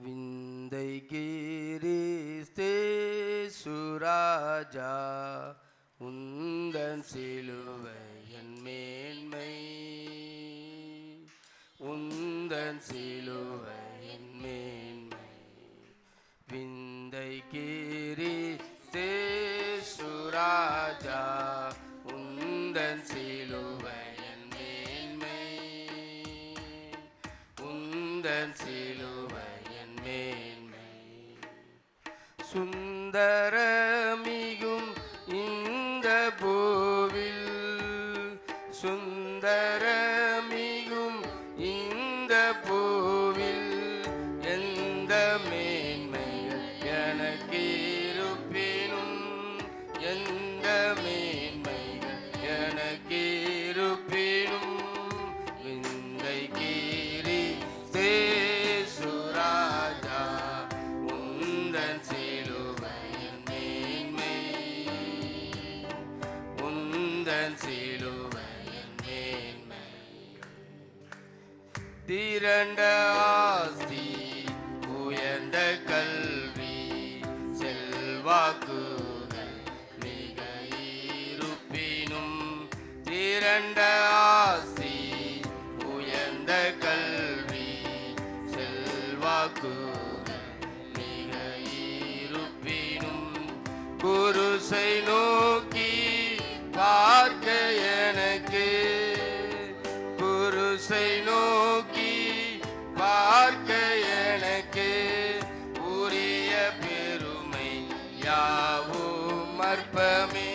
விந்தை கிறிஸ்தே சுராஜா உந்தன் சிலுவை என் மேன்மை, உந்தன் சிலுவை என் மேன்மை. விந்தை கிறிஸ்தே சுராஜா உந்தன் சிலுவை என் மேன்மை, உந்தன் சிலுவை என் மேன்மை. சுந்தரமிகும் இந்த பூவில், சுந்தரமிகும் இந்த பூவில் எந்த மேன்மைகள் எனக்கு இருப்பினும், எந்த மேன்மைகள் எனக்கு இருப்பினும் விந்தை கிறிஸ்தே சுராஜா உந்தன் சிலுவை என் மேன்மை, உந்தன் சிலுவை என் மேன்மை. திரண்ட ஆஸ்தி உயர்ந்த கல்வி செல்வாக்குகள் மிக இருப்பினும், திரண்ட ஆஸ்தி உயர்ந்த கல்வி செல்வாக்குகள் மிக இருப்பினும், குருசை நோக்கி பார்க்க எனக்கு, குருசை நோக்கி பார்க்க எனக்கு உரிய பெருமை யாவும் அற்பமே,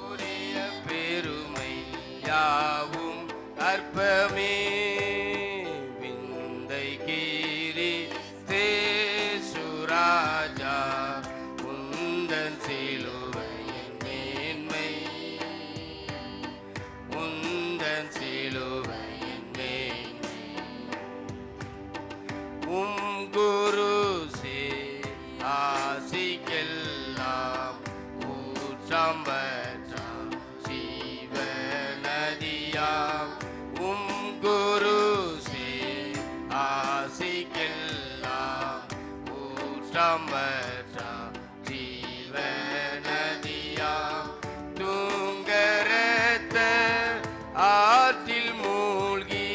உரிய பெருமை யாவும் அற்பமே. விந்தை கிறிஸ்தே சுராஜா உந்தன் சிலுவை என் மேன்மை, உந்தன் சிலுவை என் மேன்மை. குருசே ஆசிக்கெல்லாம் ஊற்றம் பெற்றாம் ஜீவ நதியாம், குருசே ஆசிக்கெல்லாம் ஊற்றம் பெற்றாம் ஜீவ நதியாம். தூங்கரத்த ஆற்றில் மூழ்கி,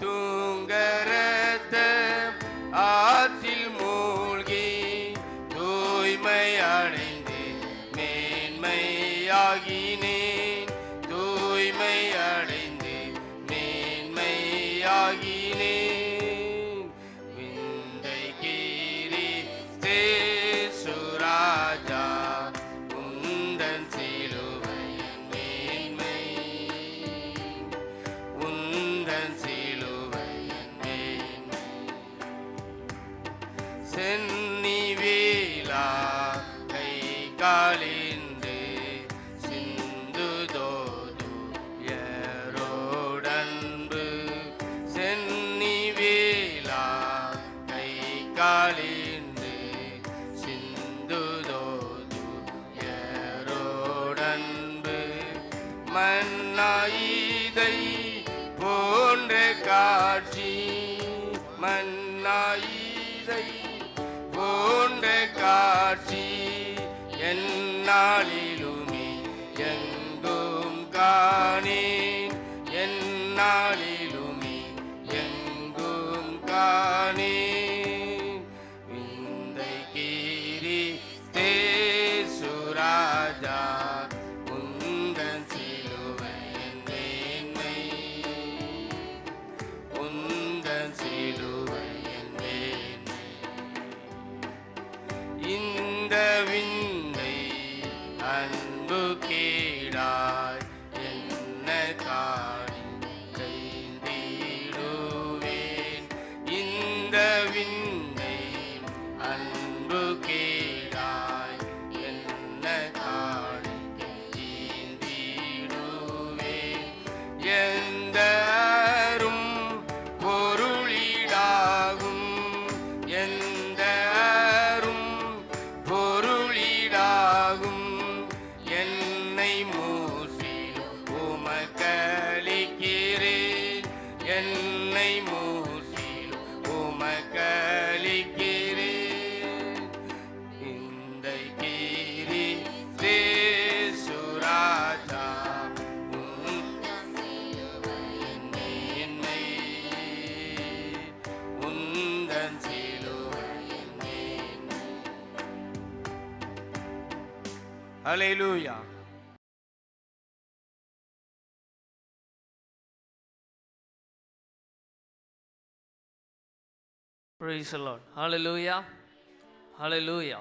தூங்கரத்த ஆற்றில் மூழ்கி தூய்மை அடைந்து மேன்மையாகினேன், தூய்மை அடைந்து மேன்மையாகினேன். விந்தை கிறிஸ்தே சுராஜா உந்தன் சிலுவை என் மேன்மை, உந்தன் சிலுவை என் மேன்மை. சென்னி வேலா கை காலின்று சிந்துதோது யரோடன்பு, சென்னி வேலா கை காலின்று சிந்துதோது யரோடன்பு. மன்னாயிதை போன்ற காட்சி, மன்னாயிதை போன்ற காட்சி எந்நாளிலுமே எங்கும் காணேன், எந்நாளிலுமே எங்கும் காணேன். விந்தை கிறிஸ்தே சுராஜா உந்தன் சிலுவை என் மேன்மை, உந்தன் சிலுவை என் மேன்மை. இந்த விந்தை அன்பு கேடாய் என்ன காணி கைந்திடுவேன், இந்த விந்தை அன்பு கேடாய் என்ன காணி கைந்திடுவேன். எந்த அரும் பொருளிடாகும், எந்த அரும் பொருளிடாகும் என்னை மூசிலும் உமக்களிக்கிறேன், என்னை மூசிலும் உமக்க ஹல்லேலூயா. Praise the Lord. Hallelujah. Hallelujah.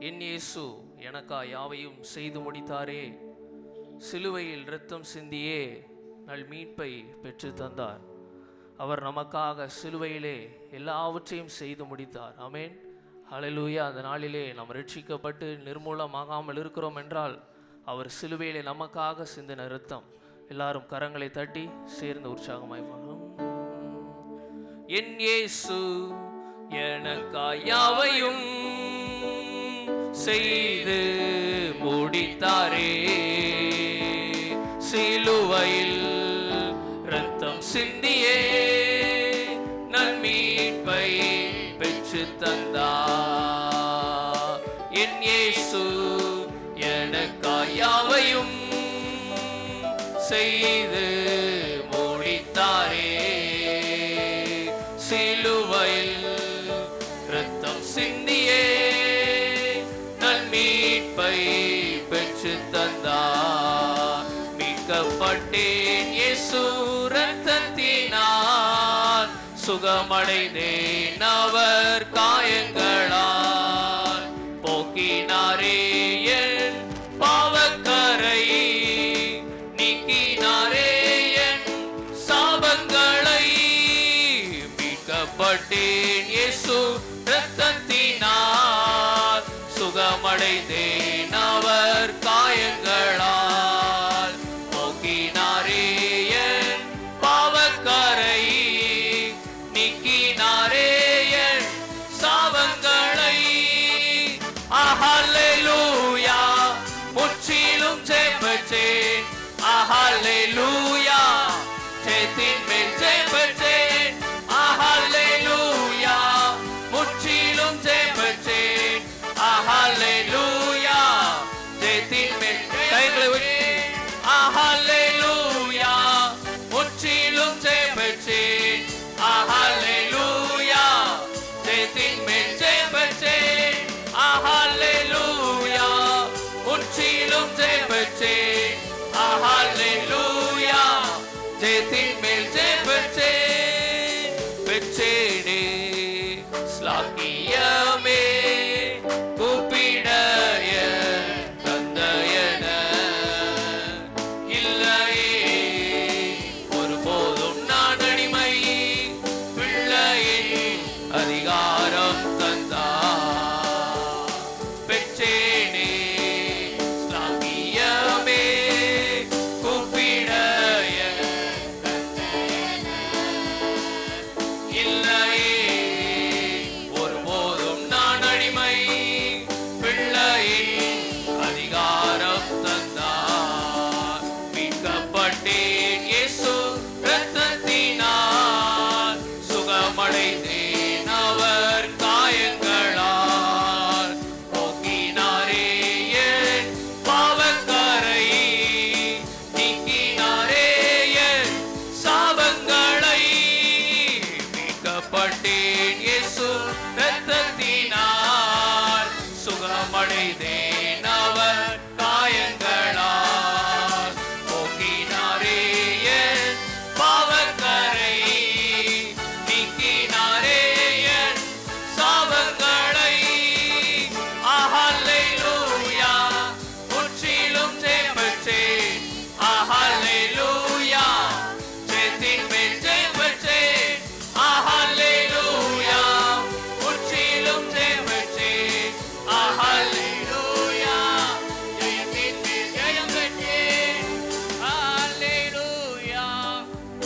என் இயேசு எனக்கா யாவையும் செய்து முடித்தாரே, சிலுவையில் இரத்தம் சிந்தியே நல் மீட்பை பெற்று தந்தார். அவர் நமக்காக சிலுவையிலே எல்லாவற்றையும் செய்து முடித்தார். ஆமென். ஹல்லேலூயா. அந்த நாளிலே நாம் ரட்சிக்கப்பட்டு நிர்மூலமாகாமல் இருக்கிறோம் என்றால் அவர் சிலுவையிலே நமக்காக சிந்தின இரத்தம். எல்லாரும் கரங்களை தட்டி சேர்ந்து உற்சாகமாய் என் இயேசு எனக்காய் யாவையும் செய்து முடித்தாரே, சிலுவையில் இரத்தம் சிந்தியே நல் மீட்பை பெற்று தந்தார். என் இயேசு எனக்காய் யாவையும் செய்து முடித்தாரே, சிலுவையில் இரத்தம் சிந்தியே நல் மீட்பை பெற்று தந்தார். மீட்கப்பட்டேன் இயேசு இரத்தத்தினால், சுகமடைந்தேன் அவர் காயங்களால். போக்கினாரே என் பாவக்கரை, நீக்கினாரே என் சாபங்களை. மீட்கப்பட்டேன் இயேசு இரத்தத்தினால், சுகமடைந்தேன் அவர் காயங்களால். போக்கினாரே என் பாவக்கரை, நீக்கினாரே என் சாபங்களை. ஹல்லேலூயா. முற்றிலும் ஜெயம் பெற்றேன். ஹல்லேலூயா. ஜெயத்தின் மேல் ஜெயம் பெற்றேன். ஹல்லேலூயா. முற்றிலும் ஜெயம் பெற்றேன். ஹல்லேலூயா. ஜெயத்தின் மேல் கைகளை உயர்த்தி ஹல்லேலூயா. முற்றிலும் ஜெயம் பெற்றேன். ஹல்லேலூயா. ஜெயத்தின் மேல் ஜெயம் பெற்றேன். ஹல்லேலூயா. முற்றிலும் ஜெயம் பெற்றேன். ஹல்லேலூயா. ஜெயத்தின் மேல் ஜெயம் பெற்றேன். பெற்றேனே ஸ்லாக்கியமே கூப்பிட தந்தையன இல்லையே ஒருபோதும் நான் அடிமை. பிள்ளையின் அதிகாரம் தந்தார். பெற்றேனே ஸ்லாக்கியமே கூப்பிட இல்லையே ஒருபோதும் நான் அடிமை. பிள்ளையின் அதிகாரம் தந்தார். மீட்கப்பட்டேன் இயேசு இரத்தத்தினால், சுகமடைந்தேன் அவர் காயங்களால். போக்கினாரே என் பாவக்கரை, நீக்கினாரே என் சாபங்களை. மீட்கப்பட்டேன் இயேசு இரத்தத்தினால், சுகமடைந்தேன் அவர் காயங்களால். போக்கினாரே என் பாவக்கரை, நீக்கினாரே என் சாபங்களை. ஹல்லேலூயா. முற்றிலும் ஜெயம் பெற்றேன். ஹல்லேலூயா. ஜெயத்தின் மேல் ஜெயம் பெற்றேன். ஹல்லேலூயா. முற்றிலும் ஜெயம் பெற்றேன். ஹல்லேலூயா. ஜெயத்தின் மேல் ஜெயம் பெற்றேன். ஹல்லேலூயா.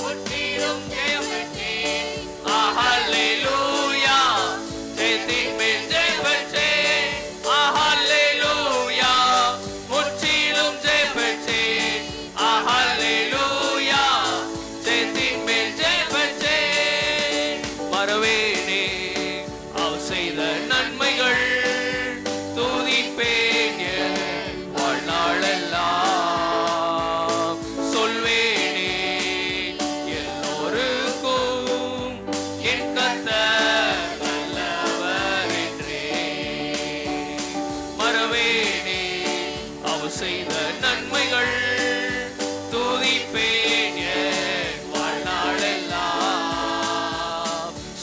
முற்றிலும் ஜெயம் பெற்றேன். ஹல்லேலூயா. ஜெயத்தின் மேல் ஜெயம் பெற்றேன். ஹல்லேலூயா. முற்றிலும் ஜெயம் பெற்றேன். ஹல்லேலூயா. ஜெயத்தின் மேல் ஜெயம் பெற்றேன். மறவேனே அவர் செய்த நன்மைகள், துதிப்பேன் என் வாழ்நாளெல்லாம். சொல்வேனே எல்லோருக்கும் என் கர்த்தர் நல்லவர் என்றே. மறவேனே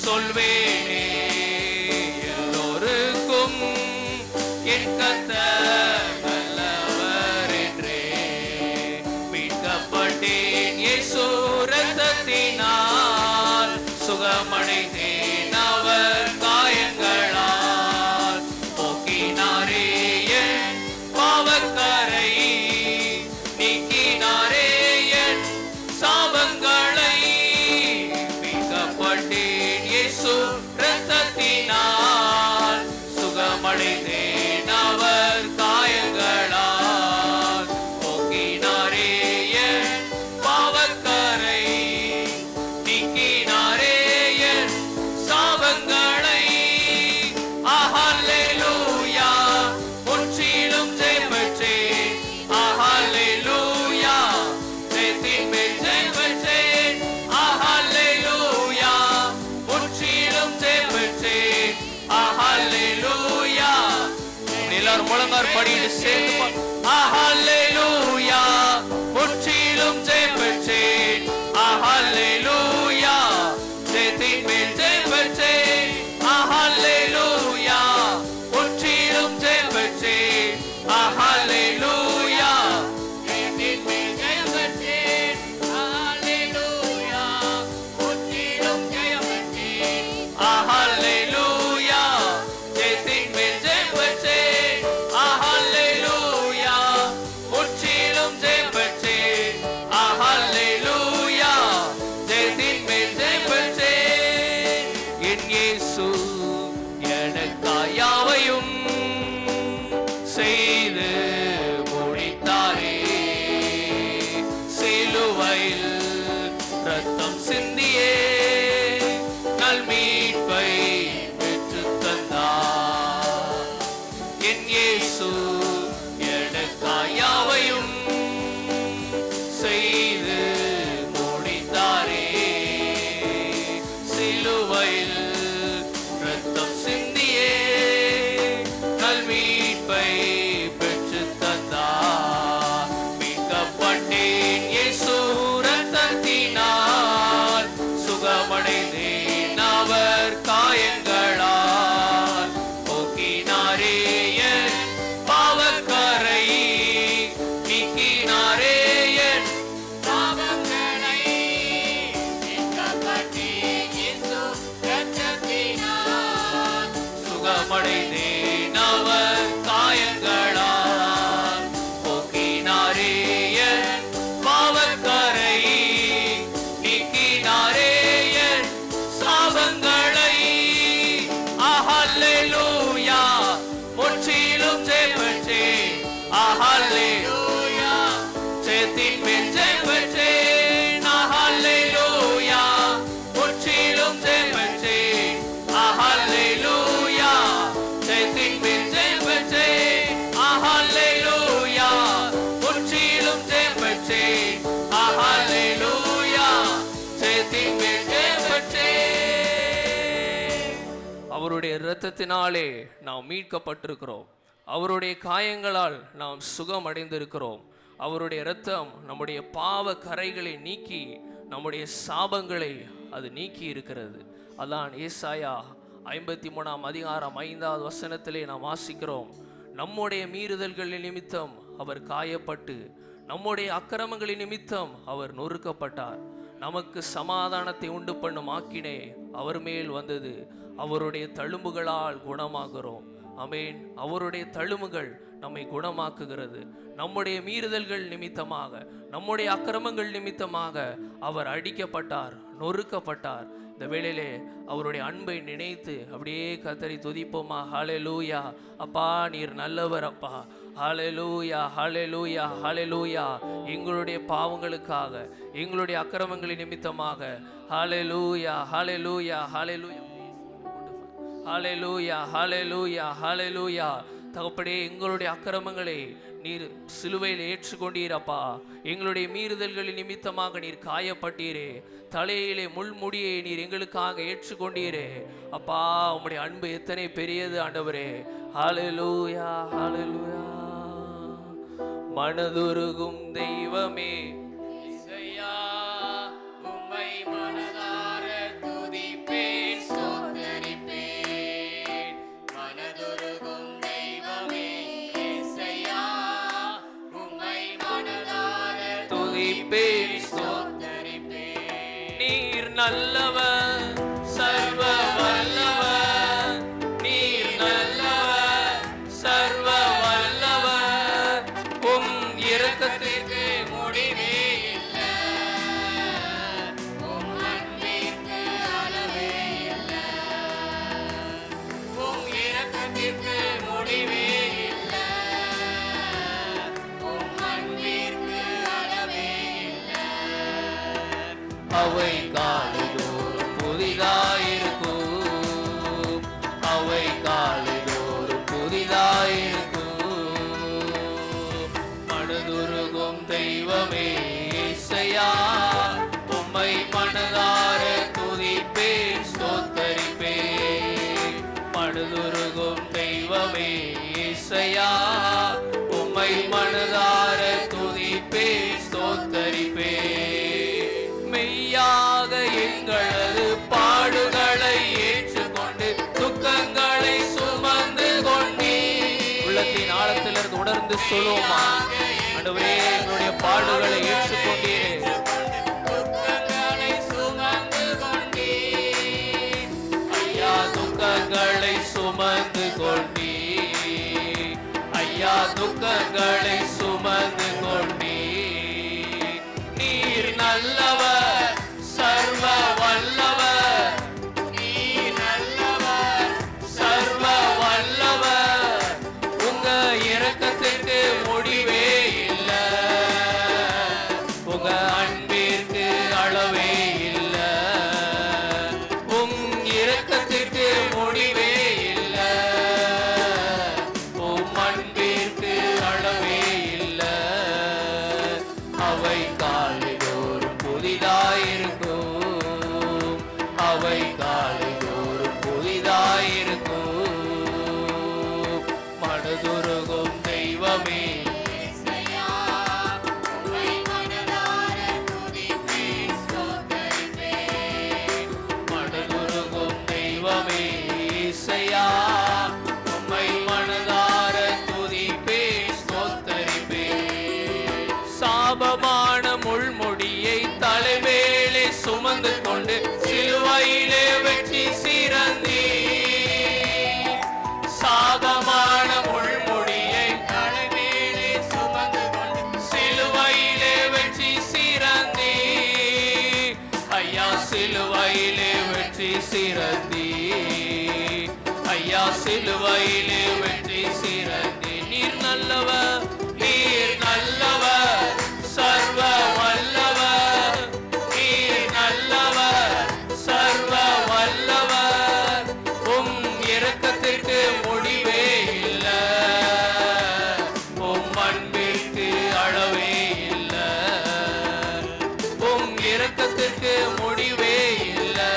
சொல்வேனே எல்லோருக்கும் என் கர்த்தர் நல்லவர் என்றே. மீட்கப்பட்டேன் இயேசு இரத்தத்தினால், சுகமடைந்தேன் அவர் காயங்களால். போக்கினாரே என் பாவக்கரை, நீக்கினாரே என் சாபங்களை. மீட்கப்பட்டேன் இயேசு இரத்தத்தினால், சுகமடைந்தேன் அவர் காயங்களால். போக்கினாரே என் பாவக்கரை, நீக்கினாரே என் சாபங்களை. ஹல்லேலூயா, முற்றிலும் ஜெயம் பெற்றேன். ஹல்லேலூயா, ஜெயத்தின் மேல் ஜெயம் பெற்றேன். ஹல்லேலூயா, முற்றிலும் ஜெயம் பெற்றேன். ஹல்லேலூயா. எல்லாரும் முழங்கார் படிட்டு சேர்ந்து ஹல்லேலூயா, முற்றிலும் ஜெயம் பெற்றேன். ஹல்லேலூயா, ஜெயத்தின் மேல் ஜெயம் பெற்றேன். ஹல்லேலூயா, முற்றிலும் ஜெயம் பெற்றேன். ஹல்லேலூயா, ஜெயத்தின் மேல் ஜெயம் பெற்றேன். ஹல்லேலூயா, முற்றிலும் ஜெயம் பெற்றேன். ஹல்லேலூயா, ஜெயத்தின் மேல் ஜெயம் பெற்றேன். ஹல்லேலூயா, முற்றிலும் ஜெயம் பெற்றேன். ஹல்லேலூயா, ஜெயத்தின் மேல் ஜெயம் பெற்றேன். என் இயேசு எனக்காய் யாவையும் செய்து முடித்தாரே. சிலுவையில் ரத்தம் சிந்தியே நல் மீட்பை பெற்றுத் தந்தார். என் இயேசு எனக்காய் யாவையும் செய்து முடித்தாரே. சிலுவையில் ரத்தம் சிந்தியே நல் மீட்பை பெற்றுத் தந்தார். மீட்கப்பட்டேன் இயேசு இரத்தத்தினால், சுகமடைந்தேன் அவர் காயங்களால். போக்கினாரே என் பாவக்கரை, நீக்கினாரே என் பாவங்களை. மீட்கப்பட்டேன் இயேசு இரத்தத்தினால், சுகமடைந்தேன் அவர் காயங்களால். போக்கினாரே என் பாவக்கரை, நீக்கினாரே என் சாபங்களை. ஹல்லேலூயா, முற்றிலும் ஜெயம் பெற்றேன். ஹல்லேலூயா, ஜெயத்தின் மேல் ஜெயம் பெற்றேன். ஹல்லேலூயா, முற்றிலும் ஜெயம் பெற்றேன். ஹல்லேலூயா, ஜெயத்தின் மேல் ஜெயம் பெற்றேன். ஹல்லேலூயா, முற்றிலும் ஜெயம் பெற்றேன். ஹல்லேலூயா, ஜெயத்தின் மேல் ஜெயம் பெற்றேன். அவருடைய இரத்தத்தினாலே நாம் மீட்கப்பட்டிருக்கிறோம். அவருடைய காயங்களால் நாம் சுகம் அடைந்திருக்கிறோம். அவருடைய இரத்தம் நம்முடைய பாவ கரைகளை நீக்கி நம்முடைய சாபங்களை அது நீக்கி இருக்கிறது. அதான் ஏசாயா 53ஆம் அதிகாரம் 5வது வசனத்திலே நாம் வாசிக்கிறோம். நம்முடைய மீறுதல்களின் நிமித்தம் அவர் காயப்பட்டு, நம்முடைய அக்கிரமங்களின் நிமித்தம் அவர் நொறுக்கப்பட்டார். நமக்கு சமாதானத்தை உண்டு பண்ணும் ஆக்கினே அவர் மேல் வந்தது. அவருடைய தழும்புகளால் குணமாகிறோம். ஆமென். அவருடைய தழும்புகள் நம்மை குணமாக்குகிறது. நம்முடைய மீறுதல்கள் நிமித்தமாக, நம்முடைய அக்கிரமங்கள் நிமித்தமாக அவர் அடிக்கப்பட்டார், நொறுக்கப்பட்டார். இந்த வேளையிலே அவருடைய அன்பை நினைத்து அப்படியே கர்த்தரை துதிப்போமா. ஹல்லேலூயா. அப்பா நீர் நல்லவர் அப்பா. ஹல்லேலூயா, ஹல்லேலூயா, ஹல்லேலூயா. எங்களுடைய பாவங்களுக்காக, எங்களுடைய அக்கிரமங்களின் நிமித்தமாக. ஹல்லேலூயா, ஹல்லேலூயா, ஹல்லேலூயா, ஹல்லேலூயா, ஹல்லேலூயா, ஹல்லேலூயா. தகப்பனே, எங்களுடைய அக்கிரமங்களை நீர் சிலுவையில் ஏற்றுக்கொண்டீரப்பா. எங்களுடைய மீறுதல்களின் நிமித்தமாக நீர் காயப்பட்டீரே. தலையிலே முள்முடியை நீர் எங்களுக்காக ஏற்றுக்கொண்டீரே அப்பா. உம்முடைய அன்பு எத்தனை பெரியது ஆண்டவரே. ஹல்லேலூயா, ஹல்லேலூயா. மனதுருகும் தெய்வமே இசையா, உம்மை மனதார துதிப்பேன். அவை காலைதோறும் புதிதாயிருக்கும், அவை காலைதோறும் புதிதாயிருக்கும். மனதுருகும் தெய்வமே இயேசையா, உம்மை மனதார துதிப்பேன் ஸ்தோத்தரிப்பேன். மனதுருகும் தெய்வமே இயேசையா, உம்மை மனதார துதிப்பேன் ஸ்தோத்தரிப்பேன். மெய்யாக எங்களது பாடுகளை ஏற்றுக்கொண்டு துக்கங்களை சுமந்து கொண்டே. உள்ளத்தின் ஆழத்திலிருந்து உணர்ந்து சொல்லுவோமா, ஆண்டவரே எங்களுடைய பாடுகளை ஏற்றுக்கொண்டீரே, துக்கங்களை சுமந்து கொண்டே. ஐயா துக்கங்களை சுமந்து கொண்டே, ஐயா துக்கங்களை சுமந்து கொண்டே. நீர் நல்லவர், சர்வ வல்லவர், நீர் நல்லவர், சர்வ வல்லவர். உங்க இரக்கத்திற்கு முடிவே இல்லை, உங்க அன்பிற்கு அளவே இல்லை, உம் இரக்கத்திற்கு முடிவே இல்லை, உம் அன்பிற்கு அளவே இல்லை. அவை காலைதோறும் புதிதாயிருக்கும், அவை காலைதோறும் புதிதாயிருக்கும். மனதுருகும் தெய்வமே மனதுருகும் தெய்வமே இசையா, உம்மை மனதார துதிப்பேன் ஸ்தோத்தரிப்பேன். சாபமான முள்முடியை தலைமேலே சுமந்து கொண்டு சிலுவையிலே வெற்றி சிறந்தீ. சாபமான முள்முடியை தலைமேலே சுமந்து கொண்டு சிலுவையிலே வெற்றி சிறந்தீ. ஐயா சிலுவையிலே வெற்றி சிறந்தீ, ஐயா சிலுவையிலே வெற்றி சிறந்தீ. நீர் நல்லவர், நீர் நல்லவர், சர்வ வல்லவர், நீர் நல்லவர், சர்வ வல்லவர். உம் இரக்கத்திற்கு முடிவே இல்லை, உம் அன்பிற்கு அளவே இல்லை, உம் இரக்கத்திற்கு முடிவே இல்லை,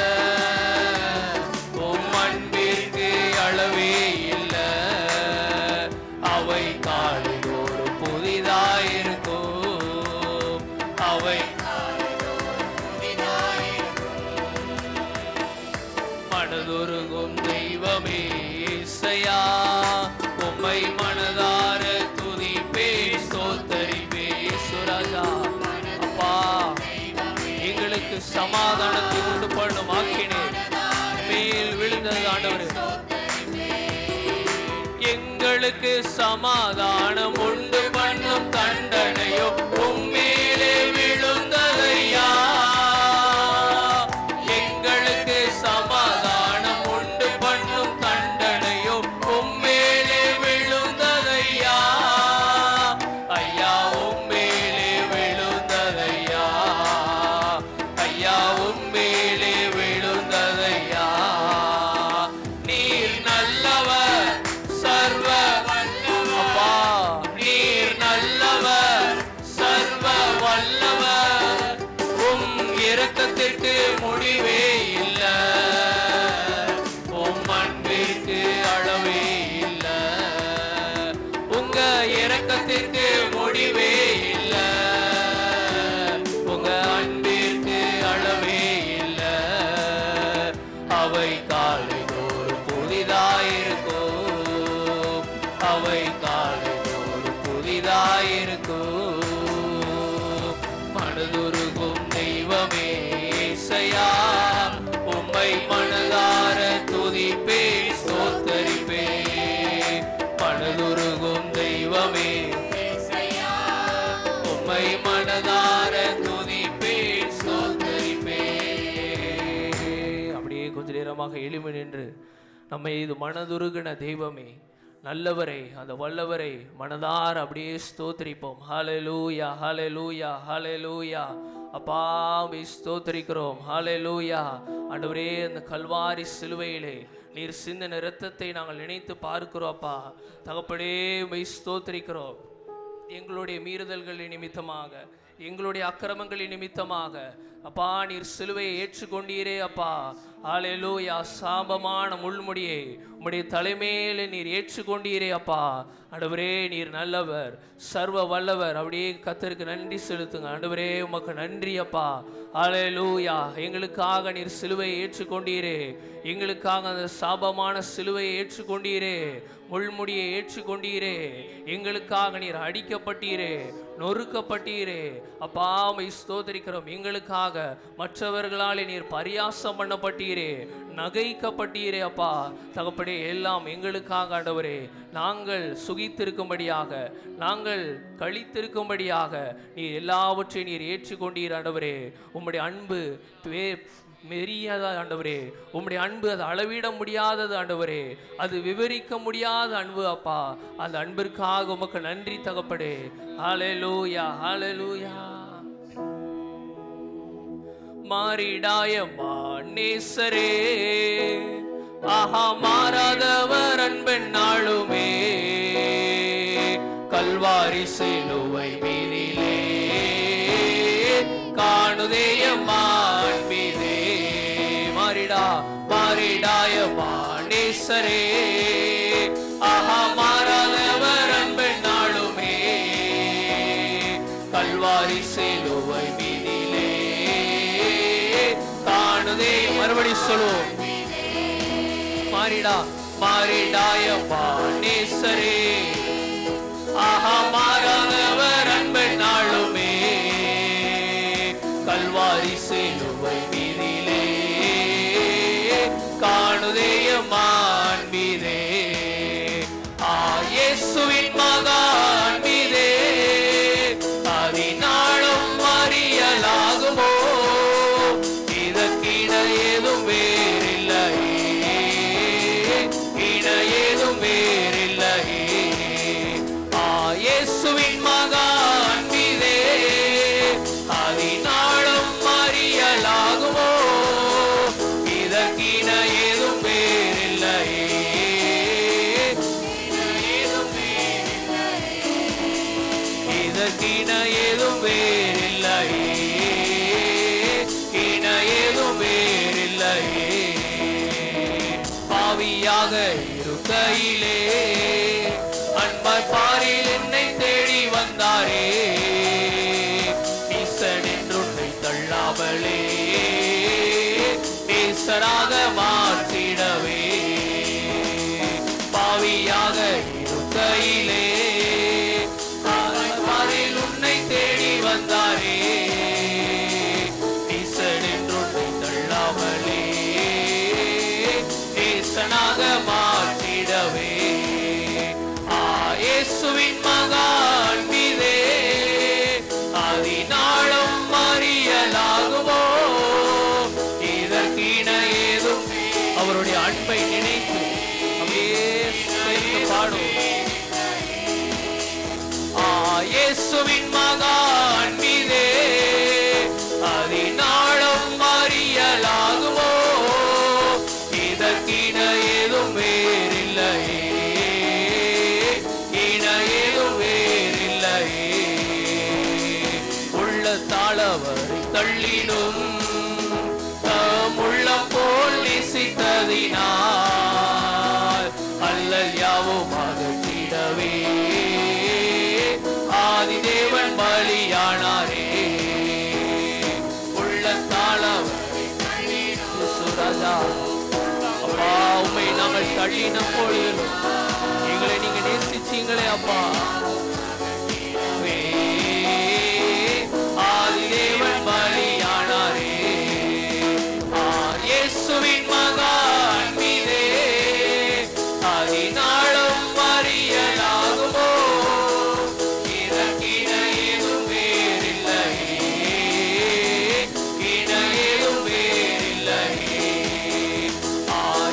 உம் அன்பிற்கு அளவே இல்லை. அவை காலைதோறும் புதிதாயிருக்கும், அவை காலைதோறும் புதிதாயிருக்கும். மனதுருகும் தெய்வமே இசையா, உம்மை மனதார துதிப்பேன் ஸ்தோத்தரிப்பேன். சுராஜா அப்பா, எங்களுக்கு சமாதானத்தை உண்டு பண்ணும் ஆக்கினேன் மேல் விழுந்தது ஆண்டவரே. எங்களுக்கு சமாதானம் உண்டு பண்ணும் தண்டனையோ உம்மேலே விழுந்ததையா. எங்களுக்கு சமாதானம் உண்டு பண்ணும் தண்டனையோ உம்மேலே விழுந்ததையா. ஐயா உம்மேலே விழுந்ததையா, ஐயா உம்மேலே விழுந்ததையா. நீர் நல்லவர், சர்வ அப்பா, நீர் நல்லவர், சர்வ வல்லவர். உம் இரக்கத்திற்கு முடிவே இல்லை, உம் அன்பிற்கு அளவே இல்லை, உங்க இரக்கத்திற்கு முடிவே இல்லை, உங்க அன்பிற்கு அளவே இல்லை. அவை காலைதோறும் புதிதாயிருக்கும், அவை காலைதோறும் புதிதாயிருக்கும். மனதுருகும் தெய்வமே இசையா, உம்மை மனதார துதிப்பேன் ஸ்தோத்தரிப்பேன். மனதுருகும் தெய்வமே இசையா, உம்மை மனதார துதிப்பேன் ஸ்தோத்தரிப்பேன். அப்படியே கொஞ்ச நேரமாக எளிமை நின்று நம்மை இது மனதுருகின தெய்வமே, நல்லவரை, அந்த வல்லவரை மனதார அப்படியே ஸ்தோத்திரிப்போம். ஹalleluya, ஹalleluya, ஹalleluya. அப்பா உம்மை ஸ்தோத்திரிக்கிறோம். ஹalleluya. ஆண்டவரே, அந்த கல்வாரி சிலுவையிலே நீர் சிந்தின இரத்தத்தை நாங்கள் நினைத்து பார்க்கிறோம். அப்பா தகப்பனே, உம்மை ஸ்தோத்திரிக்கிறோம். எங்களுடைய மீறுதல்களின் நிமித்தமாக, எங்களுடைய அக்கிரமங்களின் நிமித்தமாக அப்பா நீர் சிலுவையை ஏற்றுக்கொண்டீரே. அப்பா ஹalleluya. சாபமான முள்முடியை உம்முடைய தலைமையிலே நீர் ஏற்றுக்கொண்டீரே. அப்பா ஆண்டவரே, நீர் நல்லவர், சர்வ வல்லவர். அப்படியே கர்த்தருக்கு நன்றி செலுத்துங்க. ஆண்டவரே, உமக்கு நன்றி அப்பா. ஹalleluya. எங்களுக்காக நீர் சிலுவையை ஏற்றுக்கொண்டீரே, எங்களுக்காக அந்த சாபமான சிலுவையை ஏற்றுக்கொண்டீரே, முள்முடியை ஏற்றுக்கொண்டீரே, எங்களுக்காக நீர் அடிக்கப்பட்டீரே, நொறுக்கப்பட்டீரே. அப்பா உம்மை ஸ்தோத்திரிக்கிறோம். எங்களுக்காக மற்றவர்களாலே நீர் பரியாசம் பண்ணப்பட்டீரே, நகைக்கப்பட்டீரே. அப்பா தகப்பனே, எல்லாம் எங்களுக்காக ஆண்டவரே, நாங்கள் சுகித்திருக்கும்படியாக, நாங்கள் கழித்திருக்கும்படியாக நீர் எல்லாவற்றையும் நீர் ஏற்றுக்கொண்டீர் ஆண்டவரே. உம்முடைய அன்பு மெரியாத ஆண்டவரே, உம்முடைய அன்பு அது அளவிட முடியாதது ஆண்டவரே, அது விவரிக்க முடியாத அன்பு அப்பா. அந்த அன்பிற்காக உமக்கு நன்றி தகப்படே. ஹalleluya, ஹalleluya. மாறிடாயம்மா நேசரே, ஆஹா மாறாதவர் அன்பென் நாளுமே, கல்வாரி சிலுவை மீதிலே காணுதேயம்மா அன்பிதே. மாறிடாயம்மா நேசரே, ஆஹா மாறாதவர் அன்பென் நாளுமே, கல்வாரி சிலுவை மீதிலே காணுதே. மறுபடி சொல்லுவோம். மாறிடாயம்மா நேசரே, ஆஹா மாறாதவர் அன்பென் நாளுமே, கல்வாரி சிலுவை மீதிலே காணுதேயம்மா அன்பிதே. இயேசுவின் மகா அன்பிதே, அதினாலும் அறியலாகுமோ, இதற்கிட ஏதும் வேறில்லையே, இட ஏதும் வேறில்லையே. இயேசுவின் மகா அன்பிதே, அதினாலும் அறியலாகுமோ, இதற்கிட ஏதும் வேறில்லையே, இதற்கிட ஏதும் வேறில்லையே, இட ஏதும் வேறில்லையே. பாவியாக இருக்கையிலே அன்பாய் பாரில் என்னை தேடி வந்தாரே, நீசன் என்றுன்னை தள்ளாமலே நேசராக மாற்றிடவே. பாவியாக இருக்கையிலே பாரில் உன்னை தேடி வந்தாரே, நீசன் என்றுன்னை தள்ளாமலே நேசனாக மாற்றிடவே. இயேசுவின் மகா அன்பிதே, அதினாலும் அறியலாகுமோ, இதற்கிட ஏதும். அவருடைய அன்பை நினைத்து அப்படியே சேர்த்து பாடும். இயேசுவின் மகா அன்பிதே, அதினாலும் அறியலாகுமோ, இதற்கிட ஏதும் வேறில்லையே, உள்ளத்தாளவரை தள்ளிடும் உள்ளம் போல் நேசித்ததினால் அல்லல் யாவும் அகற்றிடவே ஆதிதேவன் பலியானாரே. உள்ளத்தாளவரை சுராஜா அப்பா, உம்மை நாங்கள் தள்ளின பொழுதிலும் எங்களை நீங்க நேசிச்சீங்களே அப்பா. ஆதிதேவன் பலியானாரே, இயேசுவின் மகா அன்பிதே, அதினாலும் அறியலாகுமோ, இதற்கிட ஏதும் வேறில்லையே, இட ஏதும் வேறில்லையே.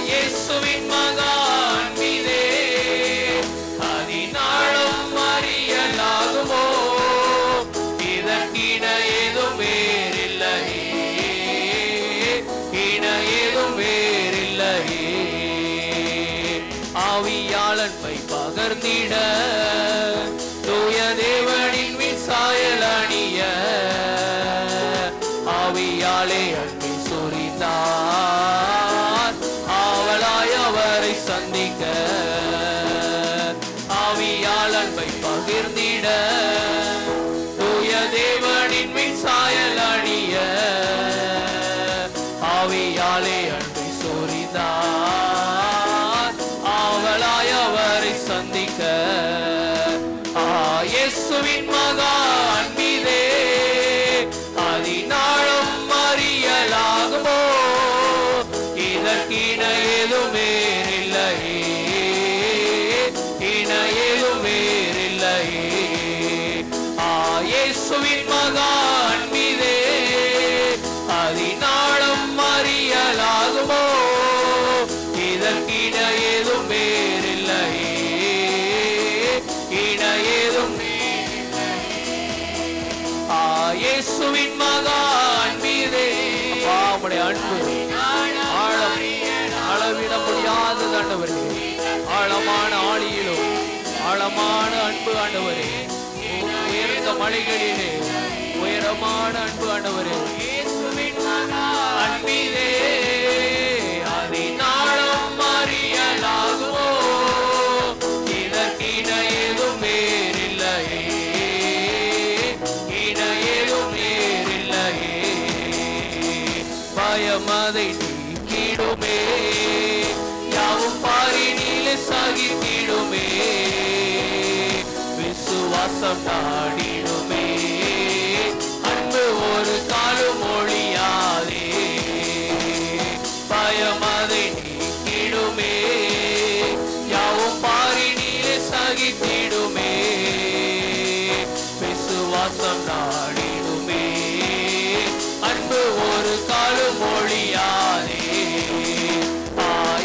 இயேசுவின் மகா அன்பிதே, அன்பை பகர்ந்திட தூய தேவனின் சாயல் அணிய ஆவியாலே அன்பை சொரிந்தார் ஆவலாய் அவரை சந்திக்க ஆவியால் அன்பை பகிர்ந்திட தூய தேவனின் சாயல் அணிய ஆவியாலே அன்பை சொரிந்தார் ஆவலாய் அவரை சந்திக்க இயேசுவின் மகா அன்பிதே அதினாலும் அறியலாகுமோ இதற்கின ஏதுமே இல்லையே இன ஏதுமே இல்லையே இயேசுவின் மகா அன்பிதே அதினாலும் அறியலாகுமோ இதற்கின ஏதுமே இல்லையே இன ஏதும் இயேசுவின் மகா அன்பிதே உம்முடைய அன்பு ஆழம் அளவிட முடியாதது ஆண்டவரே ஆழமான ஆழியிலும் ஆழமான அன்பு ஆண்டவரே உயர்ந்த மலைகளிலே உயரமான அன்பு ஆண்டவரே இயேசுவின் மகா அன்பிதே அதினாலும் அறியலாகுமோ இதற்கின ஏதும் வேறில்லையே இன ஏதும் வேறில்லையே பயமதை நீக்கிடுமே யாவும் பாரினிலே சகித்திடுமே விசுவாசம் நாடிடுமே அன்பு ஒரு காலும் ஒழியாதே பயமதை நீக்கிடுமே யாவும் பாரினிலே சகித்திடுமே விசுவாசம் நாடிடுமே அன்பு ஒரு காலும் ஒழியாதே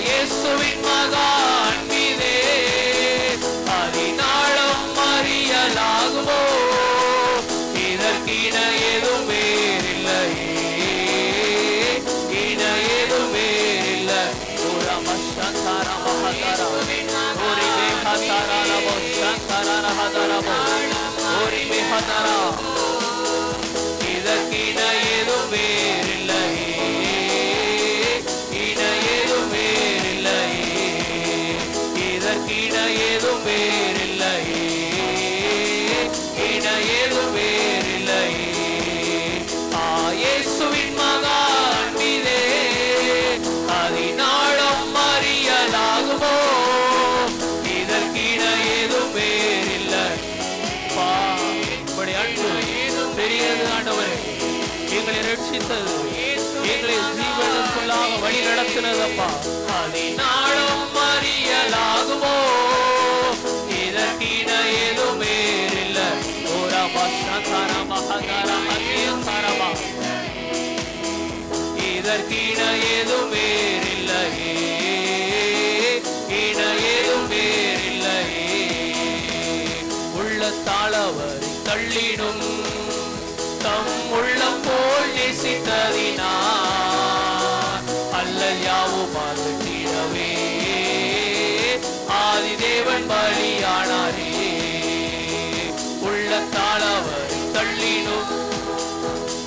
இயேசுவின் மகா அன்பிதே அதினாலும் அறியலாகுமோ இதற்கின ஏதும் வேறில்லையே இன ஏதும் வேறில்லை இதற்கின ஏதும் வேறில்லையே இன ஏதும் வேறில்லையே இதற்கின ஏதும் வேறில்லையே இன ஏதும் வேறில்லையே இயேசுவின் மகா அன்பிதே அதினாலும் அறியலாகுமோ இதற்கின ஏதும் வேறில்லை அன்பு பெரியது ஆண்டவரே எங்களை ரட்சித்தது எங்களை ஜீவனுக்குள்ளாக வழி நடத்தினதப்பா அதினாலும் அறியலாகுமோ இதற்கின ஏதும் வேறில்லை இதற்கின ஏதும் வேறில்லையே இன ஏதும் வேறில்லையே உள்ளத்தாளவரை தள்ளிடும் தம் உள்ளம் போல் நேசித்ததினார் அல்லல் யாவும் அகற்றிடவே ஆதிதேவன் பலியானாரே உள்ளத்தாளவரை தள்ளிடும்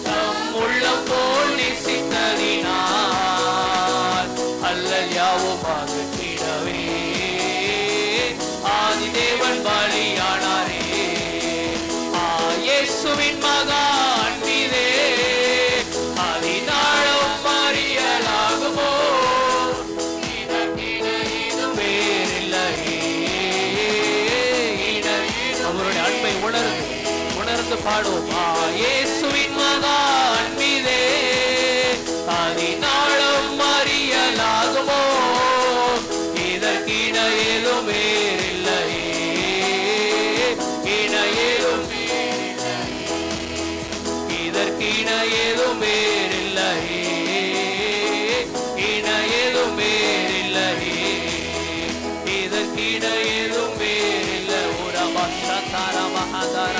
தம் உள்ளம் போல் நேசித்ததினார் அல்லல் யாவும் அகற்றிடவே ஆதிதேவன் பலியானாரே இயேசுவின் மகா அன்பிதே அதினாலும் அறியலாகுமோ இதற்கின ஏதும் வேறில்லையே அவருடைய அன்பை உணர்ந்து பாடுவோம் இயேசுவின் மகா அன்பிதே அதினாலும் அறியலாகுமோ இதற்கின ஏதும் வேறில்லையே இன ஏதும் இதற்கின ஏதும் வேறில்லையே இன ஏதும் வேறில்லையே இதற்கின ஏதும் வேறில்லை உரமசதர மகதர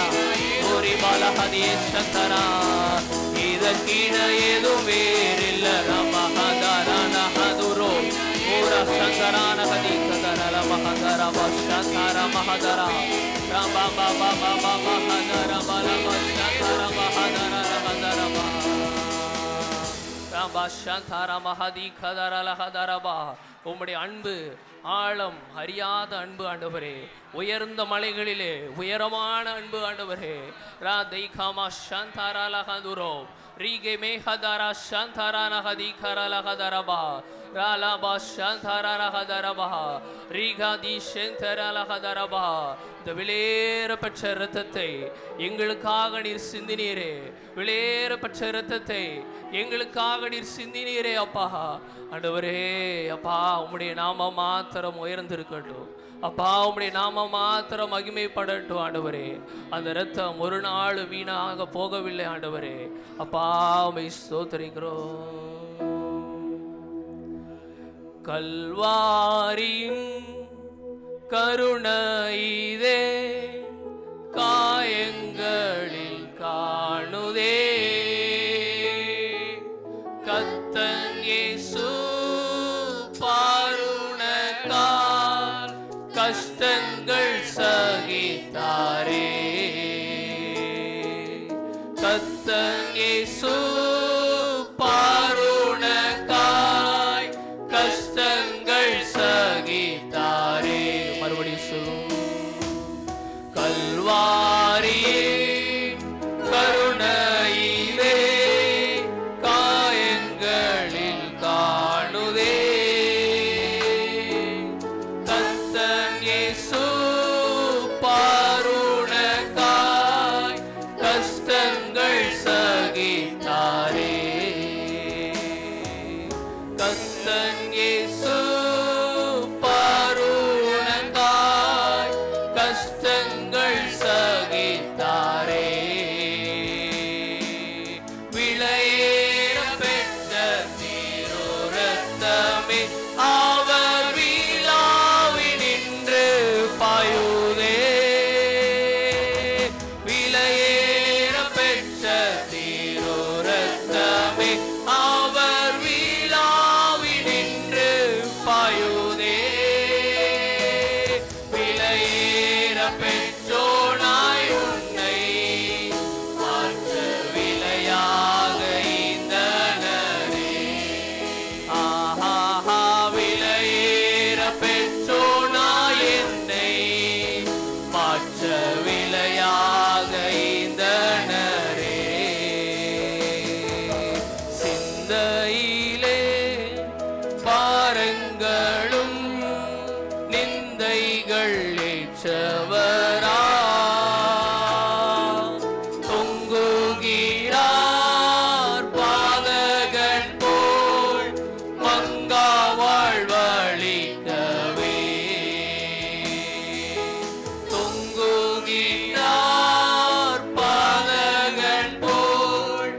ஓரி பலஹதியே சதர இதற்கின ஏதும் வேறில்லை ரமஹதர நஹதுரோ உர சதர நஹதி கதர மகதர Shantara Mahadara Ramba Baba Baba Mahadara Balaba Shantara Mahadara Rahadaraba Ramba Shantara Mahadi Kadara Lahadaraba உம்முடைய அன்பு ஆழம் அறியாத அன்பு ஆண்டவரே, உயர்ந்த மலைகளிலே உயரமான அன்பு ஆண்டவரே. ராதைகாமா ஷாந்தாரா லஹதுரோ ரீகே மேஹதாரா ஷாந்தாரா நஹதி கரா லஹதரபா ராலாபா ஷாந்தாரா லஹதரபா ரீகாதி ஷெந்தரா லஹதரபா. இந்த விலையேறப்பட்ட இரத்தத்தை எங்களுக்காக நீர் சிந்தினீரே, விலையேறப்பட்ட இரத்தத்தை எங்களுக்காக நீர் சிந்தினீரே அப்பா. ஆண்டவரே அப்பா, உம்முடைய நாம மாத்திரம் உயர்ந்திருக்கட்டும் அப்பா, உம்முடைய நாம மாத்திரம் மகிமைப்படட்டும் ஆண்டவரே. அந்த இரத்தம் ஒரு நாள் வீணாக போகவில்லை ஆண்டவரே. அப்பா உம்மை ஸ்தோத்திரிக்கிறோம். கல்வாரியின் கருணையிதே காயங்களில் காணுதே, கர்த்தன் இயேசு பாருணக்கால் கஷ்டங்கள் சகித்தாரே, கர்த்தன் இயேசு பாருணக்காய் கஷ்டங்கள் சகித்தாரே. மறுபடியும் சொல்லும். கல்வாரியே கருணையிலே காயங்களில் காணுதே, கர்த்தன் இயேசு பாருணக்காய் கஷ்டங்கள் சகித்தாரே, கர்த்தன் இயேசு பாருணக்காய் கஷ்டங்கள் சகித்தாரே. விலையேற பெற்ற திருரத்தமே அவர் விழாவினின்று பாயுதே, விலையேற பெற்ற திருரத்தமே அவர் விழாவினின்று பாயுதே, விலையேற பெற்றோனாய் உன்னை மாற்ற விலையாக ஈந்தனரே. ஆஹா, விலையேற பெற்றோனாய் என்னை மாற்ற விலையாக ஈந்தனரே. சிந்தையிலே பாரங்களும் நிந்தைகள் ஏற்றவரா தொங்குகிறார் பாதகன் போல் மங்கா வாழ்வழிக்கவே, தொங்குகிறார் பாதகன் போல்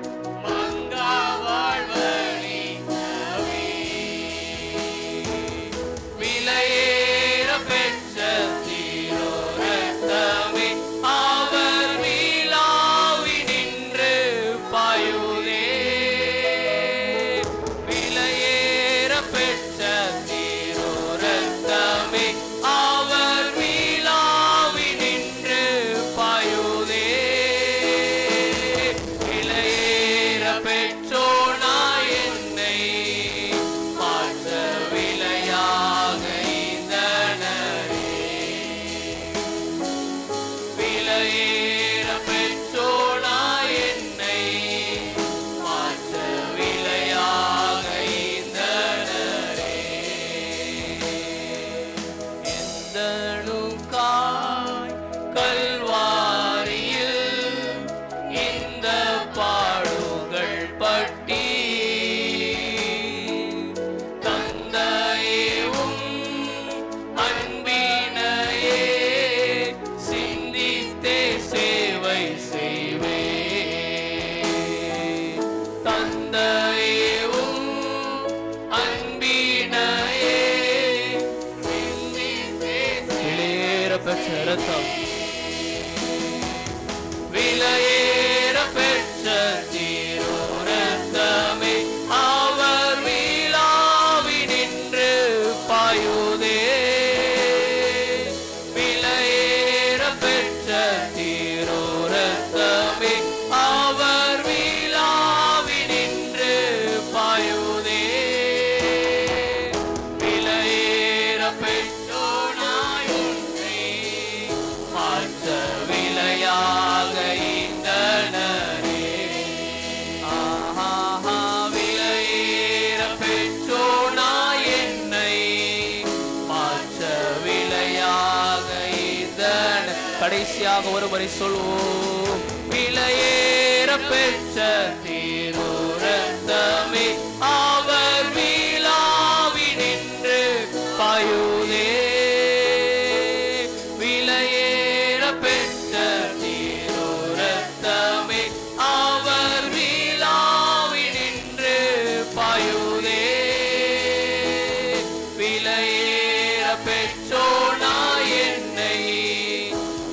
மங்கா வாழ்வழிக்கவே, விலையேற பெற்ற திருரத்தமே அவர் விழாவினின்று பாயுதே, விலையேற பெற்ற திருரத்தமே அவர் விழாவினின்று பாயுதே, விலையேற பெற்றோனாய் என்னை மாற்ற விலையாக ஈந்தனரே, விலையேற பெற்றோனாய் என்னை மாற்ற விலையாக ஈந்தனரே. எந்தனுக்காய் கல்வாரியில் இந்த பாடுகள் பட்டி தந்தையும் அன்பினையே சிந்தித்தே சேவை செய்வே, தந்தையும் அன்பினையே சிந்தித்தே விலையேற பெற்ற இரத்தம், விலையேற பெற்ற திருரத்தமே அவர் விழாவினின்று பாயுதே, கடைசியாக ஒருவரை சொல்வோம். விலையேற பெற்ற திருரத்தமே அவர் விழாவி நின்று பாயுதே. விலையேற பெற்ற திருரத்தமே அவர் விழாவி நின்று பாயுதே. விலையேற பெற்றோனா என்னை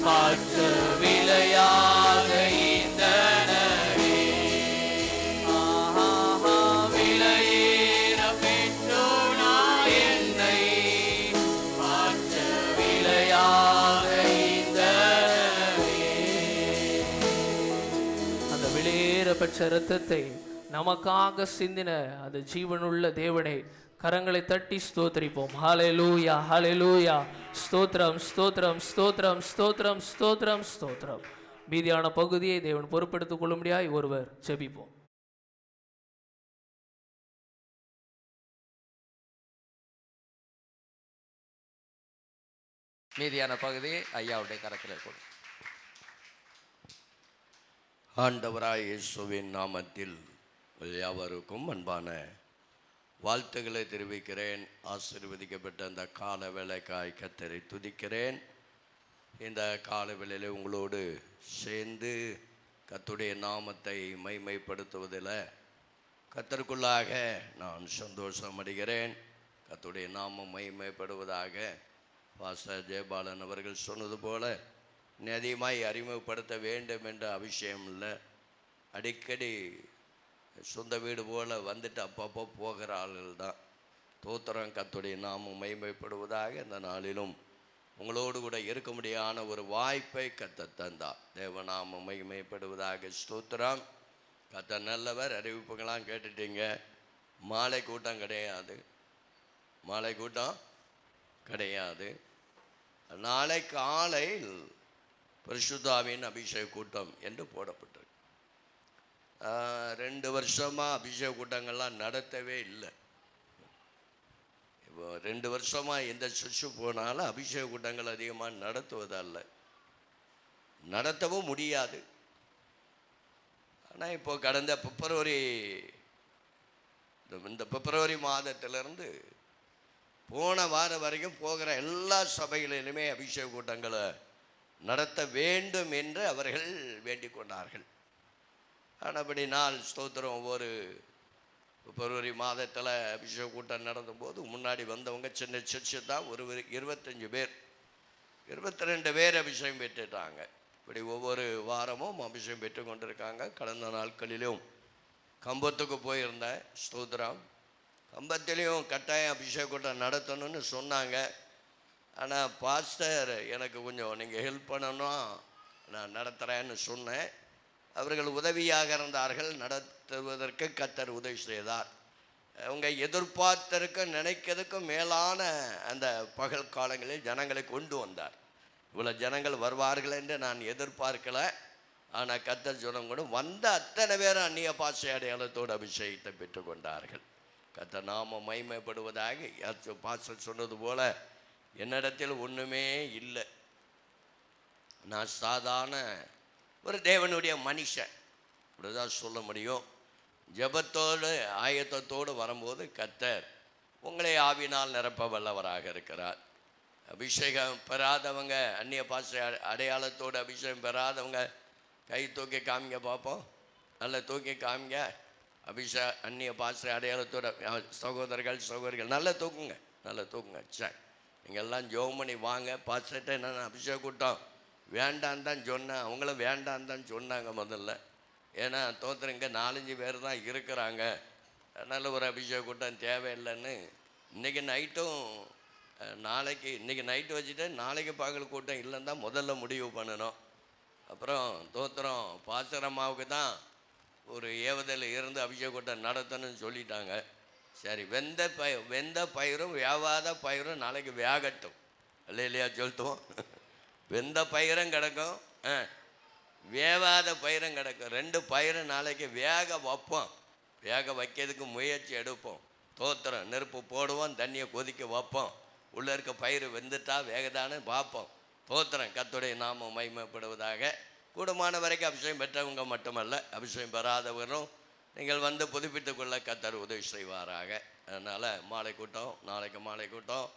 மாற்ற விலையாக ஈந்தனரே. விலையேற பெற்றோனா என்னை மாற்ற விலையாக ஈந்தனரே. அந்த விலையேற பெற்ற இரத்தத்தை நமக்காக சிந்தின அந்த ஜீவனுள்ள தேவனை கரங்களை தட்டி ஸ்தோத்திரிப்போம். ஹல்லேலூயா, ஹல்லேலூயா. ஸ்தோத்திரம், ஸ்தோத்திரம், ஸ்தோத்திரம், ஸ்தோத்திரம், ஸ்தோத்திரம், ஸ்தோத்திரம். மீதியான பகுதியை தேவன் பொறுப்பெடுத்துக் கொள்ளும்படியாய் ஒருவர் ஜெபிப்போம். மீதியான பகுதியை ஐயாவுடைய கரத்தில் கொடு. ஆண்டவராய் இயேசுவின் நாமத்தில் யாவருக்கும் அன்பான வாழ்த்துக்களை தெரிவிக்கிறேன். ஆசீர்வதிக்கப்பட்ட அந்த கால வேளைக்காய் கர்த்தரை துதிக்கிறேன். இந்த கால வேளையிலே உங்களோடு சேர்ந்து கர்த்தருடைய நாமத்தை மைமைப்படுத்துவதில் கர்த்தருக்குள்ளாக நான் சந்தோஷம் அடைகிறேன். கர்த்தருடைய நாமம் மைமைப்படுவதாக. பாஸ்டர் ஜெயபாலன் அவர்கள் சொன்னது போல அதிகமாய் அறிமுகப்படுத்த வேண்டும் என்ற அவசியம் இல்லை. அடிக்கடி சொந்த வீடு போல் வந்துட்டு அப்பப்போ போகிற ஆள்கள் தான். தோத்திரம் கர்த்தருடைய நாமம் மகிமைப்படுவதாக. இந்த நாளிலும் உங்களோடு கூட இருக்க முடியாத ஒரு வாய்ப்பை கர்த்தர் தந்தார். தேவநாமம் மகிமைப்படுவதாக. ஸ்தோத்திரம். கர்த்தர் நல்லவர். அறிவிப்புகளாம் கேட்டுட்டீங்க. மாலை கூட்டம் கிடையாது, மாலை கூட்டம் கிடையாது. நாளை காலையில் பரிசுத்தாவின் அபிஷேக கூட்டம் என்று போடப்பட்டிருக்கு. 2 வருஷமாக அபிஷேக கூட்டங்கள்லாம் நடத்தவே இல்லை. இப்போ 2 வருஷமாக எந்த சர்ச்சு போனாலும் அபிஷேக கூட்டங்கள் அதிகமாக நடத்துவதல்ல, நடத்தவும் முடியாது. ஆனால் இப்போ கடந்த இந்த பிப்ரவரி மாதத்திலிருந்து போன வாரம் வரைக்கும் போகிற எல்லா சபைகளிலுமே அபிஷேக கூட்டங்களை நடத்த வேண்டும் என்று அவர்கள் வேண்டிக் கொண்டார்கள். ஆனபடி நாள் ஸ்தோத்திரம். ஒவ்வொரு பிப்ரவரி மாதத்தில் அபிஷேக கூட்டம் நடந்தபோது முன்னாடி வந்தவங்க சின்ன சர்ச்சு தான். ஒரு 25 பேர் 22 பேர் அபிஷேகம் பெற்றுட்டாங்க. இப்படி ஒவ்வொரு வாரமும் அபிஷேகம் பெற்று கொண்டிருக்காங்க. கடந்த நாட்களிலும் கம்பத்துக்கு போயிருந்தேன். ஸ்தோத்திரம். கம்பத்திலையும் கட்டாயம் அபிஷேக கூட்டம் நடத்தணும்னு சொன்னாங்க. ஆனால் பாஸ்டர் எனக்கு கொஞ்சம் நீங்கள் ஹெல்ப் பண்ணணும், நான் நடத்துகிறேன்னு சொன்னேன். அவர்கள் உதவியாக இருந்தார்கள். நடத்துவதற்கு கர்த்தர் உதவி செய்தார். அவங்க எதிர்பார்த்தருக்கும் நினைக்கிறதுக்கும் மேலான அந்த பகல் காலங்களில் ஜனங்களை கொண்டு வந்தார். இவ்வளோ ஜனங்கள் வருவார்கள் என்று நான் எதிர்பார்க்கலை. ஆனால் கர்த்தர் சொன்ன கூட வந்த அத்தனை பேரும் அந்நிய பாஷை அடையாளத்தோடு அபிஷேகத்தை பெற்றுக்கொண்டார்கள். கர்த்தர் நாமம் மகிமைப்படுவதாக. பாஸ்டர் சொன்னது போல என்னிடத்தில் ஒன்றுமே இல்லை. நான் சாதாரண ஒரு தேவனுடைய மனுஷன், இப்படிதான் சொல்ல முடியும். ஜெபத்தோடு ஆயத்தத்தோடு வரும்போது கர்த்தர் உங்களை ஆவினால் நிரப்ப வல்லவராக இருக்கிறார். அபிஷேகம் பெறாதவங்க, அந்நிய பாஷை அடையாளத்தோடு அபிஷேகம் பெறாதவங்க கை தூக்கி காமிங்க பார்ப்போம். நல்லா தூக்கி காமிங்க. அந்நிய பாஷை அடையாளத்தோட சகோதரிகள் நல்லா தூக்குங்க, நல்லா தூக்குங்க. சரி, நீங்கள் எல்லாம் ஜெபம் பண்ணி வாங்க. பாஸ்டர்கிட்ட என்னென்ன அபிஷேக கூட்டம் வேண்டான்னு தான் சொன்னேன். அவங்களும் வேண்டான்னு தான் சொன்னாங்க முதல்ல. ஏன்னா தோத்திரங்க 4-5 பேர் தான் இருக்கிறாங்க, அதனால் ஒரு அபிஷேக கூட்டம் தேவையில்லைன்னு இன்றைக்கி நைட்டும் இன்றைக்கி நைட்டு வச்சுட்டு நாளைக்கு பகல் கூட்டம் இல்லைன்னு தான் முதல்ல முடிவு பண்ணணும். அப்புறம் தோத்திரம் பாஸ்டர் அம்மாவுக்கு தான் ஒரு ஏவுதல் இருந்து அபிஷேக கூட்டம் நடத்தணும்னு சொல்லிட்டாங்க. சரி, வெந்த பயிரும் வேவாத பயிரும் நாளைக்கு வேகட்டும் இல்லையா சொல்லுவோம். வெந்த பயிரும் கிடக்கும், வேவாத பயிரும் கிடக்கும். 2 பயிரும் நாளைக்கு வேக வைப்போம். வேக வைக்கிறதுக்கு முயற்சி எடுப்போம். தோத்திரம் நெருப்பு போடுவோம், தண்ணியை கொதிக்க வைப்போம். உள்ளே இருக்க பயிர் வெந்துட்டா வேகதானு பார்ப்போம். தோத்திரம். கர்த்தருடைய நாமம் மகிமைப்படுவதாக. கூடுமான வரைக்கும் அபிஷேகம் பெற்றவங்க மட்டுமல்ல, அபிஷேகம் பெறாதவரும் நீங்கள் வந்து புதுப்பித்துக் கொள்ள கர்த்தர் உதவி செய்வாராக. அதனால் மாலை கூட்டம், நாளைக்கு மாலை கூட்டம்,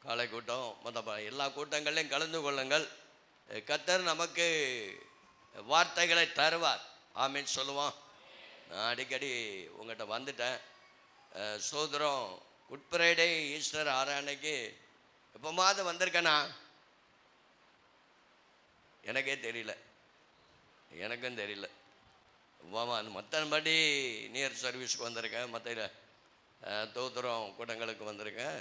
காலை கூட்டம், மற்ற எல்லா கூட்டங்களையும் கலந்து கொள்ளுங்கள். கர்த்தர் நமக்கு வார்த்தைகளை தருவார். ஆமீன் சொல்லுவோம். நான் அடிக்கடி உங்கள்கிட்ட வந்துட்டேன். சோதரம் குட் ஃப்ரைடே ஈஸ்டர் ஆறான்னைக்கு எப்போமாவது வந்திருக்கேனா? எனக்கே தெரியல, எனக்கும் தெரியல. மற்றபடி நியர் சர்வீஸ்க்கு வந்திருக்கேன், மற்ற தோத்திரம் கூட்டங்களுக்கு வந்திருக்கேன்.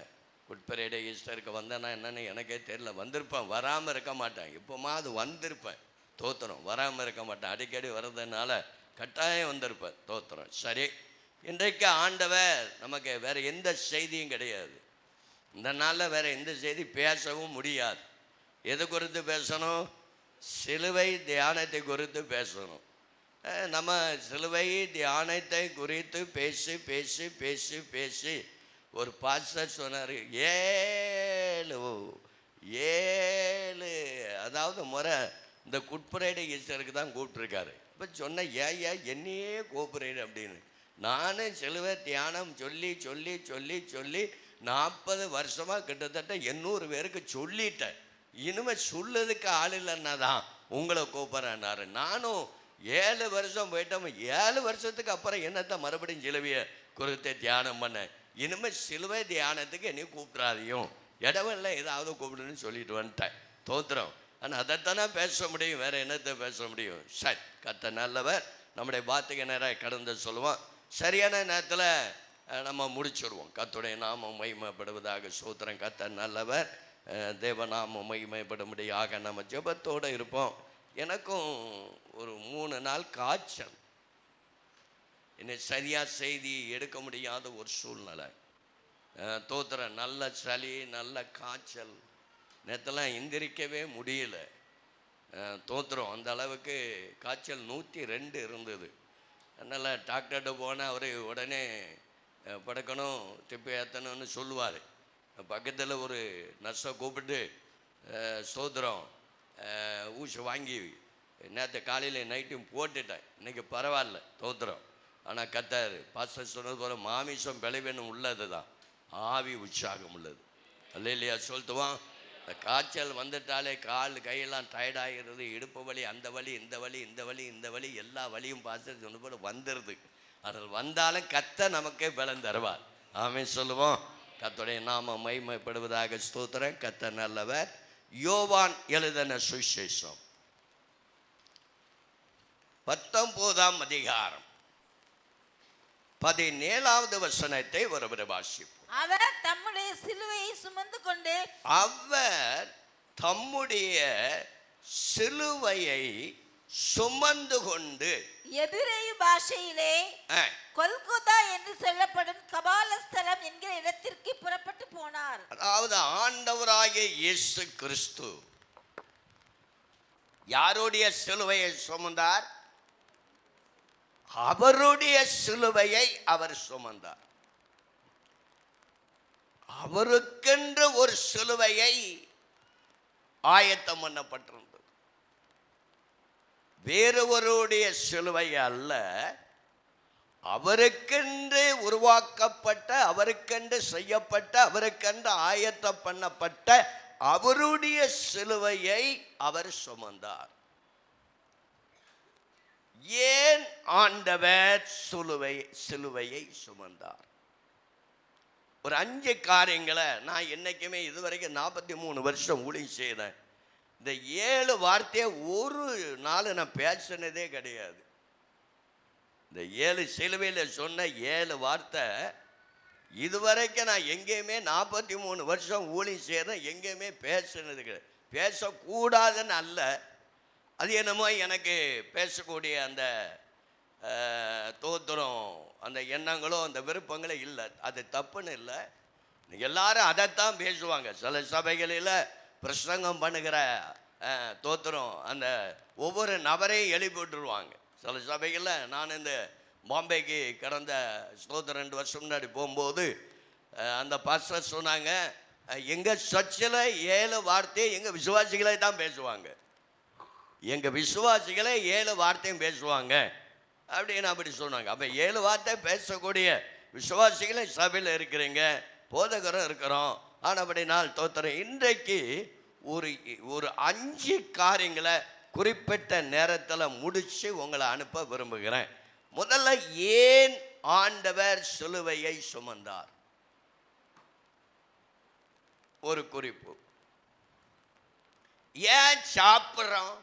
குட் ஃப்ரைடே ஈஸ்டருக்கு வந்தேன்னா என்னன்னு எனக்கே தெரியல. வந்திருப்பேன், வராமல் இருக்க மாட்டேன். இப்போமாவது வந்திருப்பேன். தோத்திரம் வராமல் இருக்க மாட்டேன். அடிக்கடி வர்றதுனால கட்டாயம் வந்திருப்பேன். தோத்திரம். சரி, இன்றைக்கு ஆண்டவர் நமக்கு வேறு எந்த செய்தியும் கிடையாது. இந்த நாளில் வேறு எந்த செய்தி பேசவும் முடியாது. எது குறித்து பேசணும்? சிலுவை தியானத்தை குறித்து பேசணும். நம்ம சிலுவை தியானத்தை குறித்து பேசி பேசி பேசி பேசி ஒரு பாஸ்டர் சொன்னார், 7 அதாவது முறை இந்த குட் ஃப்ரைடே ஈஸ்டருக்கு தான் கூப்பிட்ருக்காரு. இப்போ சொன்ன ஏயா என்னையே கூப்பிட்றேன் அப்படின்னு. நானும் சிலுவை தியானம் சொல்லி சொல்லி சொல்லி சொல்லி 40 வருஷமாக கிட்டத்தட்ட 800 பேருக்கு சொல்லிட்டேன். இனிமேல் சொல்லுறதுக்கு ஆள் இல்லைன்னா தான் உங்களை கூப்பிட்றேன்னாரு. நானும் 7 வருஷம் போயிட்டோம். 7 வருஷத்துக்கு அப்புறம் என்னத்தை மறுபடியும் சிலுவையை குறித்து தியானம் பண்ணேன். இனிமேல் சிலுவை தியானத்துக்கு என்னையும் கூப்பிட்றாதையும், இடவெல்லாம் ஏதாவது கூப்பிடுன்னு சொல்லிட்டு வந்துட்டேன். தோத்திரம். ஆனால் அதைத்தானே பேச முடியும், வேறு என்னத்தை பேச முடியும்? சரி, கர்த்தர் நல்லவர். நம்முடைய வார்த்தைக்கு நேராக கடந்து சொல்லுவோம். சரியான நேரத்தில் நம்ம முடிச்சுடுவோம். கர்த்தருடைய நாமம் மகிமைப்படுவதாக. சோத்திரம். கர்த்தர் நல்லவர். தேவநாமம் மகிமைப்படும்படியாக நம்ம ஜெபத்தோடு இருப்போம். எனக்கும் ஒரு 3 நாள் காய்ச்சல். என்னை சரியாக செய்தி எடுக்க முடியாத ஒரு சூழ்நிலை. தோத்திரம். நல்ல சளி, நல்ல காய்ச்சல். நேற்றெல்லாம் எந்திரிக்கவே முடியல. தோத்திரம். அந்த அளவுக்கு காய்ச்சல் 102 இருந்தது. அதனால் டாக்டர்கிட்ட போனால் அவர் உடனே படுக்கணும், திப்பி ஏற்றணும்னு சொல்லுவார். பக்கத்தில் ஒரு நர்ஸை கூப்பிட்டு சோத்திரம் ஊசி வாங்கி நேற்று காலையில் நைட்டும் போட்டுட்டேன். இன்றைக்கி பரவாயில்ல. தோத்திரம். ஆனால் கர்த்தர் பாஸ்டர் சொன்னது போல மாமிசம் விளைவேணும் உள்ளது தான், ஆவி உற்சாகம் உள்ளது. அல்லேலூயா சொல்லுவான். இந்த காய்ச்சல் வந்துட்டாலே கால் கையெல்லாம் டயர்டாகிறது. இடுப்பு வலி, அந்த வலி, இந்த வலி, இந்த வலி, இந்த வலி, எல்லா வலியும் பாஸ்டர் சொன்ன போல வந்துடுது. அதில் வந்தாலும் கர்த்தர் நமக்கே பலன் தருவார். ஆமென் சொல்லுவோம். கர்த்தருடைய நாமம் மகிமைப்படுவதாக. ஸ்தோத்திரம். கர்த்தர் நல்லவர். யோவான் எழுதின சுவிசேஷம் 19ஆம் அதிகாரம் 17வது வசனத்தை ஒருவர் வாசிப்போம். அவர் தம்முடைய சிலுவையை சுமந்து கொண்டு அவர் தம்முடைய சிலுவையை சுமந்து கொண்டு எபிரேய பாஷையிலே கொல்கொதா என்று சொல்லப்படும் கபாலஸ்தலம் என்கிற இடத்திற்கு புறப்பட்டு போனார். அதாவது ஆண்டவராகிய இயேசு கிறிஸ்து யாருடைய சிலுவையை சுமந்தார்? அவருடைய சிலுவையை அவர் சுமந்தார். அவருக்கென்று ஒரு சிலுவையை ஆயத்தம் பண்ணப்பட்டிருந்தது. வேறொருவருடைய சிலுவை அல்ல, அவருக்கென்று உருவாக்கப்பட்ட, அவருக்கென்று செய்யப்பட்ட, அவருக்கென்று ஆயத்தம் பண்ணப்பட்ட அவருடைய சிலுவையை அவர் சுமந்தார். ஏன் ஆண்டவர் சிலுவையை சுமந்தார்? ஒரு 5 காரியங்களை நான் என்னைக்குமே இதுவரைக்கும் 43 வருஷம் ஊழியம் செய்தேன். இந்த 7 வார்த்தையை ஒரு நாள் நான் பேசினதே கிடையாது. இந்த 7 சிலுவையில் சொன்ன 7 வார்த்தை இதுவரைக்கும் நான் எங்கேயுமே 43 வருஷம் ஊழியம் செய்தேன், எங்கேயுமே பேசினது கிடையாது. பேசக்கூடாதுன்னு அல்ல, அது என்னமோ எனக்கு பேசக்கூடிய அந்த தோத்திரம், அந்த எண்ணங்களும் அந்த விருப்பங்களும் இல்லை. அது தப்புன்னு இல்லை. எல்லாரும் அதைத்தான் பேசுவாங்க. சில சபைகளில் பிரசங்கம் பண்ணுகிற தோத்திரம் அந்த ஒவ்வொரு நபரையும் எழுப்பி விட்டுருவாங்க. சில சபைகளில் நான் இந்த பாம்பேக்கு கடந்த 2 வருஷம் முன்னாடி போகும்போது அந்த பாஸ்டர் சொன்னாங்க, எங்கள் சர்ச்சில் 7 வார்த்தையை எங்கள் விசுவாசிகளை தான் பேசுவாங்க. எங்கள் விசுவாசிகளை 7 வார்த்தையும் பேசுவாங்க அப்படின்னு அப்படி சொன்னாங்க. அப்போ 7 வார்த்தை பேசக்கூடிய விசுவாசிகளை சபையில் இருக்கிறீங்க, போதகரும் இருக்கிறோம். ஆனால் அப்படி நாள் தோத்துறேன். இன்றைக்கு ஒரு 5 காரியங்களை குறிப்பிட்ட நேரத்தில் முடித்து உங்களை அனுப்ப விரும்புகிறேன். முதல்ல, ஏன் ஆண்டவர் சிலுவையை சுமந்தார்? ஒரு குறிப்பு. ஏன் சாப்பிட்றோம்?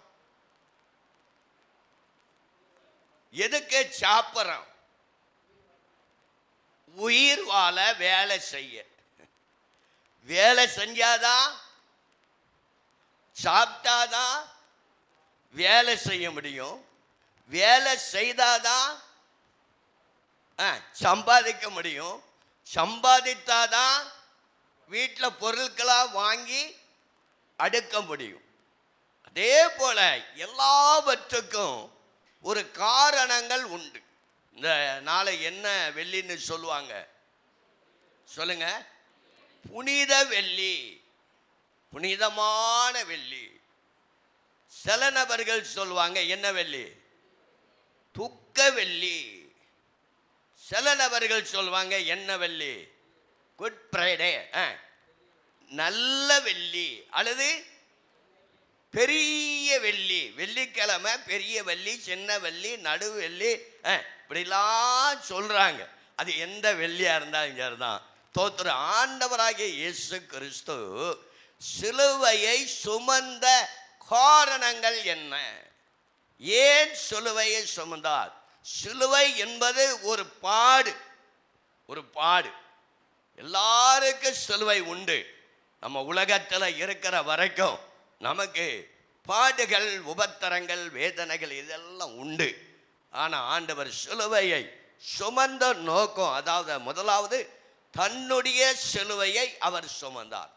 எதுக்கு சாப்பிட்றோம்? உயிர் வாழ, வேலை செய்ய. வேலை செஞ்சாதான், சாப்பிட்டாதான் வேலை செய்ய முடியும். வேலை செய்தாதான் சம்பாதிக்க முடியும். சம்பாதித்தாதான் வீட்டில் பொருட்களாக வாங்கி அடுக்க முடியும். அதே போல எல்லாவற்றுக்கும் ஒரு காரணங்கள் உண்டு. இந்த நாளை என்ன வெள்ளின்னு சொல்லுவாங்க? சொல்லுங்க. புனித வெள்ளி, புனிதமான வெள்ளி. சில நபர்கள் சொல்லுவாங்க என்ன வெள்ளி? துக்க வெள்ளி. சில நபர்கள் சொல்லுவாங்க என்ன வெள்ளி? குட் ஃப்ரைடே, நல்ல வெள்ளி அல்லது பெரிய வெள்ளி. வெள்ளிக்கிழமை பெரிய வெள்ளி, சின்ன வெள்ளி, நடு வெள்ளி, இப்படிலாம் சொல்றாங்க. அது எந்த வெள்ளியா இருந்தாலும் சரிதான். தோத்திர ஆண்டவராகிய இயேசு கிறிஸ்து சிலுவையை சுமந்த காரணங்கள் என்ன? ஏன் சிலுவையை சுமந்தார்? சிலுவை என்பது ஒரு பாடு. ஒரு பாடு. எல்லாருக்கும் சிலுவை உண்டு. நம்ம உலகத்தில் இருக்கிற வரைக்கும் நமக்கு பாடுகள், உபத்திரங்கள், வேதனைகள் இதெல்லாம் உண்டு. ஆனால் ஆண்டவர் சிலுவையை சுமந்த நோக்கம், அதாவது முதலாவது தன்னுடைய சிலுவையை அவர் சுமந்தார்.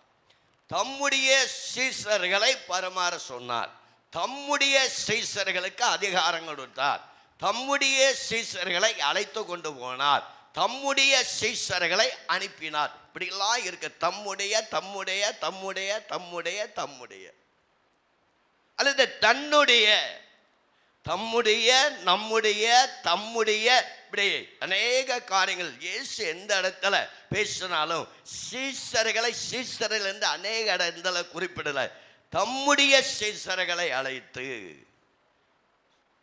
தம்முடைய சீசர்களை பரமாற சொன்னார். தம்முடைய சீசர்களுக்கு அதிகாரம் கொடுத்தார். தம்முடைய சீசர்களை அழைத்து கொண்டு போனார். தம்முடைய சீசர்களை அனுப்பினார். இப்படிலாம் இருக்கு. தம்முடைய தம்முடைய தம்முடைய தம்முடைய தம்முடைய அல்லது தன்னுடைய, தம்முடைய, நம்முடைய, தம்முடைய, இப்படி அநேக காரியங்கள். இயேசு எந்த இடத்துல பேசினாலும் சீசர்களை, சீசர்கள் என்று அநேக இடத்துல குறிப்பிடல. தம்முடைய சீசர்களை அழைத்து,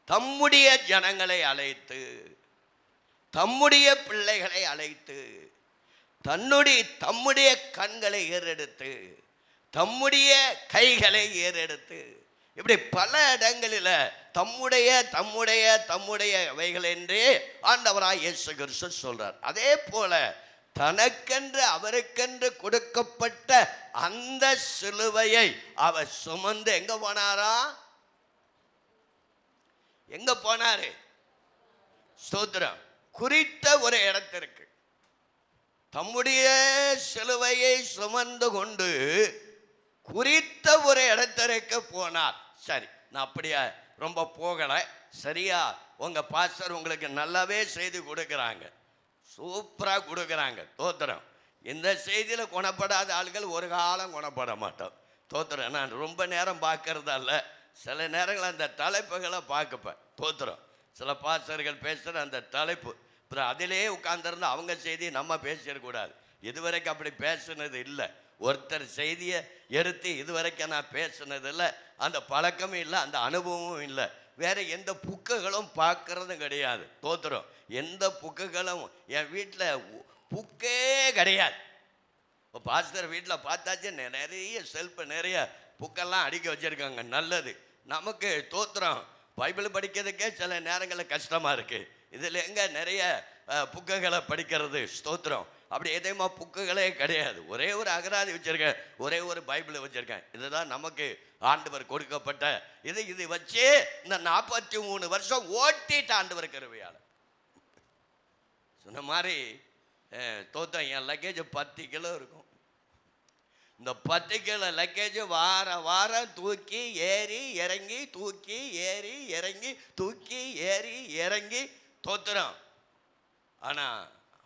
தம்முடைய ஜனங்களை அழைத்து, தம்முடைய பிள்ளைகளை அழைத்து, தம்முடைய கண்களை ஏறெடுத்து, தம்முடைய கைகளை ஏறெடுத்து, இப்படி பல இடங்களில் தம்முடைய தம்முடைய தம்முடையவைகள் என்றே ஆண்டவராய் இயேசு கிறிஸ்து சொல்றார். அதே போல தனக்கென்று அவருக்கென்று கொடுக்கப்பட்ட அந்த சிலுவையை அவர் சுமந்து எங்க போனாரா? எங்க போனாரு? ஸ்தோத்திரம். குறித்த ஒரு இடத்திற்கு தம்முடைய சிலுவையை சுமந்து கொண்டு குறித்த ஒரு இடத்திற்கு போனார். சரி, நான் அப்படியா ரொம்ப போகலை. சரியா, உங்க பாஸ்டர் உங்களுக்கு நல்லாவே செய்தி கொடுக்குறாங்க, சூப்பராக கொடுக்குறாங்க. தோத்திரம். இந்த செய்தியில் குணப்படாத ஆள்கள் ஒரு காலம் குணப்பட மாட்டோம். தோத்திரம். நான் ரொம்ப நேரம் பார்க்கறதால சில நேரங்கள் அந்த தலைப்புகளை பார்க்கப்பேன். தோத்திரம். சில பாஸ்டர்கள் பேசுகிற அந்த தலைப்பு, அப்புறம் அதிலே உட்கார்ந்துருந்து அவங்க செய்தியை நம்ம பேசிடக்கூடாது. இதுவரைக்கும் அப்படி பேசுனது இல்லை. ஒருத்தர் செய்தியை எடுத்து இதுவரைக்கும் நான் பேசுனது இல்லை. அந்த பழக்கமும் இல்லை, அந்த அனுபவமும் இல்லை. வேற எந்த புக்குகளும் பார்க்கறதும் கிடையாது. தோத்திரம். எந்த புக்குகளும் என் வீட்டில் புக்கே கிடையாது. இப்போ பாஸ்டர் வீட்டில் பார்த்தாச்சு நிறைய செல்ஃபு, நிறைய புக்கெல்லாம் அடுக்கி வச்சுருக்காங்க. நல்லது. நமக்கு தோத்திரம் பைபிள் படிக்கிறதுக்கே சில நேரங்களில் கஷ்டமாக இருக்குது. இதில் எங்கே நிறைய புக்குகளை படிக்கிறது? ஸ்தோத்திரம். அப்படி எதையுமா புக்குகளே கிடையாது. ஒரே ஒரு அகராதி வச்சுருக்கேன், ஒரே ஒரு பைபிளை வச்சுருக்கேன். இதுதான் நமக்கு ஆண்டவர் கொடுக்கப்பட்ட இது வச்சு இந்த 43 வருஷம் ஓட்டிட்டு ஆண்டவர் கிருபையால் சொன்ன மாதிரி தோத்தம். என் லக்கேஜ் 10 கிலோ இருக்கும். இந்த 10 கிலோ லக்கேஜ் வாரம் தூக்கி ஏறி இறங்கி, தூக்கி ஏறி இறங்கி, தூக்கி ஏறி இறங்கி தோத்துறோம். ஆனால்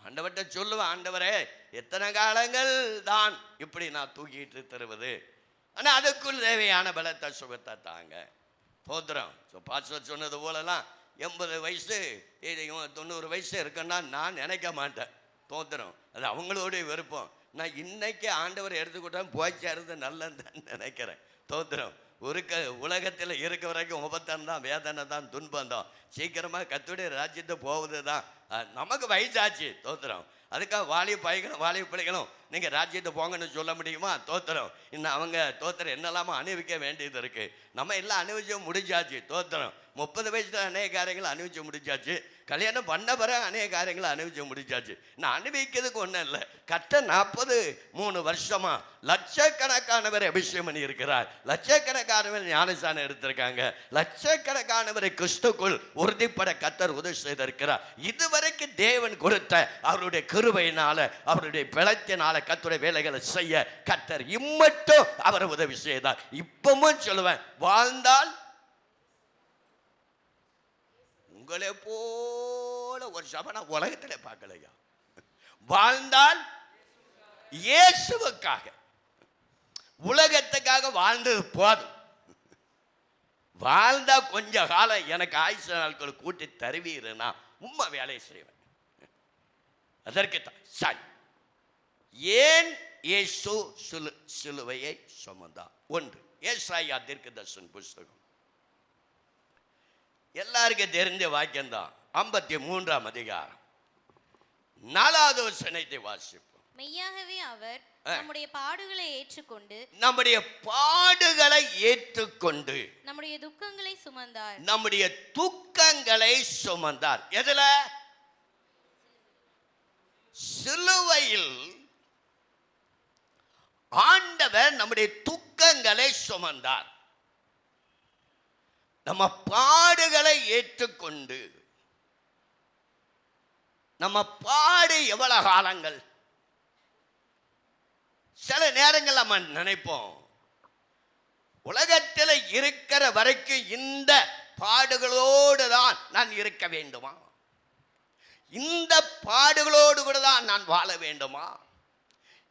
ஆண்டவர்கிட்ட சொல்லுவேன், ஆண்டவரே எத்தனை காலங்கள் தான் இப்படி நான் தூக்கிட்டு தருவது, ஆனால் அதுக்குள் தேவையான பலத்தை சுகத்தை தாங்க. போதுறோம். பாஸ்டர் சொன்னது போலலாம் 80 வயசு 90 வயசு இருக்குன்னா நான் நினைக்க மாட்டேன். தோத்துறோம், அது அவங்களோடைய விருப்பம். நான் இன்னைக்கு ஆண்டவர் எடுத்துக்கிட்டேன் போய்ச்சேர்றது நல்லதுன்னு நினைக்கிறேன். தோத்துறோம். உலகத்தில் இருக்க வரைக்கும் உபத்தம் தான், வேதனை தான், துன்பம் தான். சீக்கிரமாக கர்த்தருடைய ராஜ்யத்தை போவது தான். நமக்கு வயசாச்சு. தோத்துறோம். அதுக்காக வாலிப பிள்ளைகளும் நீங்கள் ராஜ்யத்தை போங்கன்னு சொல்ல முடியுமா? தோத்துறோம். இன்னும் அவங்க தோத்துறோம் என்னெல்லாமோ அணிவிக்க வேண்டியது இருக்குது. நம்ம எல்லாம் அணிவிச்சு முடிஞ்சாச்சு. தோத்துறோம். 30 வயசுல அநேக காரியங்களை அணிவிச்சு முடிச்சாச்சு. கல்யாணம் பண்ண பிறகு அநேக காரியங்களை அணிவிச்சு முடிச்சாச்சு. நான் அணிவிக்கிறதுக்கு ஒன்றும் இல்லை. கரெக்டாக 43 வருஷமா லட்சக்கணக்கானவர் அபிஷேகம் பண்ணி இருக்கிறார். லட்சக்கணக்கானவர் ஞானஸ்தானம் எடுத்திருக்காங்க. லட்சக்கணக்கானவரை கிறிஸ்துக்குள் உறுதிப்பட கர்த்தர் உதவி செய்திருக்கிறார். இதுவரைக்கும் தேவன் கொடுத்த அவருடைய கிருபையினால, அவருடைய பிழைத்தினால கர்த்தருடைய வேலைகளை செய்ய கர்த்தர் இம்மட்டும் அவரை உதவி செய்தார். இப்பவும் சொல்லுவேன், வாழ்ந்தால் உங்களை போல ஒரு சபை உலகத்தில் பார்க்கலையா. வாழ்ந்தால் இயேசுவுக்காக, உலகத்துக்காக வாழ்ந்தது போதும். வாழ்ந்தா கொஞ்ச காலம் எனக்கு ஆயுச நாட்கள் கூட்டி தருவீருன்னா உண்மை வேலையை செய்வேன். அதற்கு தான் சரி. ஏன் இயேசு சிலுவையை சுமந்தார்? 1 ஏசாயா தீர்க்கதரிசன புஸ்தகம், எல்லாருக்கும் தெரிஞ்ச வாக்கியம்தான். 53ஆம் அதிகாரம் 4வது வசனத்தை வாசிப்போம். மெய்யாகவே அவர் நம்முடைய பாடுகளை ஏற்றுக்கொண்டு நம்முடைய துக்கங்களை சுமந்தார். எதுல? சிலுவையில் ஆண்டவர் நம்முடைய துக்கங்களை சுமந்தார். நம்ம பாடுகளை ஏற்றுக்கொண்டு, நம்ம பாடு எவ்வளவு காலங்கள்? சில நேரங்கள் நம்ம நினைப்போம், உலகத்தில் இருக்கிற வரைக்கும் இந்த பாடுகளோடு தான் நான் இருக்க வேண்டுமா? இந்த பாடுகளோடு கூட தான் நான் வாழ வேண்டுமா?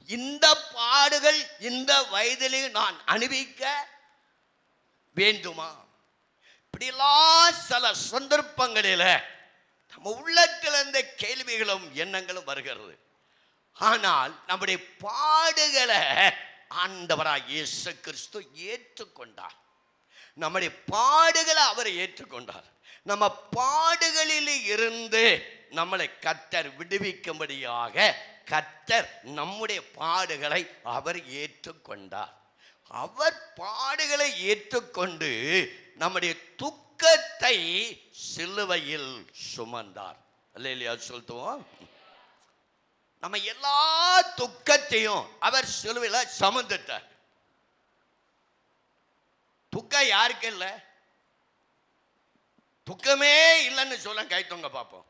இந்த பாடுகள் இந்த வயதிலே நான் அனுபவிக்க வேண்டுமா? இப்படிலாம் சில சந்தர்ப்பங்களில் நம்ம உள்ளத்தில் இருந்த கேள்விகளும் எண்ணங்களும் வருகிறது. ஆனால் நம்முடைய பாடுகளை ஆண்டவராகிய இயேசு கிறிஸ்து ஏற்றுக்கொண்டார். நம்முடைய பாடுகளை அவர் ஏற்றுக்கொண்டார். நம்ம பாடுகளில் இருந்து நம்மளை கர்த்தர் விடுவிக்கும்படியாக கர்த்தர் நம்முடைய பாடுகளை அவர் ஏற்றுக்கொண்டார். அவர் பாடுகளை ஏற்றுக்கொண்டு நம்முடைய துக்கத்தை சிலுவையில் சுமந்தார். அல்லேலூயா சொல்லுவோம். நம்ம எல்லா துக்கத்தையும் அவர் சிலுவையில் சுமந்துட்டார். துக்கம் யாருக்கு இல்லை? துக்கமே இல்லைன்னு சொல்ல கைத்தொங்க பார்ப்போம்.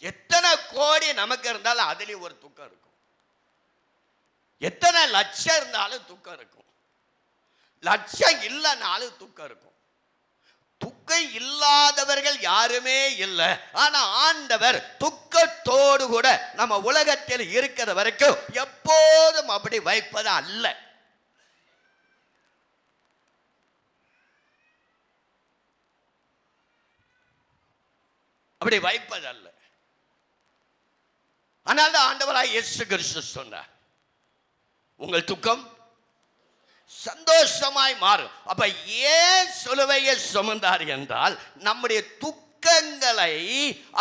எத்தனை கோடி நமக்கு இருந்தாலும் அதுலேயும் ஒரு துக்கம் இருக்கும். எத்தனை லட்சம் இருந்தாலும் துக்கம் இருக்கும். லட்சம் இல்லைனாலும் துக்கம் இருக்கும். துக்கம் இல்லாதவர்கள் யாருமே இல்லை. ஆனா ஆண்டவர் துக்கத்தோடு கூட நம்ம உலகத்தில் இருக்கிற வரைக்கும் எப்போதும் அப்படி வைப்பது அல்ல. அப்படி வைப்பது அல்ல. ஆனால் ஆண்டவராய் இயேசு கிறிஸ்து சொன்னார், உங்கள் துக்கம் சந்தோஷமாய் மாறும். அப்ப ஏன் சிலுவையை சுமந்தார் என்றால், நம்முடைய துக்கங்களை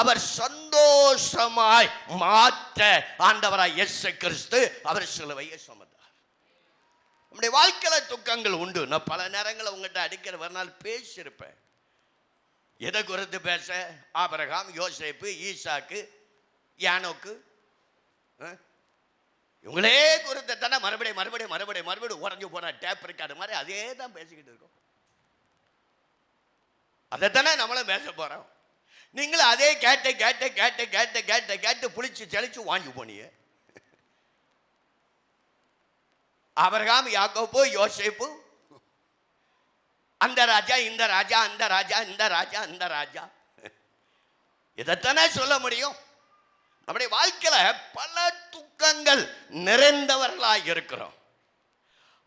அவர் சந்தோஷமாய் மாற்ற ஆண்டவராய் இயேசு கிறிஸ்து அவர் சிலுவையை சுமந்தார். நம்முடைய வாழ்க்கையில துக்கங்கள் உண்டு. நான் பல நேரங்களில் உங்கள்கிட்ட அடிக்கிற வரநாள் பேசியிருப்பேன். எதை குறித்து பேச? ஆபிரகாம், யோசேப்பு, ஈசாக்கு, யானோக்கு, இவங்களே குறித்த தானே மறுபடியும் உடஞ்சு போன டேப் ரெக்கார்டு மாதிரி அதே தான் பேசிக்கிட்டு இருக்கோம். அதைத்தானே நம்மளும் பேச போறோம். நீங்களும் அதே கேட்டு புளிச்சு செழிச்சு வாங்கி போனீங்க. ஆபிரகாம், யாக்கோபு, யோசேப்பு, அந்த ராஜா இந்த ராஜா, அந்த ராஜா இந்த ராஜா, அந்த ராஜா, இதைத்தானே சொல்ல முடியும். நம்முடைய வாழ்க்கையில பல துக்கங்கள் நிறைந்தவர்களாக இருக்கிறோம்.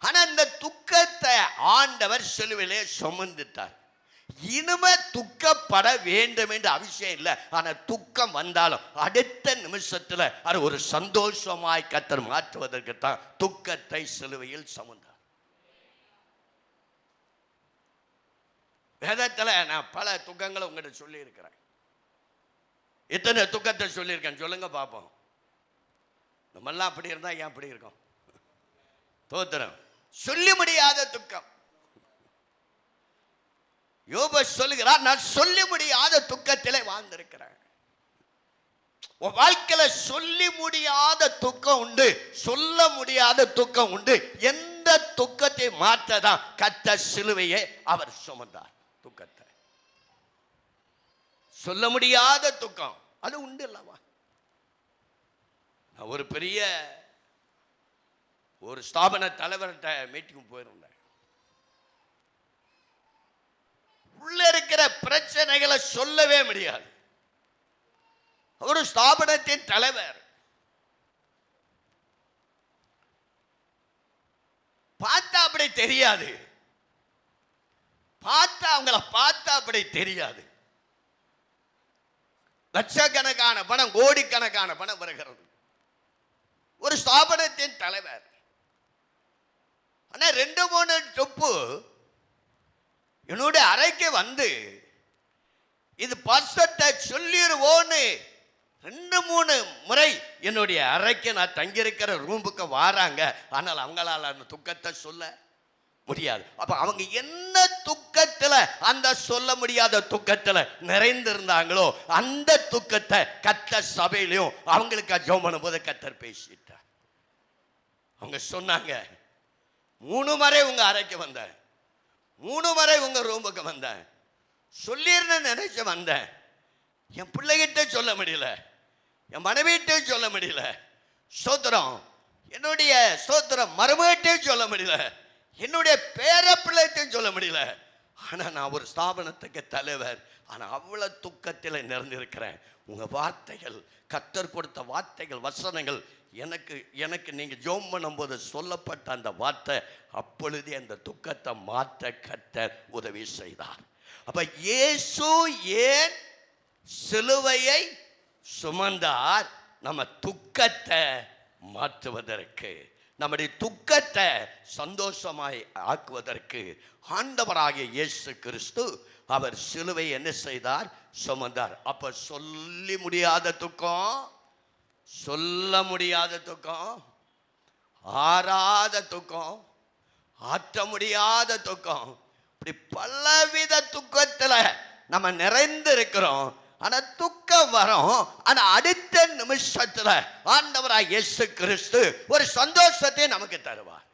ஆனா இந்த துக்கத்தை ஆண்டவர் சிலுவையிலே சுமந்துட்டார். இனிமே துக்கப்பட வேண்டும் என்ற அவசியம் இல்லை. ஆனா துக்கம் வந்தாலும் அடுத்த நிமிஷத்துல அது ஒரு சந்தோஷமாய் கர்த்தர் மாற்றுவதற்கு தான் துக்கத்தை சிலுவையில் சுமந்தார். வேதத்துல நான் பல துக்கங்களை உங்கள்கிட்ட சொல்லி இருக்கிறேன். எத்தனை துக்கத்தை சொல்லியிருக்கேன் சொல்லுங்க பார்ப்போம். நம்மெல்லாம் அப்படி இருந்தா ஏன் அப்படி இருக்கோம்? தோத்திரம். சொல்லி முடியாத துக்கம். யோபு சொல்லுகிறார், நான் சொல்லி முடியாத துக்கத்திலே வாழ்ந்திருக்கிறேன். உன் வாழ்க்கையில சொல்லி முடியாத துக்கம் உண்டு, சொல்ல முடியாத துக்கம் உண்டு. எந்த துக்கத்தை மாற்றதான் கர்த்தர் சிலுவையை அவர் சுமந்தார். துக்கத்தை சொல்ல முடியாத துக்கம் அது உண்டு அல்லவா? நான் ஒரு பெரிய ஒரு ஸ்தாபன தலைவர்கிட்ட மீட்டிங் போயிருந்தேன். உள்ள இருக்கிற பிரச்சனைகளை சொல்லவே முடியாது. ஒரு ஸ்தாபனத்தின் தலைவர். பார்த்தா அப்படி தெரியாது, பார்த்தா அவங்கள பார்த்தா அப்படி தெரியாது. லட்சக்கணக்கான பணம், கோடிக்கணக்கான பணம் வருகிறது. ஒரு ஸ்தாபனத்தின் தலைவர். ஆனா 2-3 டொப்பு என்னுடைய அறைக்கு வந்து இது பாஸ்டர்ட்ட சொல்லிடுவோன்னு 2-3 முறை என்னுடைய அறைக்கு நான் தங்கியிருக்கிற ரூமுக்கு வாராங்க. ஆனால் அவங்களால அந்த துக்கத்தை சொல்ல முடியாது. அப்ப அவங்க என்ன துக்கத்துல, அந்த சொல்ல முடியாத துக்கத்துல நிறைந்திருந்தாங்களோ அந்த துக்கத்தை கர்த்தர் சபையிலையும் அவங்களுக்கு ஜெபம் பண்ணும்போது கர்த்தர் பேசிட்டார். அவங்க சொன்னாங்க, 3 முறை உங்க அறைக்கு வந்தேன், 3 முறை உங்க ரூமுக்கு வந்தேன், சொல்லிருன்னு நினைச்சு வந்தேன். என் பிள்ளைகிட்ட சொல்ல முடியல, என் மனைவிட்ட சொல்ல முடியல, ஸ்தோத்திரம், என்னுடைய ஸ்தோத்திரம் மருமகிட்டே சொல்ல முடியல, என்னுடைய பேர பிள்ளைகிட்டையும் சொல்ல முடியல. ஆனா நான் ஒரு ஸ்தாபனத்துக்கு தலைவர். ஆனா அவ்வளவு துக்கத்தில் நிறைந்திருக்கிறேன். உங்க வார்த்தைகள், கர்த்தர் கொடுத்த வார்த்தைகள், வசனங்கள் எனக்கு நீங்க ஜெபம் பண்ணும்போது சொல்லப்பட்ட அந்த வார்த்தை அப்பொழுதே அந்த துக்கத்தை மாற்ற கர்த்தர் உதவி செய்தார். அப்ப இயேசு ஏன் சிலுவையை சுமந்தார்? நம்ம துக்கத்தை மாற்றுவதற்கு, நம்முடைய துக்கத்தை சந்தோஷமாய் ஆக்குவதற்கு ஆண்டவராகிய இயேசு கிறிஸ்து அவர் சிலுவை என்ன செய்தார்? சுமந்தார். அப்ப சொல்லி முடியாத துக்கம், சொல்ல முடியாத துக்கம், ஆறாத துக்கம், ஆற்ற முடியாத துக்கம், இப்படி பலவித துக்கத்துல நம்ம நிறைந்து இருக்கிறோம். ஆனா துக்கம் வரும். ஆனா அடுத்த நிமிஷத்துல ஆண்டவராய் இயேசு கிறிஸ்து ஒரு சந்தோஷத்தை நமக்கு தருவார்.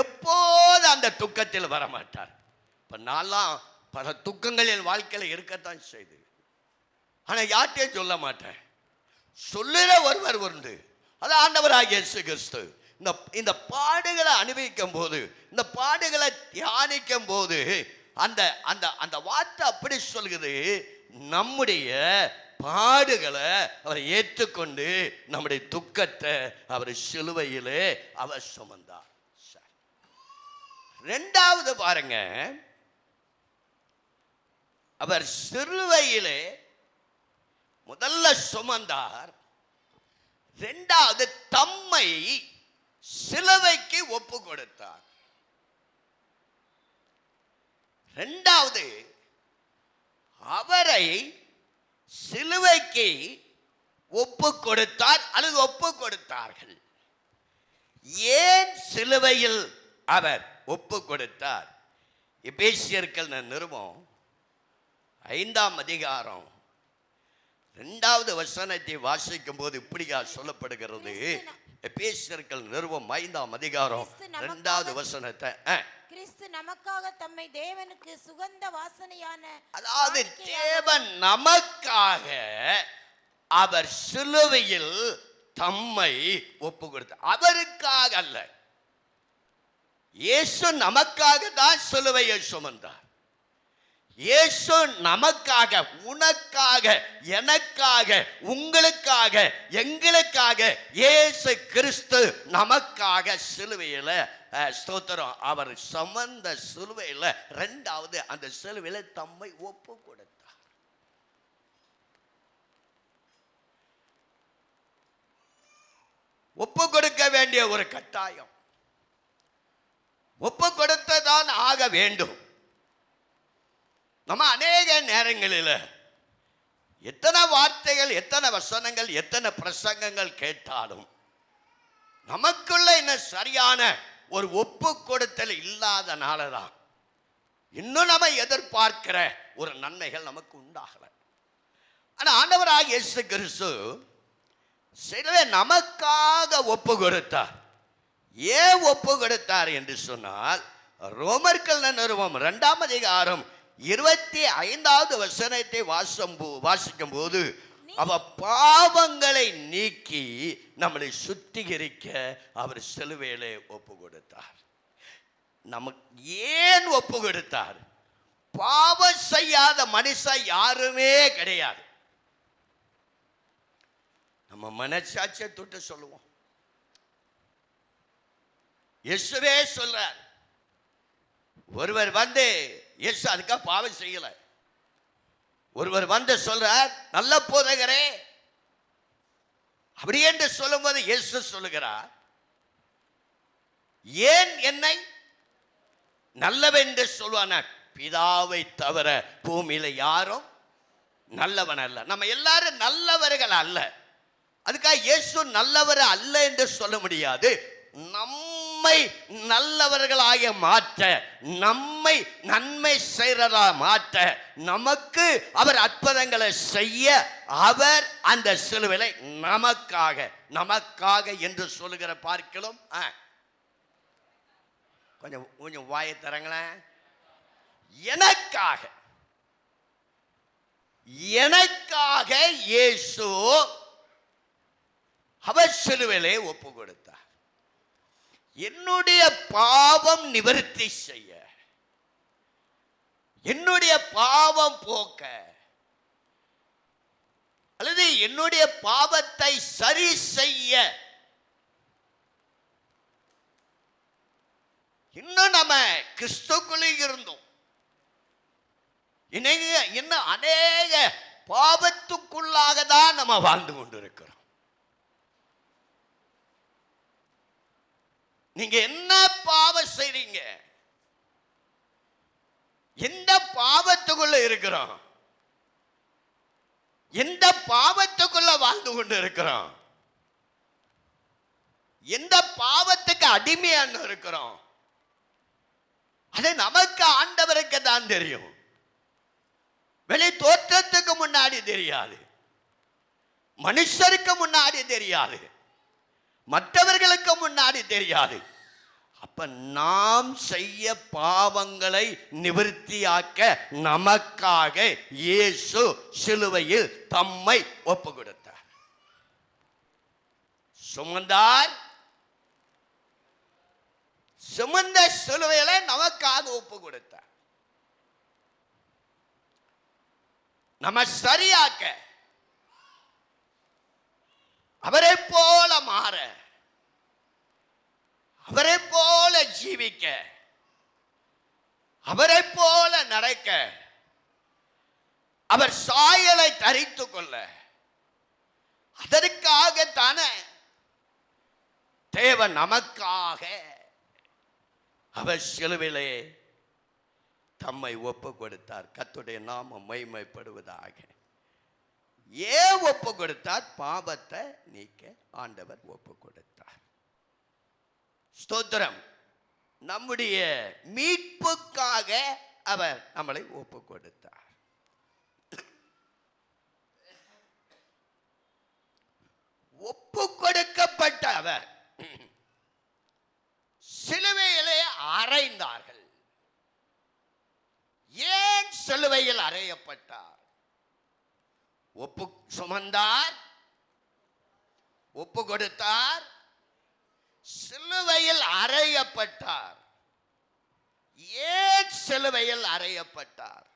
எப்போது அந்த துக்கத்தில் வர மாட்டார். இப்ப நான்லாம் பல துக்கங்கள் என் வாழ்க்கையில இருக்கத்தான் செய்து, ஆனா யார்கிட்டையும் சொல்ல மாட்டேன். சொல்லுற ஒருவர் உண்டு, அது ஆண்டவராகிய இயேசு கிறிஸ்து. இந்த பாடுகளை அனுபவிக்கும் போது, இந்த பாடுகளை தியானிக்கும் போது அந்த அந்த அந்த வார்த்தை அப்படி சொல்கிறது, நம்முடைய பாடுகளை அவர் ஏற்றுக்கொண்டு நம்முடைய துக்கத்தை அவர் சிலுவையிலே அவர் சுமந்தார். இரண்டாவது பாருங்க, அவர் சிலுவையிலே முதல்ல சுமந்தார். இரண்டாவது தம்மை சிலுவைக்கு ஒப்பு கொடுத்தார். இரண்டாவது அவரை சிலுவைக்கு ஒப்பு கொடுத்தார் அல்லது ஒப்பு கொடுத்தார்கள். ஏன் சிலுவையில் அவர் ஒப்பு கொடுத்தார்? எபேசியர்கள் நிருபம் 5ஆம் அதிகாரம் 2வது வசனத்தை வாசிக்கும் போது இப்படியா சொல்லப்படுகிறது. எபேசியர்கள் நிருபம் 5ஆம் அதிகாரம் 2வது வசனத்தை, கிறிஸ்து நமக்காக தம்மை தேவனுக்கு சுகந்த வாசனையான, அதாவது தேவன் நமக்காக அவர் சிலுவையில் தம்மை ஒப்பு கொடுத்தார். அவருக்காக அல்ல, இயேசு நமக்காக தான் சிலுவையை சுமந்தார். இயேசு நமக்காக, உனக்காக, எனக்காக, உங்களுக்காக, எங்களுக்காக இயேசு கிறிஸ்து நமக்காக சிலுவையில் ஸ்தோத்திரம் அவர் சுமந்த சிலுவையில் ரெண்டாவது அந்த சிலுவையில் தம்மை ஒப்பு கொடுத்தார். ஒப்பு கொடுக்க வேண்டிய ஒரு கட்டாயம், ஒப்பு கொடுத்ததான் ஆக வேண்டும். நம்ம அநேக நேரங்களில் எத்தனை வார்த்தைகள், எத்தனை வசனங்கள், எத்தனை பிரசங்கங்கள் கேட்டாலும் நமக்குள்ள இன்னும் சரியான ஒரு ஒப்பு கொடுத்தல் இல்லாதனால தான் இன்னும் நம்ம எதிர்பார்க்கிற ஒரு நன்மைகள் நமக்கு உண்டாகல. ஆனால் ஆண்டவராகிய இயேசு கிறிஸ்து சிலரை நமக்காக ஒப்பு கொடுத்தார். ஏன் ஒப்பு கொடுத்தார் என்று சொன்னால், ரோமர்கள் நிறுவம் 2ஆம் அதிகாரம் 25வது வசனத்தை வாசிக்கும் போது, அவ பாவங்களை நீக்கி நம்மளை சுத்திகரிக்க அவர் சிலுவையிலே ஒப்பு கொடுத்தார். நமக்கு ஏன் ஒப்பு கொடுத்தார்? பாவம் செய்யாத மனுஷன் யாருமே கிடையாது. நம்ம மனசாட்சியை தொட்டு சொல்லுவோம். இயேசுவே சொல்றார், ஒருவர் வந்து இயேசு அதுக்காக பாவம் செய்யல. ஒருவர் வந்து சொல்றார், நல்ல போதகரே அப்படி என்று சொல்லும்போது இயேசு சொல்லுகிறார், ஏன் என்னை நல்லவன் என்று சொல்வான? பிதாவை தவிர பூமியில யாரும் நல்லவன் அல்ல. நம்ம எல்லாரும் நல்லவர்கள் அல்ல. அதுக்காக இயேசு நல்லவர் அல்ல என்று சொல்ல முடியாது. நம்மை நல்லவர்களாக மாற்ற, நம்மை நன்மை செய்யறதா மாற்ற, நமக்கு அவர் அற்புதங்களை செய்ய அவர் அந்த சிலுவையை நமக்காக, நமக்காக என்று சொல்லுகிற பார்க்கலாம். கொஞ்சம் கொஞ்சம் வாயை தரங்களேன். எனக்காக, எனக்காக இயேசு அவர் சிலுவையிலே ஒப்பு கொடுத்தார். என்னுடைய பாவம் நிவர்த்தி செய்ய, என்னுடைய பாவம் போக்க, அல்லது என்னுடைய பாவத்தை சரி செய்ய. இன்னும் நம்ம கிறிஸ்துக்குள்ளே இருந்தோம், இன்னும் அநேக பாவத்துக்குள்ளாக தான் நம்ம வாழ்ந்து கொண்டிருக்கிறோம். நீங்க என்ன பாவம் செய்றீங்க? எந்த பாவத்துக்குள்ள இருக்கிறோம்? எந்த பாவத்துக்குள்ள வாழ்ந்து கொண்டு இருக்கிறோம்? எந்த பாவத்துக்கு அடிமையான இருக்கிறோம்? அது நமக்கு ஆண்டவருக்கு தான் தெரியும். வெளி தோற்றத்துக்கு முன்னாடி தெரியாது, மனுஷருக்கு முன்னாடி தெரியாது, மற்றவர்களுக்கு முன்னாடி தெரியாது. அப்ப நாம் செய்ய பாவங்களை நிவர்த்தியாக்க நமக்காக இயேசு சிலுவையில் தம்மை ஒப்பு கொடுத்தார். சுமந்தார், சுமந்த சிலுவையில நமக்காக ஒப்பு கொடுத்தார். நம்ம சரியாக்க, அவரை போல மாற, அவரை போல ஜீவிக்க, அவரை போல நடக்க, அவர் சாயலை தரித்துக் கொள்ள, அதற்காகத்தானே தேவன் நமக்காக அவர் சிலுவிலே தம்மை ஒப்பு கொடுத்தார். கர்த்தருடைய நாமம் மகிமைப்படுவதாக. ஏன் ஒப்பு கொடுத்தார்? பாவத்தை நீக்க ஆண்டவர் ஒப்பு கொடுத்தார். ஸ்தோத்திரம். நம்முடைய மீட்புக்காக அவர் நம்மளை ஒப்பு கொடுத்தார். ஒப்பு கொடுக்கப்பட்ட அவர் சிலுவையிலே அறைந்தார்கள். ஏன் சிலுவையில் அறையப்பட்டார்? ஒப்பு சுமந்தார், ஒப்பு கொடுத்தார், சிலுவையில் அறையப்பட்டார். ஏன் சிலுவையில் அறையப்பட்டார்?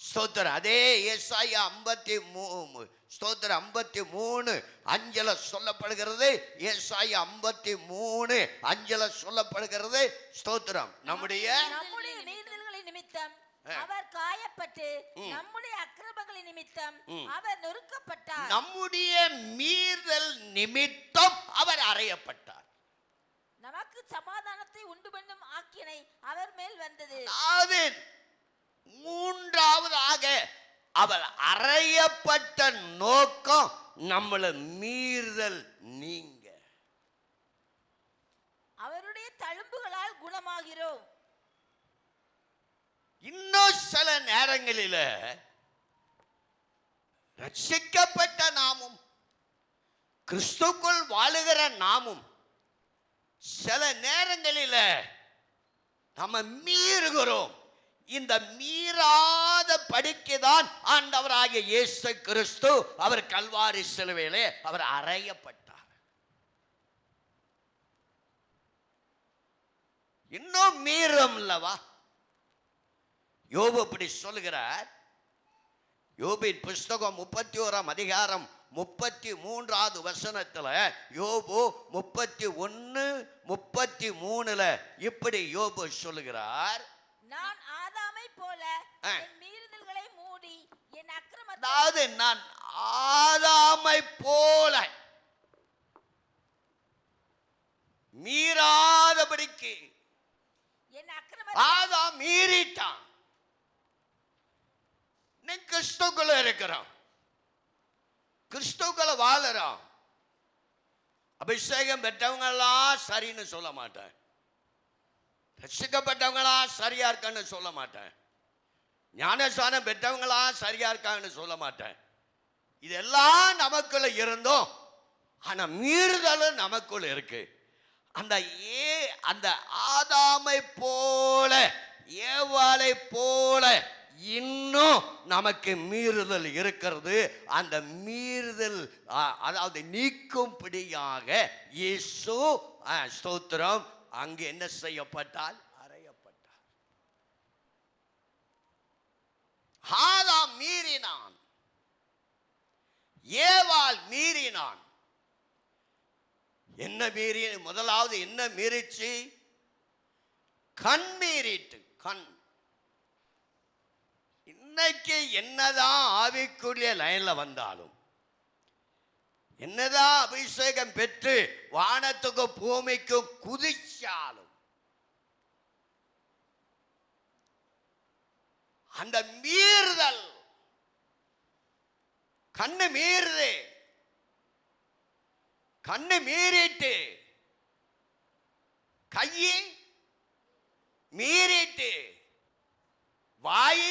ஸ்தோத்திரம். அதே ஏசாயா 53 ஸ்தோத்திரம் 53 5 சொல்லப்படுகிறது. ஏசாயா 53 5 சொல்லப்படுகிறது. ஸ்தோத்திரம். நம்முடைய மீறுதல்களின் நிமித்தம் அவர் காயப்பட்டு நம்முடைய அக்கிரமங்களின் நிமித்தம் அவர் நொறுக்கப்பட்டார். நம்முடைய மீறுதல் நிமித்தம் அவர் அறையப்பட்டார். நமக்கு சமாதானத்தை உண்டு பண்ணும் ஆக்கினை அவர் மேல் வந்தது. அதாவது மூன்றாவதாக அவர் அறையப்பட்ட நோக்கம் நம்மள மீறுதல் நீங்க. அவருடைய தழும்புகளால் குணமாகிறோம். இன்னும் சில நேரங்களில ரட்சிக்கப்பட்ட நாமும் கிறிஸ்துக்குள் வாழுகிற நாமும் சில நேரங்களில நம்ம மீறுகிறோம். இந்த மீறாத படிக்குதான் ஆண்டவராகிய இயேசு கிறிஸ்து அவர் கல்வாரி சிலுவையிலே அவர் அறையப்பட்டார். இன்னும் மீறும் அல்லவா? யோபு இப்படி சொல்லுகிறார். யோபின் புஸ்தகம் 31 அதிகாரம் 33வது வசனத்துல யோபு 31 33 இப்படி யோபு சொல்லுகிறார். நான் ஆதாமை போல என் மீறுதல்களை மூடி என் அக்கிரமத்தை, அதாவது நான் ஆதாமை போல மீறாதபடிக்கு என் அக்கிரமத்தை, ஆதாம் மீறிட்டான். நீ கிறிஸ்துக்குள்ள இருக்கிறோம், கிறிஸ்துக்குள்ள வாழறோம். அபிஷேகம் பெற்றவங்கெல்லாம் சரின்னு சொல்ல மாட்டேன், ரட்சிக்கப்பட்டவங்களா சரியா இருக்கான்னு சொல்ல மாட்டேன், ஞானஸ்தானம் பெற்றவங்களா சரியா இருக்கான்னு சொல்ல மாட்டேன். இதெல்லாம் நமக்குள்ள இருந்தோம். ஆனா மீறுதலும் நமக்குள்ள இருக்கு. அந்த ஆதாமை போல ஏவாளை போல இன்னும் நமக்கு மீறுதல் இருக்கிறது. அந்த மீறுதல் அதாவது நீக்கும்படியாக இயேசு ஸ்தோத்திரம் அங்கு என்ன செய்யப்பட்டால் அறையப்பட்டார். ஆதாம் மீறினான், ஏவாள் மீறினான். என்ன மீறி? முதலாவது என்ன மீறிச்சு? கண் மீறிட்டு. கண். இன்னைக்கு என்னதான் ஆவிக்குரிய லைன்ல வந்தாலும், என்னதான் அபிஷேகம் பெற்று வானத்துக்கும் பூமிக்கும் குதிச்சாலும், அந்த மீறுதல் கண்ணு மீறுது. கண்ணு மீறிட்டு, கையை மீறிட்டு, வாய்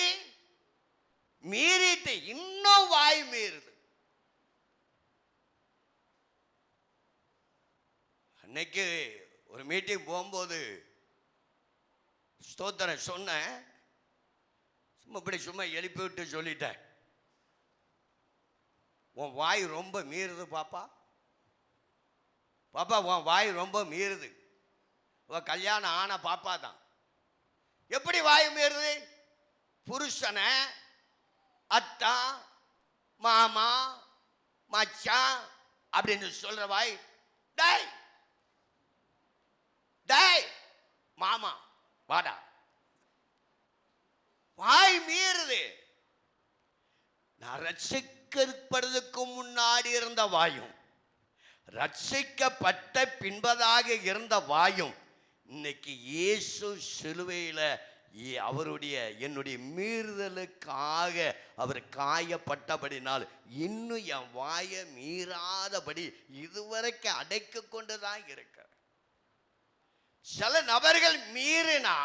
மீறிட்டு, இன்னும் வாய் மீறுது. அன்னைக்கு ஒரு மீட்டிங் போகும்போது ஸ்தோத்திரம் சொன்னேன். சும்மா எழுப்பி விட்டு சொல்லிட்டேன், உன் வாய் ரொம்ப மீறுது பாப்பா, பாப்பா உன் வாய் ரொம்ப மீறுது. உன் கல்யாணம் ஆன பாப்பா தான். எப்படி வாய் மீறுது? புருஷனை அத்தா மாமா மச்சான் அப்படின்னு சொல்ற வாய், டேய் டேய் மாமா வாடா, வாய் மீறுது. நான் ரட்சிக்கப்படுவதற்கு முன்னாடி இருந்த வாயும் ரட்சிக்கப்பட்ட பின்பதாக இருந்த வாயும் இன்னைக்கு இயேசு சிலுவையில் அவருடைய என்னுடைய மீறுதலுக்காக அவர் காயப்பட்டபடினால் இன்னும் என் வாயை மீறாதபடி இதுவரைக்கும் அடைக்க கொண்டுதான் இருக்க. சில நபர்கள் மீறினா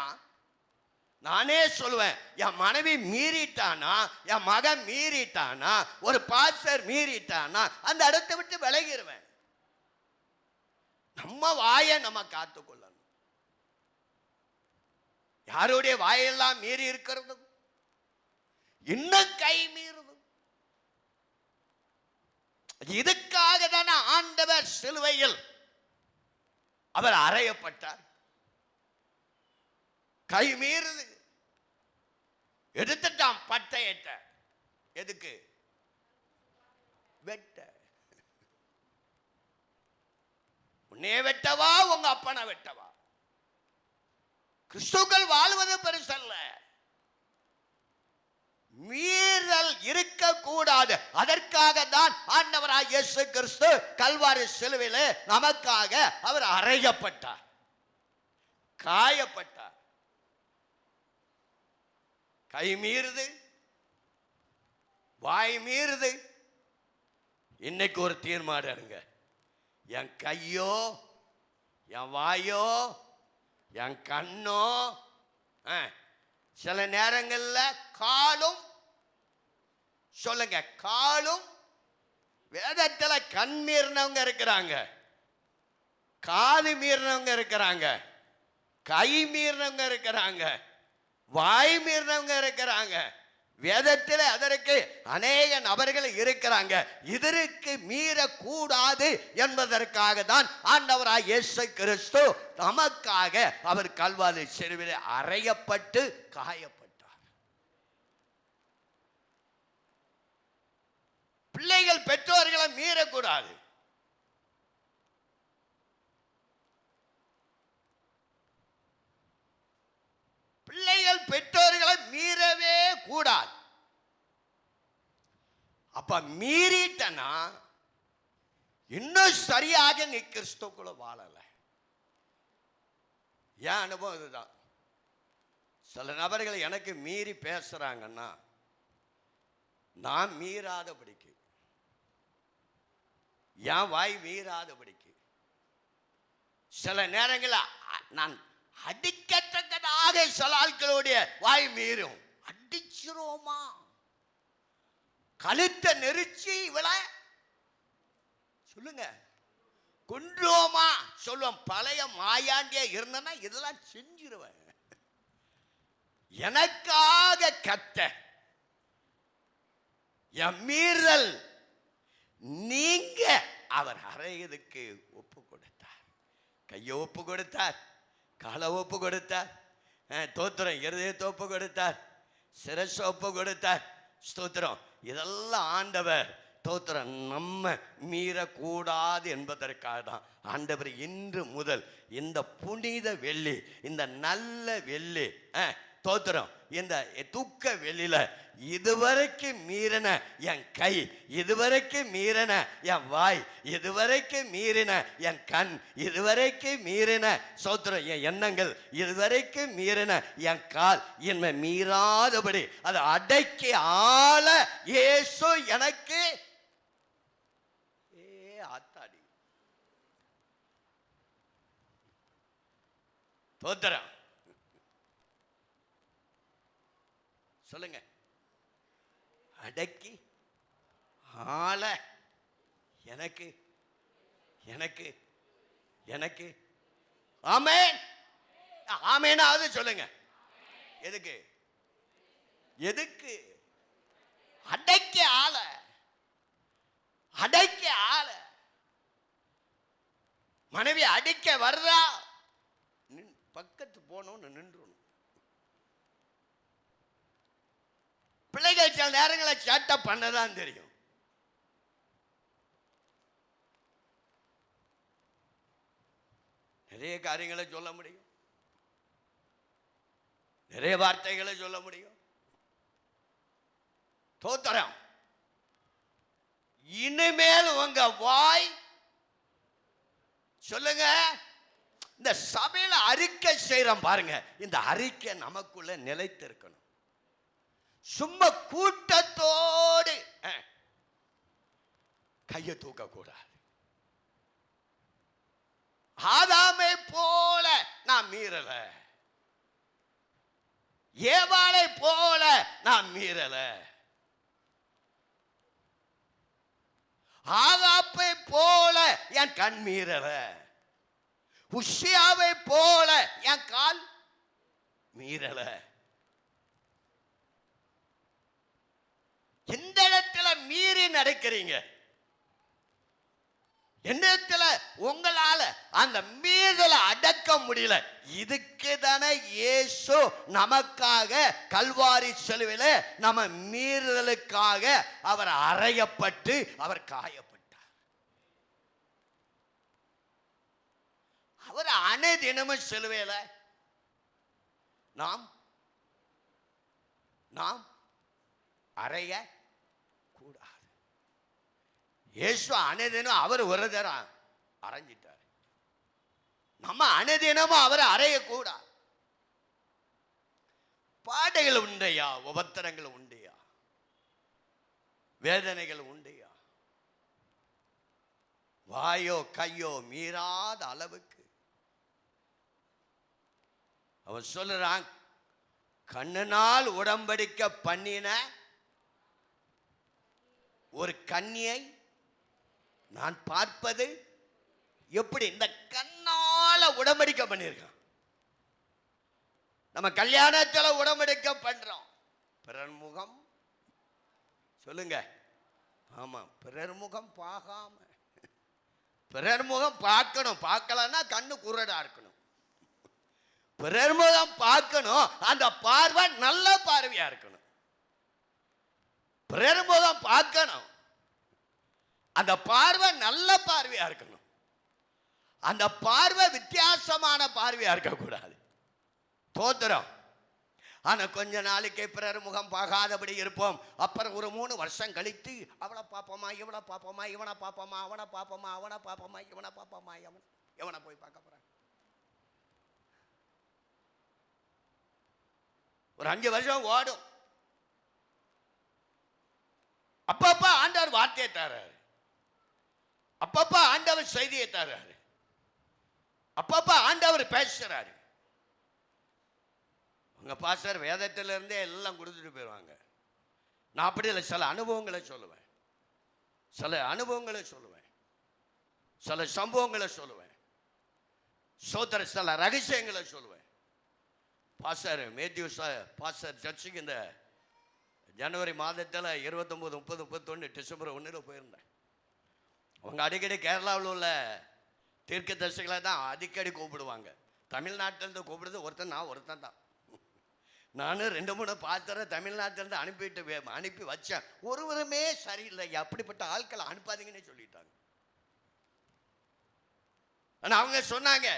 நானே சொல்லுவேன், என் மனைவி மீறிட்டானா, என் மகன் மீறிட்டானா, ஒரு பாஸ்டர் மீறிட்டானா அந்த இடத்தை விட்டு விலகிடுவேன். நம்ம வாயை நம்ம காத்துக்கொள்ளணும். யாருடைய வாயெல்லாம் மீறி இருக்கிறது? இன்னும் கை மீறுது. இதுக்காக தானே ஆண்டவர் சிலுவையில் அவர் அறையப்பட்டார். கை மீறுது, எடுத்துட்டான் பட்டயத்த. எதுக்கு? வெட்ட. உன்னே வெட்டவா உங்க அப்பனை வெட்டவா? கிறிஸ்துக்கள் வாழ்வது பெருசல்ல. மீறல் இருக்க கூடாது. அதற்காக தான் ஆண்டவராய் இயேசு கிறிஸ்து கல்வாரி சிலுவையிலே நமக்காக அவர் அறையப்பட்டார், காயப்பட்டார். கை மீறுது, வாய் மீறுது. இன்னைக்கு ஒரு தீர்மானம் எடுங்க. என் கையோ, என் வாயோ, என் கண்ணோ, சில நேரங்களில் காலும், சொல்லுங்க, காலும். வேதத்தில் கண் மீறினவங்க இருக்கிறாங்க, காது மீறினவங்க இருக்கிறாங்க, கை மீறினவங்க இருக்கிறாங்க, வாய் மீறினவங்க இருக்கிறாங்க. வேதத்தில் அதற்கு அநேக நபர்கள் இருக்கிறாங்க. இதற்கு மீறக்கூடாது என்பதற்காக தான் ஆண்டவராய் இயேசு கிறிஸ்து நமக்காக அவர் கல்வாரி சிலுவையிலே அறையப்பட்டு காயப்பட்டார். பிள்ளைகள் பெற்றோர்களை மீறக்கூடாது. பிள்ளைகள் பெற்றோர்களை மீறவே கூடாது. அப்ப மீறிட்டனா இன்னும் சரியாக நீ கிறிஸ்துக்குள்ள வாழல. என் அனுபவம் இதுதான். சில நபர்கள் எனக்கு மீறி பேசுறாங்கன்னா நான் மீறாதபடிக்கு, என் வாய் மீறாதபடிக்கு, சில நேரங்களில் நான் அடிக்கத்தக்கதாக சில ஆட்களுடைய வாய் மீறும். அடிச்சிரோமா, கழுத்தை நெரிச்சு இவள சொல்லுங்க கொன்றோமா சொல்லுவோம். பழைய மாயாண்டியா இருந்தனா இதெல்லாம் செஞ்சிருவேன். எனக்காக கத்த என் மீறல் நீங்க அவர் அறையதுக்கு ஒப்பு கொடுத்தார். கையை ஒப்பு கொடுத்தார், காலை ஒப்பு கொடுத்தார், தோத்திரம் இருதயத்தை ஒப்பு கொடுத்தார், சிரச ஒப்பு கொடுத்தார். ஸ்தோத்திரம். இதெல்லாம் ஆண்டவர் தோத்திரம் நம்ம மீறக்கூடாது என்பதற்காக தான் ஆண்டவர் இன்று முதல் இந்த புனித வெள்ளி, இந்த நல்ல வெள்ளி, தோத்திரம், இந்த தூக்க வெளியில இதுவரைக்கும் மீறின என் கை, இதுவரைக்கும் மீறின என் வாய், இதுவரைக்கும் மீறின என் கண், இதுவரைக்கும் மீறின சோத்திரம் என் எண்ணங்கள், இதுவரைக்கும் மீறின என் கால், என்னை மீறாதபடி அதை அடக்கி ஆள இயேசு எனக்கு ஆத்தாடி தோத்திரம். சொல்லுங்க, அடக்கி ஆள எனக்கு எனக்கு எனக்கு ஆமென். ஆமெனாவது சொல்லுங்க. எதுக்கு? எதுக்கு? அடக்கி ஆள, அடக்கி ஆள. மனைவி அடிக்க வர்றா, பக்கத்து போனோன்னு நின்றுணும். பிள்ளைகள் சில நேரங்களை சேட்டை பண்ணதான் தெரியும். நிறைய காரியங்களை சொல்ல முடியும், நிறைய வார்த்தைகளை சொல்ல முடியும். தோத்திரம். இனிமேல் உங்க வாய் சொல்லுங்க. இந்த சபையில அறிக்கை செய்யறோம் பாருங்க, இந்த அறிக்கை நமக்குள்ள நிலைத்து இருக்கணும். சும்மா கூட்டத்தோடு கையை தூக்க கூடாது. ஆதாமை போல நான் மீறல, ஏவாளை போல நான் மீறல, ஆகாப்பை போல என் கண் மீறல, உஷியாவை போல என் கால் மீறல. எந்த இடத்துல மீறி நடக்கிறீங்க? என்னத்துல உங்களால அந்த மீறலை அடக்க முடியல. இதுக்கு தானே இயேசு நமக்காக கல்வாரி சிலுவையில நம்ம மீறுதலுக்காக அவர் அறையப்பட்டு அவர் காயப்பட்டார். அவர் அனைதினமும் சிலுவையில நாம் அறைய கூடாது. இயேசு அனைதினம் அவர் ஒரு தரம் அரைஞ்சிட்டார். நம்ம அனைதினமும் அவரை அறையக்கூடாது. பாடுகள் உண்டையா, உபத்திரங்கள் உண்டையா, வேதனைகள் உண்டையா, வாயோ கையோ மீறாத அளவுக்கு அவன் சொல்லுறான், கண்ணனால் உடம்படிக்கை பண்ணின ஒரு கன்னியை நான் பார்ப்பது எப்படி? இந்த கண்ணால உடம்படிக்கை பண்ணியிருக்கான். நம்ம கல்யாணத்துல உடம்படிக்கை பண்றோம். பிறர் முகம் சொல்லுங்க. ஆமா, பிறர் முகம் பார்க்காம, பிறர் முகம் பார்க்கணும். பார்க்கலன்னா கண்ணு குருடா இருக்கணும். பிறர் முகம் பார்க்கணும், அந்த பார்வை நல்ல பார்வையா இருக்கணும். பிறர் முகம் பார்க்கணும், அந்த பார்வை நல்ல பார்வையா இருக்கணும். அந்த பார்வை வித்தியாசமான பார்வையா இருக்கக்கூடாது. தோத்திரம். ஆனா கொஞ்ச நாளைக்கு பிறர் முகம் பார்க்காதபடி இருப்போம். அப்புறம் ஒரு 3 வருஷம் கழித்து அவளை பார்ப்போமா, இவனை பார்ப்போமா, இவனை பார்ப்போமா, அவனை பார்ப்போமா, அவனை பார்ப்போமா, இவனை பார்ப்போமா, எவனை போய் பார்க்க போறான். ஒரு 5 வருஷம் ஓடும். அப்பப்ப ஆண்டவர் வார்த்தையை தர்றாரு, அப்பப்ப ஆண்டவர் செய்தியை தர்றாரு, அப்பப்ப ஆண்டவர் பேசுறாரு. உங்க பாஸ்டர் வேதத்தில இருந்தே எல்லாம் கொடுத்துட்டு போயிடுவாங்க. நான் அப்படி இல்லை. சில அனுபவங்களை சொல்லுவேன், சில அனுபவங்களை சொல்லுவேன், சில சம்பவங்களை சொல்லுவேன், சோதர சில ரகசியங்களை சொல்லுவேன். பாஸ்டர் மேத்யூ பாஸ்டர் சர்ச்சுக்கு இந்த ஜனவரி மாதத்தில் 29, 30, 31 டிசம்பர் 1 போயிருந்தேன். அவங்க அடிக்கடி கேரளாவில் உள்ள தீர்க்கதரிசிகளை தான் அடிக்கடி கூப்பிடுவாங்க. தமிழ்நாட்டிலேருந்து கூப்பிடுறது நான் ஒருத்தன் தான். நானும் 2-3 பாஸ்டரை தமிழ்நாட்டிலேருந்து அனுப்பி வச்சேன். ஒருவருமே சரியில்லை, அப்படிப்பட்ட ஆட்களை அனுப்பாதீங்கன்னு சொல்லிட்டாங்க. ஆனால் அவங்க சொன்னாங்க,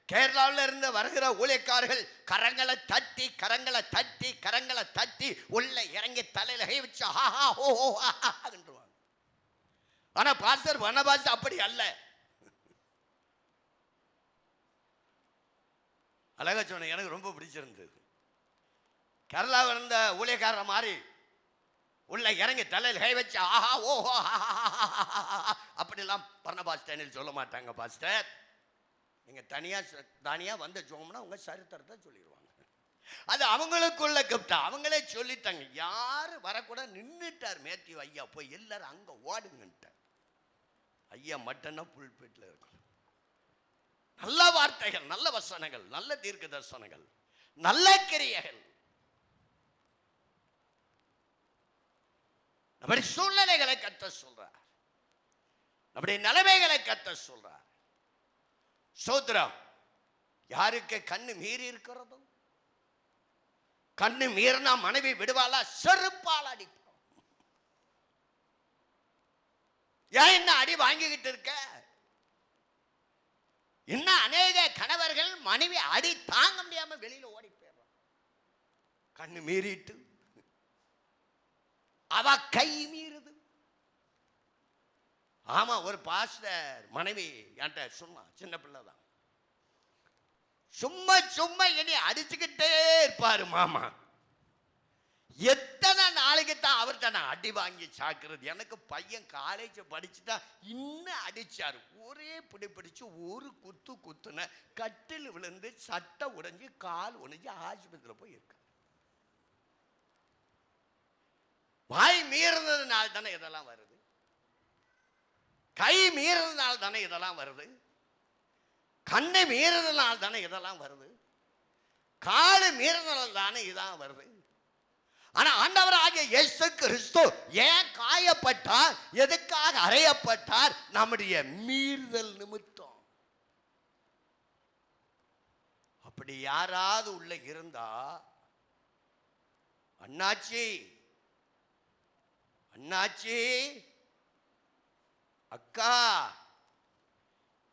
கேரளாவில் இருந்து வருகிற ஊழியக்காரர்கள் கரங்களை தட்டி கரங்களை தட்டி கரங்களை தட்டி உள்ள இறங்கி தலையில கை வச்சு ஆஹா ஓ ஓன்றுவாங்க. ஆனா பாஸ்டர் வனபாஸ் அப்படி அல்ல. அழகா சொன்ன, எனக்கு ரொம்ப பிடிச்சிருந்தது. கேரளாவில் இருந்த ஊழியக்காரர் மாதிரி உள்ள இறங்கி தலையில் கை வச்சு ஆஹா ஓ அப்படிலாம் பர்னபாஸ் சேனல் சொல்ல மாட்டாங்க. பாஸ்டர் நீங்க தனியா வந்து ஜோம்னா உங்க சரித்திரத்தை சொல்லிடுவாங்க. அது அவங்களுக்குள்ள கிஃப்ட். அவங்களே சொல்லிட்டாங்க. யாரு வரக்கூட நின்றுட்டார் மேத்யூ ஐயா, போய் எல்லாரும் அங்க ஓடுங்கன்ட்டார். ஐயா மட்டும்னா புல்பீட்டில் இருக்கணும். நல்ல வார்த்தைகள், நல்ல வசனங்கள், நல்ல தீர்க்க தரிசனங்கள், நல்ல கிரியைகள். நம்முடைய சூழ்நிலைகளை கத்த சொல்றார், நம்முடைய நிலைமைகளை கத்த சொல்றார். சோத்ரம். யாருக்கு கண்ணு மீறி இருக்கிறதோ, கண்ணு மீறினா மனைவி விடுவாளா? செருப்பால் அடிப்போம். ஏன் என்ன அடி வாங்கிக்கிட்டு இருக்க? இன்னும் அநேக கணவர்கள் மனைவி அடி தாங்க முடியாம வெளியில ஓடி போயிடுறான். கண்ணு மீறிட்டு அவ கை மீறுது. ஆமா, ஒரு பாஸ்டர் மனைவி என்கிட்ட சொன்னா, சின்ன பிள்ளை தான், சும்மா சும்மா என்னை அடிச்சுக்கிட்டே இருப்பாரு மாமா. எத்தனை நாளைக்கு தான் அவர்கிட்ட நான் அடி வாங்கி சாக்குறது. எனக்கு பையன் காலேஜ் படிச்சுட்டா இன்னும் அடிச்சாரு. ஒரே பிடிச்சு ஒரு குத்துன கட்டில் விழுந்து சட்டை உடைஞ்சு கால் உடைஞ்சு ஆஸ்பத்திரியில் போய் இருக்க. வாய் மீறினதுனால தானே இதெல்லாம் வருது, கை மீறினதுனால தானே இதெல்லாம் வருது, கண்ணை மீறினதுனால தானே இதெல்லாம் வருது, காலு மீறினதால் தானே இதான் வருது. ஆனா ஆண்டவராகிய இயேசு கிறிஸ்து ஏன் காயப்பட்டார், எதுக்காக அறையப்பட்டார்? நம்முடைய மீறுதல் நிமித்தம். அப்படி யாராவது உள்ள இருந்தா, அண்ணாச்சி அண்ணாச்சி, அக்கா,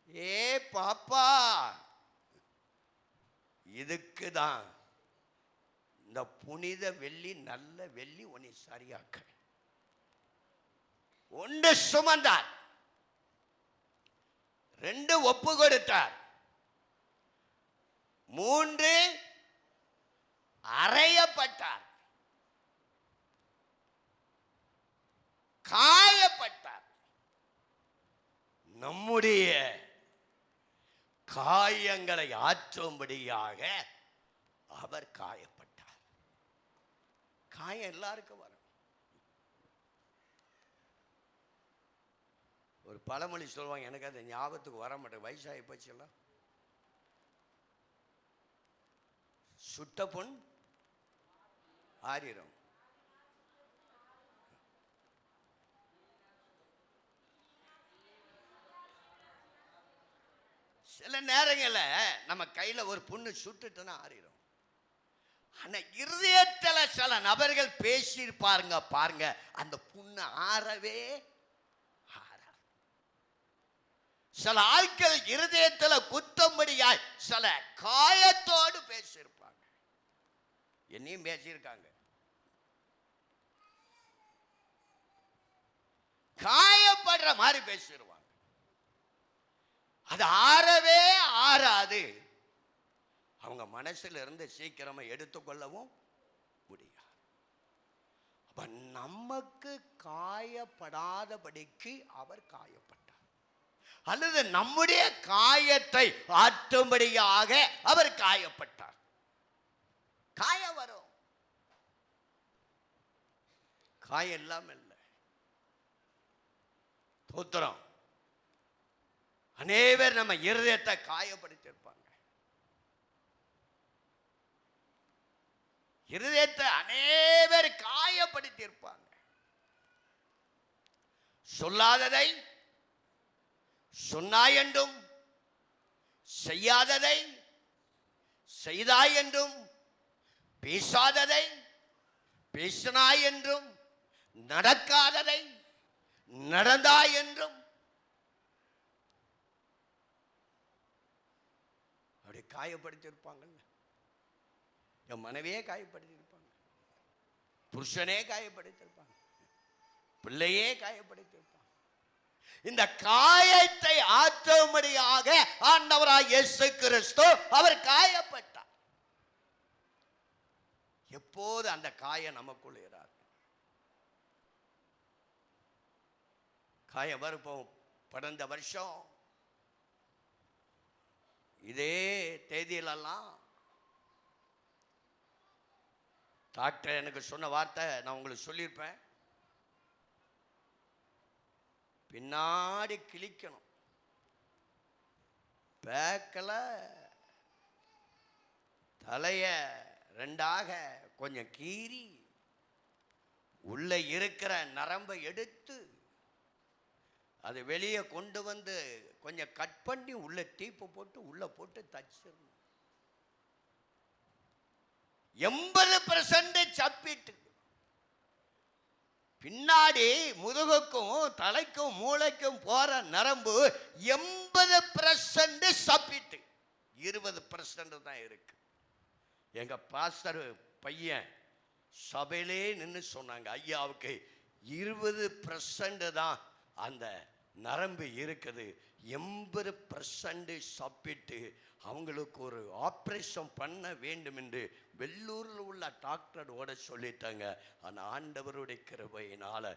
ஏ பாப்பா, இதுக்குதான் இந்த புனித வெள்ளி, நல்ல வெள்ளி உன்னை சரியாக்க. ஒன்று சுமந்தார், 2 ஒப்பு கொடுத்தார், 3 அறையப்பட்டார், காயப்பட்டார். நம்முடைய காயங்களை ஆற்றும்படியாக அவர் காயப்பட்டார். காயம் எல்லாருக்கும் வரும். ஒரு பழமொழி சொல்லுவாங்க, எனக்கு அது ஞாபகத்துக்கு வர மாட்டேன், வயசாகி போச்சுலாம். சுட்ட பொன் ஆறிரும். சில நேரங்களில் நம்ம கையில் ஒரு புண்ணு சுட்டுட்டுன்னா ஆறிடும். ஆனால் இருதயத்தில் சில நபர்கள் பேசியிருப்பாருங்க பாருங்க, அந்த புண்ணு ஆறவே ஆறாது. சில ஆட்கள் இருதயத்தில் குத்தம்படியாய் சில காயத்தோடு பேசியிருப்பாங்க. என்னையும் பேசியிருக்காங்க. காயப்படுற மாதிரி பேசிடுவாங்க. அது ஆறவே ஆறாது. அவங்க மனசுல இருந்து சீக்கிரமா எடுத்துக்கொள்ளவும் முடியாது. அப்ப நமக்கு காயப்படாதபடிக்கு அவர் காயப்பட்டார், அல்லது நம்முடைய காயத்தை ஆற்றும்படியாக அவர் காயப்பட்டார். காயம் வரும், காயம் இல்லாம இல்லை. தோத்திரம். அநேகர் நம்ம இருதயத்தை காயப்படுத்தியிருப்பாங்க. இருதயத்தை அநேகர் காயப்படுத்தியிருப்பாங்க. சொல்லாததை சொன்னாய் என்றும், செய்யாததை செய்தாய் என்றும், பேசாததை பேசினாய் என்றும், நடக்காததை நடந்தாய் என்றும் அப்படி காயப்படுத்தியிருப்பாங்கல்ல. என் மனைவியே காயப்படுத்தியிருப்பாங்க, புருஷனே காயப்படுத்தியிருப்பாங்க, பிள்ளையே காயப்படுத்தியிருப்பாங்க. இந்த காயத்தை ஆற்றும்படியாக ஆண்டவராகிய இயேசு கிறிஸ்து அவர் காயப்பட்டார். எப்போது அந்த காயம் நமக்குள் இராது. காயம் வருப்போம். கடந்த வருஷம் இதே தேதியிலெல்லாம் டாக்டர் எனக்கு சொன்ன வார்த்தை நான் உங்களுக்கு சொல்லியிருப்பேன். பின்னாடி கிழிக்கணும், பேக்கில் தலைய 2ஆக கொஞ்சம் கீறி உள்ள இருக்கிற நரம்பை எடுத்து அதை வெளியே கொண்டு வந்து கொஞ்சம் கட் பண்ணி உள்ள டீப்பு போட்டு உள்ள போட்டு தச்சிடணும். 80% சப்பிட்டு பின்னாடி முதுகுக்கும் தலைக்கும் மூளைக்கும் போற நரம்பு 80% சப்பிட்டு 20% தான் இருக்கு. எங்க பாஸ்டர் பையன் சபையிலே நின்று சொன்னாங்க, ஐயாவுக்கு 20% தான் அந்த நரம்பு இருக்குது, 80% சப்பிட்டு அவங்களுக்கு ஒரு ஆப்ரேஷன் பண்ண வேண்டும் என்று வெள்ளூரில் உள்ள டாக்டரோட சொல்லிட்டாங்க. ஆனால் ஆண்டவருடைய கிருபையினால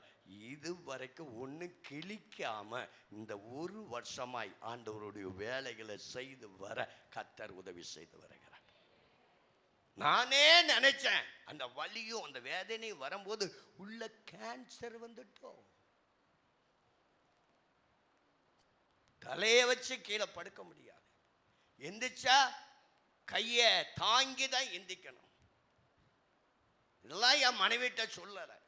இதுவரைக்கும் ஒன்றும் கிழிக்காம இந்த 1 வருஷமாய் ஆண்டவருடைய வேலைகளை செய்து வர கர்த்தர் உதவி செய்து வருகிறார். நானே நினைச்சேன் அந்த வலியும் அந்த வேதனையும் வரும்போது உள்ள கேன்சர் வந்துட்டோம். தலையை வச்சு கீழே படுக்க முடியாது, எந்திரிச்சா கையை தாங்கி தான் எந்திக்கணும். இதெல்லாம் என் மனைவிட்ட சொல்லலை.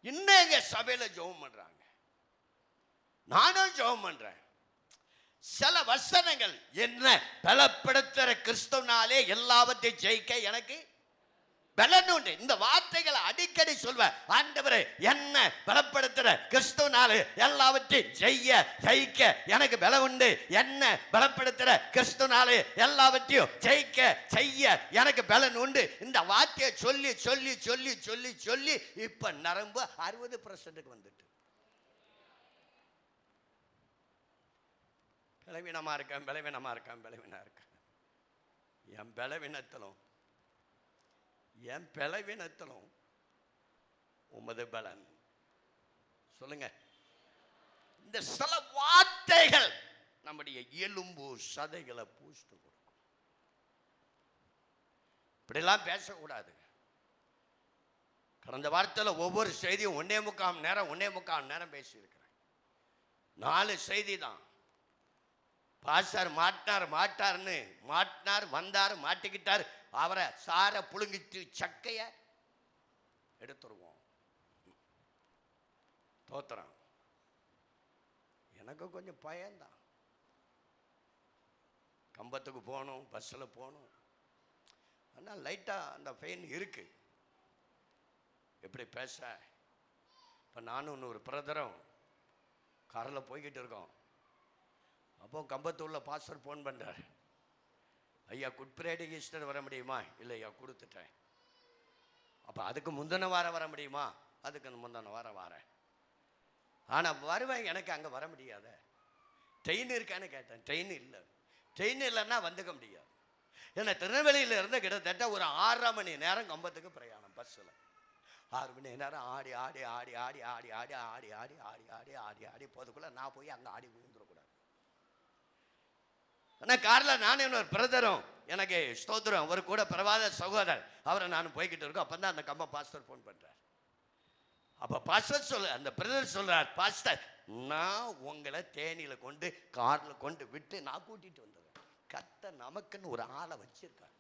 இன்னும் எங்க சபையில ஜெபம் பண்றாங்க, நானும் ஜெபம் பண்றேன். சில வசனங்கள் என்ன பலப்படுத்துற கிறிஸ்துவனாலே எல்லாவற்றையும் ஜெயிக்க எனக்கு பலன் உண்டு. இந்த வார்த்தைகளை அடிக்கடி சொல்வேன். ஆண்டவரே, என்ன பலப்படுத்துற கிறிஸ்துவனாலே எல்லாவற்றையும் ஜெயிக்க எனக்கு பலம் உண்டு. என்ன பலப்படுத்துற கிறிஸ்துவனாலே எல்லாவற்றையும் செய்ய எனக்கு பலன் உண்டு. இந்த வார்த்தையை சொல்லி சொல்லி சொல்லி சொல்லி சொல்லி இப்ப நரம்பு 60% வந்துட்டு பலவீனமா இருக்கேன். என் பலவீனத்திலும் உமது பலன். சொல்லுங்க. இந்த சில வார்த்தைகள் நம்முடைய எலும்பு சதைகளை பூசிட்டு கொடுக்கும். இப்படிலாம் பேசக்கூடாது. கடந்த வாரத்தில் ஒவ்வொரு செய்தியும் 1.25 நேரம் பேசியிருக்கிறேன். 4 செய்தி தான். பாஸ்டர் மாட்டினார் வந்தார், மாட்டிக்கிட்டார். அவரை சாரை புழுங்கிட்டு சக்கைய எடுத்துருவோம். தோத்துறான். எனக்கு கொஞ்சம் பயம்தான். கம்பத்துக்கு போகணும், பஸ்ஸில் போகணும். ஆனால் லைட்டாக அந்த பெயின் இருக்கு. எப்படி பேச? இப்போ நானும் இன்னொரு பிரதரும் காரில் போய்கிட்டு இருக்கோம். அப்போ கம்பத்தூரில் பாஸ்டர் ஃபோன் பண்ணுறார். ஐயா, குட் ஃப்ரைடே ஈஸ்டர் வர முடியுமா? இல்லை ஐயா, கொடுத்துட்டேன். அப்போ அதுக்கு முந்தின வாரம் வர முடியுமா? அதுக்கு முந்தின வாரம் வரேன். ஆனால் வருவேன். எனக்கு அங்கே வர முடியாத. ட்ரெயின் இருக்கான்னு கேட்டேன். ட்ரெயின் இல்லை. ட்ரெயின் இல்லைன்னா வந்துக்க முடியாது. ஏன்னா திருநெல்வேலியில் இருந்து கிட்டத்தட்ட ஒரு 6.5 மணி நேரம் கம்பத்துக்கு பிரயாணம் பஸ்ஸில். 6 மணி நேரம் ஆடி ஆடி ஆடி ஆடி ஆடி ஆடி ஆடி ஆடி ஆடி ஆடி ஆடி ஆடி போதுக்குள்ளே நான் போய் அங்கே ஆடி விழுந்துடக்கூடாது. ஆனால் காரில் நானும் இன்னொரு பிரதரும், எனக்கு ஸ்தோத்திரம், அவர் கூட பிரவாத சகோதரர், அவரை நான் போய்கிட்டு இருக்கோம். அப்போ தான் அந்த கம்ப பாஸ்டர் ஃபோன் பண்ணுறார். அப்போ பாஸ்டர் அந்த பிரதர் சொல்கிறார், பாஸ்டர், நான் உங்களை தேனியில் கொண்டு காரில் கொண்டு விட்டு நான் கூட்டிகிட்டு வந்துடுறேன். கர்த்தர் நமக்குன்னு ஒரு ஆளை வச்சிருக்கார்.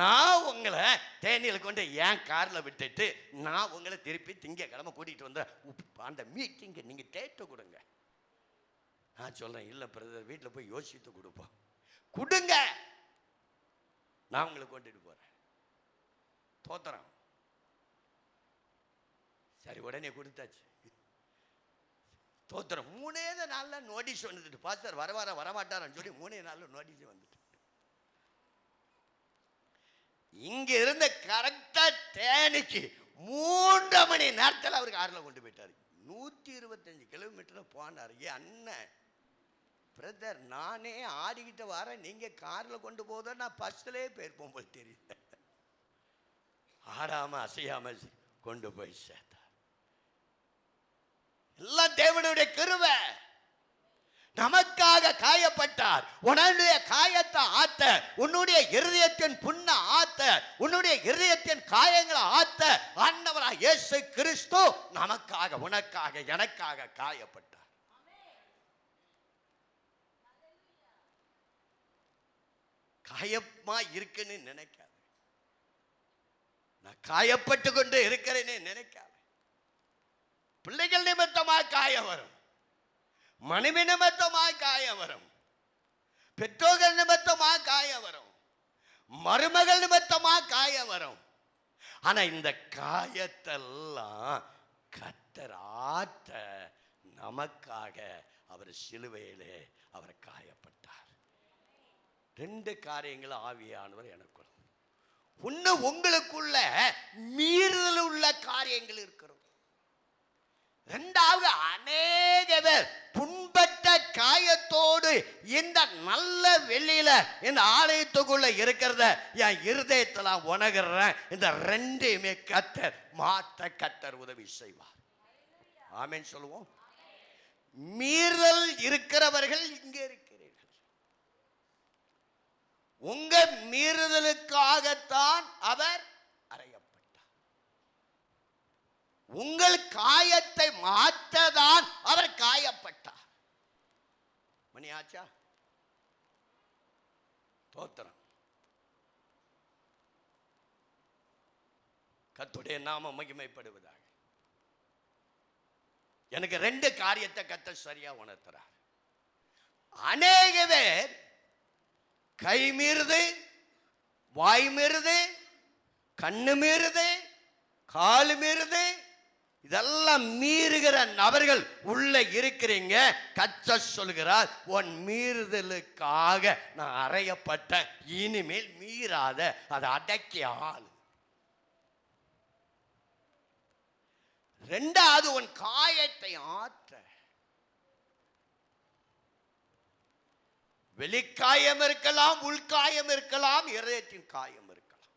நான் உங்களை தேனியில் கொண்டு என் காரில் விட்டுட்டு நான் உங்களை திருப்பி திங்கக்கிழமை கூட்டிகிட்டு வந்தேன். அந்த மீட்டிங்கு நீங்கள் டேட்டு கொடுங்க. நான் சொல்றேன், இல்லை பிரதர், வீட்டில் போய் யோசித்து கொடுப்போம். கொடுங்க, நான் உங்களை கொண்டுட்டு போறேன். தோத்துறான். சரி, உடனே கொடுத்தாச்சு. தோத்துறோம். 3 நாளில் நோட்டீஸ் வந்துட்டு, பாஸ்டர் வரமாட்டாரான்னு சொல்லி 3 நாளில் நோட்டீஸ் வந்துட்டு. இங்க இருந்த கரெக்டா தேனிக்கு 3 மணி நேரத்தில் அவர் காரில் கொண்டு போயிட்டாரு. 125 கிலோமீட்டர் போனார். அண்ணன், பிரதர், நானே ஆடிக்கிட்டு வரேன், நீங்க காரில் கொண்டு போத நான் பஸ்ஸிலே போயிருப்போம் போல் தெரியுது. ஆடாம அசையாம கொண்டு போய் சேர்த்தார். எல்லாம் தேவனுடைய கிருபை. நமக்காக காயப்பட்டார். உன்னுடைய காயத்தை ஆத்த, உன்னுடைய இருதயத்தின் புண்ண ஆத்த, உன்னுடைய இருதயத்தின் காயங்களை ஆத்த ஆண்டவராகிய இயேசு கிறிஸ்து நமக்காக, உனக்காக, எனக்காக காயப்பட்டார். காயமா இருக்குன்னு நினைக்காத. நான் காயப்பட்டு கொண்டு இருக்கிறேன்னு நினைக்காத. பிள்ளைகள் நிமித்தமாக காயம் வரும், மனைவி நிமித்தமாக காயம் வரும், பெற்றோர்கள் நிமித்தமாக காயம் வரும், மருமகள் நிமித்தமாக காயம் வரும். ஆனா இந்த காயத்தெல்லாம் கர்த்தர் ஆற்ற நமக்காக அவர் சிலுவையிலே அவர் காயப்பட்டார். 2 காரியங்கள் ஆவியானவர் எனக்குள்ள. ஒண்ணு, உங்களுக்குள்ள மீறுதல் உள்ள காரியங்கள் இருக்கிறது. 2வது, அநேக பேர் புண்பட்ட காயத்தோடு இந்த நல்ல வெள்ளியில இந்த ஆலயத்துக்குள்ள இருக்கிறத என் இருதயத்துல உணர்கிறேன். இந்த 2யுமே கர்த்தர் மாற்ற கர்த்தர் உதவி செய்வார். ஆமென் சொல்லுவோம். மீறல் இருக்கிறவர்கள் இங்கே இருக்கிறீர்கள். உங்க மீறுதலுக்காகத்தான் அவர் அறையப்பட்டார். உங்கள் காயத்தை மாற்றதான் அவர் காயப்பட்டார். மணி ஆச்சா? தோத்திரம். கர்த்தருடைய நாமம் மகிமைப்படுவதாக. எனக்கு 2 காரியத்தை கர்த்தர் சரியா உணர்த்துறார். அநேக பேர் கை மீறுது, வாய் மீறுது, கண்ணு மீறுது, கால் மீறுது, இதெல்லாம் மீறுகிற நபர்கள் உள்ள இருக்கிறீங்க. கர்த்தர் சொல்கிறார், உன் மீறுதலுக்காக நான் அறையப்பட்ட, இனிமேல் மீறாத, அதை அடக்கிய ஆள். 2வது, உன் காயத்தை ஆற்ற. வெளிக்காயம் இருக்கலாம், உள்காயம் இருக்கலாம், இதயத்தின் காயம் இருக்கலாம்.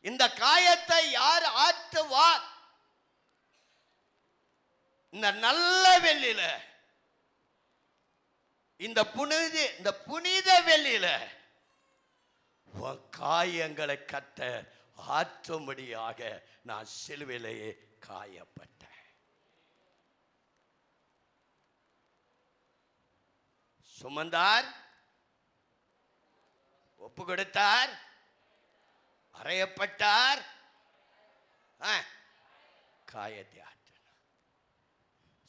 இந்த காயத்தை யார் ஆற்றுவார்? இந்த நல்ல வெள்ளியில, இந்த புனித வெள்ளியில உன் காயங்களை கர்த்தர் ஆற்றும்படியாக நான் சிலுவையிலேயே காயப்பட்டேன். சுமந்தார், ஒப்பு கொடுத்தார், அறையப்பட்டார், காயத்தை ஆற்றினார்,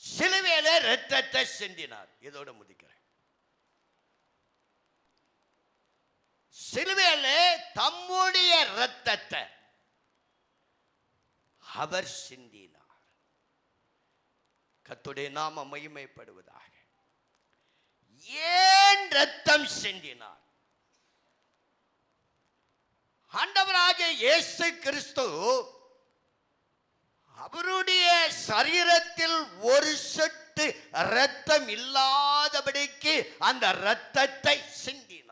சிலுவையில இரத்தத்தை சிந்தினார். இதோட முடிக்கிறேன். சிலுவையில தம்முடைய இரத்தத்தை அவர் சிந்தினார். கர்த்தருடைய நாமம் மகிமைப்படுவதாக. ஏன் இரத்தம் சிந்தினார்? ஆண்டவராகிய இயேசு கிறிஸ்து அவருடைய சரீரத்தில் ஒரு சொட்டு இரத்தம் இல்லாதபடிக்கு அந்த இரத்தத்தை சிந்தினார்.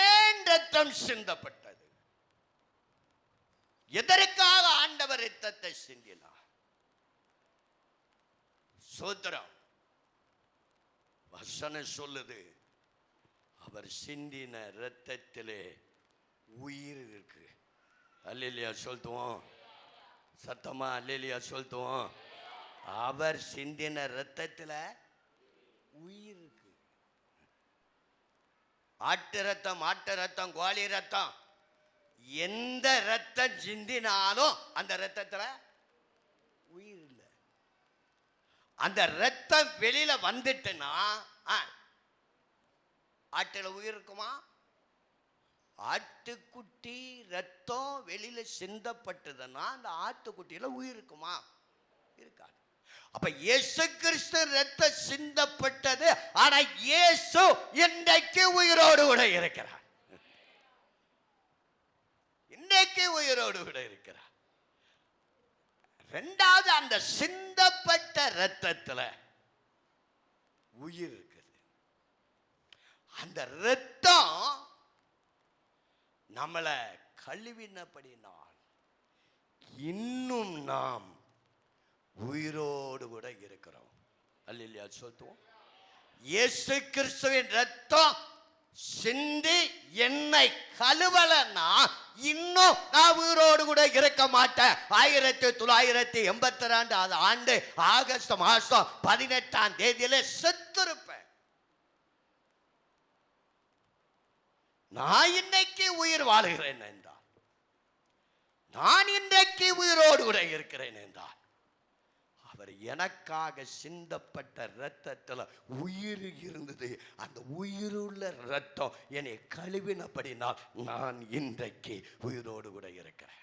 ஏன் இரத்தம் சிந்தப்பட்டது? எதற்காக ஆண்டவர் இரத்தத்தை சிந்தினார்? சோத்திரம். வசனம் சொல்லுது, அவர் சிந்தின இரத்தத்திலே உயிர் இருக்கு. அல்லேலூயா சொல்லுவோம். சத்தமா அல்லேலூயா சொல்லுவோம். அவர் சிந்தின இரத்தத்தில் உயிர் இருக்கு. ஆட்டு ரத்தம், மாட்டு ரத்தம், கோழி ரத்தம், எந்த ரத்தம் சிந்தினாலும் அந்த ரத்தத்தில் உயிர் இல்லை. அந்த ரத்தம் வெளியில வந்துட்டுன்னா ஆட்டுல உயிர் இருக்குமா? ஆட்டுக்குட்டி ரத்தம் வெளியில சிந்தப்பட்டதுன்னா அந்த ஆட்டுக்குட்டியில உயிர் இருக்குமா? இருக்காது. அப்ப இயேசு கிறிஸ்து ரத்தம் சிந்தப்பட்டது. ஆனா இயேசு இன்றைக்கு உயிரோடு கூட இருக்கிறார். இன்றைக்கு உயிரோடு கூட இருக்கிறார். 2வது, அந்த சிந்தப்பட்ட ரத்தத்துல உயிர் இருக்குது. அந்த ரத்தம் நம்மளை கழுவினபடினால் இன்னும் நாம் உயிரோடு கூட இருக்கிறோம். அல்லேலூயா சொல்லுவோம். இயேசு கிறிஸ்துவின் ரத்தம் சிந்தி என்னை கழுவலன்னா இன்னும் நான் உயிரோடு கூட இருக்க மாட்டேன். 1982 ஆண்டு ஆகஸ்ட் மாசம் 18ஆம் தேதியில செத்திருப்பேன். நான் இன்னைக்கு உயிர் வாழ்கிறேன் என்றால், நான் இன்றைக்கு உயிரோடு கூட இருக்கிறேன் என்றால், அவர் எனக்காக சிந்தப்பட்ட இரத்தத்தில் உயிர் இருந்தது. அந்த உயிருள்ள இரத்தம் என்னை கழுவினபடினால் நான் இன்றைக்கு உயிரோடு கூட இருக்கிறேன்.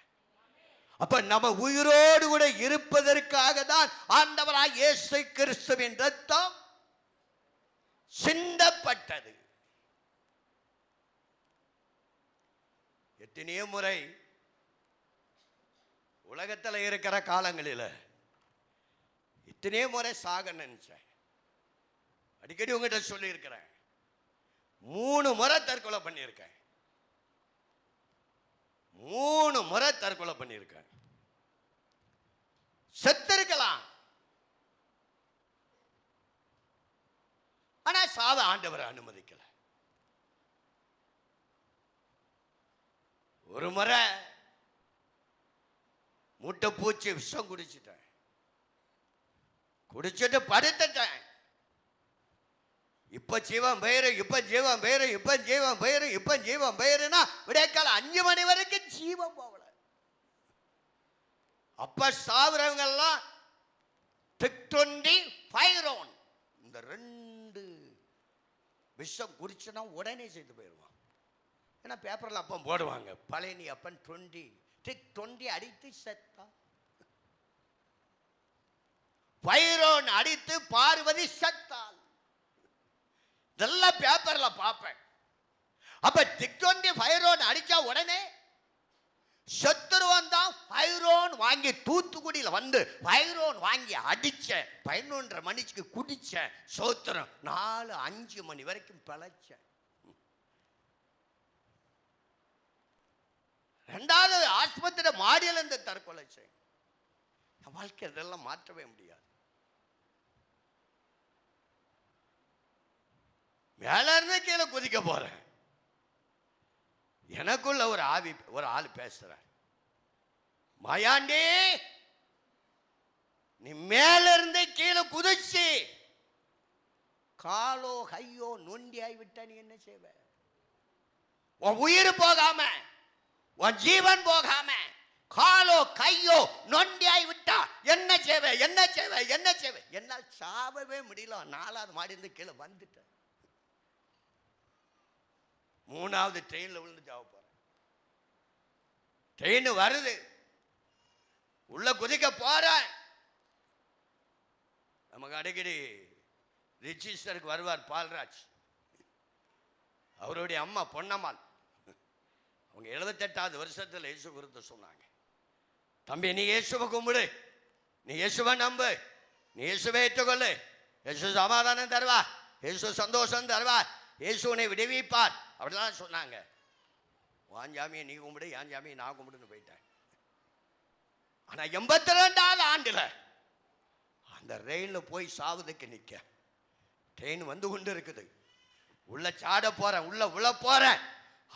அப்ப நம்ம உயிரோடு கூட இருப்பதற்காக தான் ஆண்டவராய் இயேசு கிறிஸ்துவின் இரத்தம் சிந்தப்பட்டது. எத்தனையோ முறை உலகத்தில் இருக்கிற காலங்களில் எத்தனையோ முறை சாக நினைச்சேன். அடிக்கடி உங்ககிட்ட சொல்லி இருக்கிறேன். 3 முறை தற்கொலை பண்ணியிருக்கேன். 3 முறை தற்கொலை பண்ணியிருக்கேன். செத்திருக்கலாம், ஆனா சாவ ஆண்டவர் அனுமதிக்கல. ஒரு முறை முட்டை பூச்சி விஷம் குடிச்சிட்டேன். குடிச்சிட்டு படுத்துட்டேன். இப்ப ஜீவன் பெயரு, இப்ப ஜீவன் பெயரு, இப்ப ஜீவன் பெயரு, இப்ப ஜீவன் பெயருனா விடைக்கால 5 மணி வரைக்கும் ஜீவன் போகல. அப்ப சாவுறவங்க எல்லாம் டிக்டொண்டி ஃபைரோன் இந்த 2 விஷம் குடிச்சுனா உடனே செய்து போயிடுவான். ஏன்னா பேப்பர்ல அப்பம் போடுவாங்க, பழனி அப்பன் 20 அடித்து செத்தா, பைரோன் அடித்து பார்வதி செத்தாள். இதெல்லாம் பேப்பர்ல பார்ப்பேன். அப்ப டிக்டொண்டி பைரோன் அடிச்சா உடனே செத்துருவான் தான். பைரோன் வாங்கி தூத்துக்குடியில் வந்து பைரோன் வாங்கி அடிச்ச 11:30 மணிக்கு குடிச்ச சோத்திரம் 4-5 மணி வரைக்கும் பிழைச்ச. 2வது ஆஸ்பத்திரி மாடியில் இருந்து தற்கொலை செய்ய. என் வாழ்க்கை இதெல்லாம் மாற்றவே முடியாது. மேல இருந்து கீழே குதிக்க போறேன். எனக்குள்ள ஒரு ஆள் பேசுறார், மாயாண்டி நீ மேல இருந்து கீழே குதிச்சு காலோ கையோ நொண்டி ஆகிவிட்ட, நீ என்ன செய்வ? உன் உயிர் போகாம, உன் ஜீவன் போகாம காலோ கையோ நொண்டி ஆகிவிட்டா என்ன செய்வ? என்ன செய்வ? என்ன செய்வ? என்னால் சாவவே முடியல. 4வது மாடி இருந்து கீழே வந்துட்டேன். 3வது ட்ரெயின்ல விழுந்து சாவ போறேன். ட்ரெயின் வருது, உள்ள குதிக்க போறேன். நமக்கு அடிக்கடி ரிஜிஸ்டருக்கு வருவார் பால்ராஜ், அவருடைய அம்மா பொன்னம்மாள். அவங்க 78வது வருஷத்தில் இயேசு குறித்து சொன்னாங்க, தம்பி நீ இயேசுவை கும்பிடு, நீ இயேசுவை நம்பு, நீ இயேசுவை ஏற்றுக்கொள்ளு, இயேசு சமாதானம் தருவார், இயேசு சந்தோஷம் தருவார், இயேசு உன்னை விடுவிப்பார் அப்படிலாம் சொன்னாங்க. உன் ஜாமியை நீ கும்பிடு, என் ஜாமியை நான் கும்பிடுன்னு போயிட்டேன். ஆனா 82வது ஆண்டுல அந்த ரயில்ல போய் சாவதுக்கு நிக்க, ட்ரெயின் வந்து கொண்டு இருக்குது, உள்ள சாட போறேன், உள்ள உள்ள போறேன்.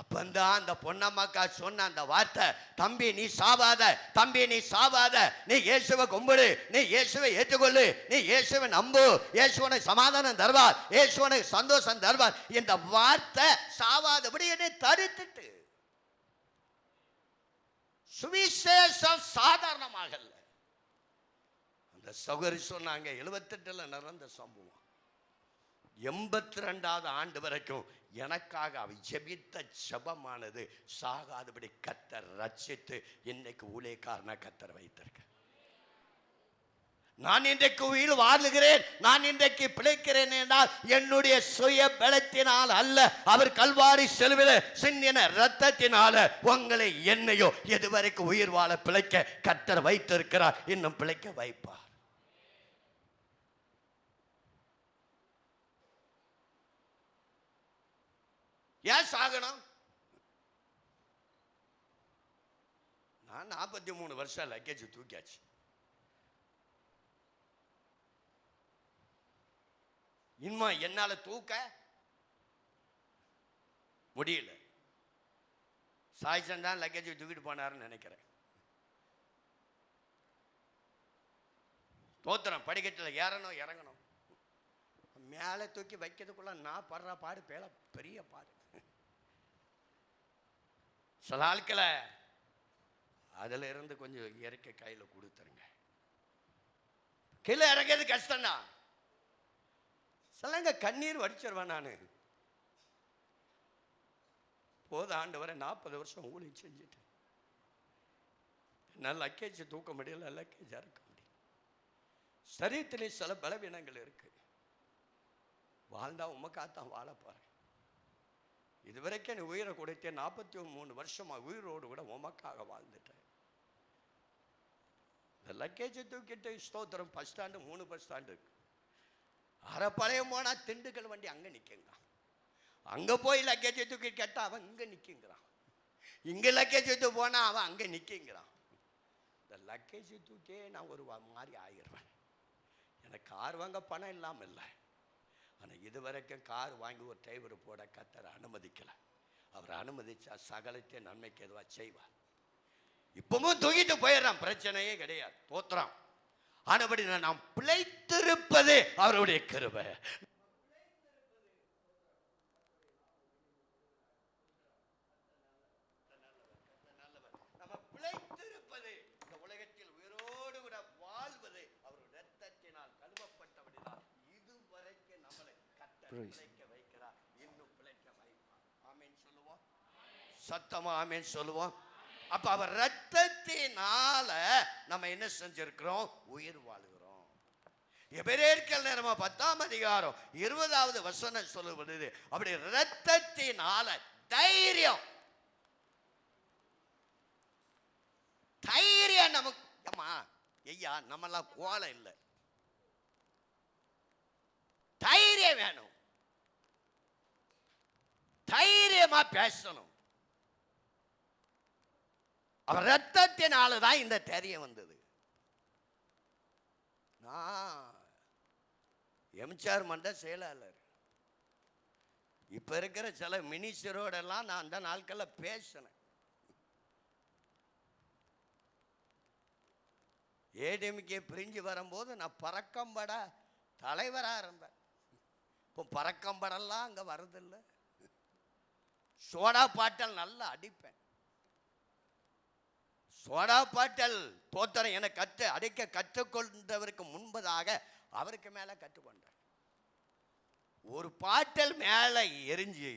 அப்பந்தான் அந்த பொன்னம்மாக்கா சொன்ன அந்த வார்த்தை, தம்பி நீ சாவாத, தம்பி நீ சாவாத, நீ இயேசுவை கும்பிடு, நீ இயேசுவை ஏற்றுக்கொள்ளு, நீ இயேசுவை நம்பு, இயேசுவனை சமாதானம் தருவார், இயேசுவனை சந்தோஷம் தருவார். இந்த வார்த்தை சாவாதபடி என்னை தடுத்துட்டு, சுவிசேஷம் சாதாரணமாக அந்த சகோதரி சொன்னாங்க. 78ல் நடந்த சம்பவம். 82வது ஆண்டு வரைக்கும் எனக்காக அவ ஜெபித்த ஜெபமானது சாகாதபடி கர்த்தர் ரட்சித்து இன்னைக்கு ஊழியக்காரனா கர்த்தர் வைத்திருக்க. நான் இன்றைக்கு உயிர் வாழுகிறேன், நான் இன்றைக்கு பிழைக்கிறேன் என்றால் என்னுடைய சுய பலத்தினால் அல்ல, அவர் கல்வாரி சிலுவையில் சிந்தின இரத்தத்தினால உங்களை என்னையோ எதுவரைக்கும் உயிர் வாழ பிழைக்க கர்த்தர் வைத்திருக்கிறார், இன்னும் பிழைக்க வைப்பார். ஏன் சாகணும்? நான் 43 வருஷம் லக்கேஜ் தூக்கியாச்சு. இன்னும் என்னால தூக்க முடியல. சாய்சன் தான் லக்கேஜ் தூக்கிட்டு போனாருன்னு நினைக்கிறேன். தோத்திரம் படிக்கட்டில் ஏறணும் இறங்கணும், மேலே தூக்கி வைக்கிறதுக்குள்ள நான் படுற பாடு பெரிய பாடு. சில ஆட்களை அதில் இருந்து கொஞ்சம் இறக்க கையில் கொடுத்துருங்க. கீழே இறங்கிறது கஷ்டம்தான். சிலங்க கண்ணீர் வடிச்சிருவேன். நான் போத ஆண்டு வரை 40 வருஷம் ஊழியம் செஞ்சுட்டேன். என்னால் லக்கேஜ் தூக்க முடியல, லக்கேஜ் இறக்க முடியல. சரீரத்திலே சில பலவீனங்கள் இருக்கு. வாழ்ந்தா உமக்காத்தான் வாழ போறேன். இதுவரைக்கும் நீ உயிரை கொடுத்தேன். 43 வருஷமா உயிரோடு கூட உமக்காக வாழ்ந்துட்டேன். இந்த லக்கேஜ் தூக்கிட்டு ஸ்தோத்திரம் பஸ் ஸ்டாண்டு 3 பஸ் ஸ்டாண்டு இருக்கு. அரைப்பழையம் போனால் திண்டுக்கல் வண்டி அங்கே நிற்குங்கிறான். அங்கே போய் லக்கேஜ் தூக்கி கேட்டால் அவன் இங்கே நிற்குங்கிறான். இங்கே லக்கேஜ் தூக்கி போனால் அவன் அங்கே நிற்குங்கிறான். இந்த லக்கேஜ் தூக்கே நான் ஒரு மாதிரி ஆயிடுவேன். எனக்கு கார் வாங்க பணம் இல்லாமல் இல்லை. ஆனால் இதுவரைக்கும் கார் வாங்கி ஒரு டிரைவர் போட கர்த்தர் அனுமதிக்கலை. அவர் அனுமதிச்சா சகலத்தை நன்மைக்கு எதுவாக செய்வார். இப்பவும் தூக்கிட்டு போயிடுறான், பிரச்சனையே கிடையாது. தோத்துறான். ஆனபடி நாம் பிழைத்திருப்பது அவருடைய கிருபை. பிழைக்க வைக்கிறார், இன்னும் பிழைக்க வைப்பார். ஆமென் சொல்லுவோம், சத்தமா ஆமென் சொல்லுவோம். அப்ப அவர் ரத்தத்தினால நம்ம என்ன செஞ்சிருக்கிறோம்? உயிர் வாழுகிறோம். எபிரேயர்கள் நேரமா 10ஆம் அதிகாரம் 20வது வசனம் சொல்லப்படுது, அப்படி ரத்தத்தினால தைரியம். தைரியம் நமக்கு. அம்மா ஐயா, நம்மெல்லாம் கோலை இல்லை, தைரியம் வேணும். தைரியமா பேசணும். அவர் ரத்தத்தினால தான் இந்த தைரியம் வந்தது. நான் எம்ஜிஆர் மண்ட செயலாளர். இப்ப இருக்கிற சில மினிஸ்டரோட எல்லாம் நான் அந்த நாட்களில் பேசினேன். ஏடிஎம்கே பிரிஞ்சு வரும்போது நான் பறக்கம்பட தலைவராக இருந்தேன். இப்போ பறக்கம்படெல்லாம் அங்கே வருதில்லை. சோடா பாட்டல் நல்லா அடிப்பேன். சோடா பாட்டல் தோத்தரம் என அடிக்க கற்றுக்கொண்டவருக்கு முன்பதாக அவருக்கு மேலே கற்றுக்கொண்டேன். ஒரு பாட்டல் மேலே எரிஞ்சு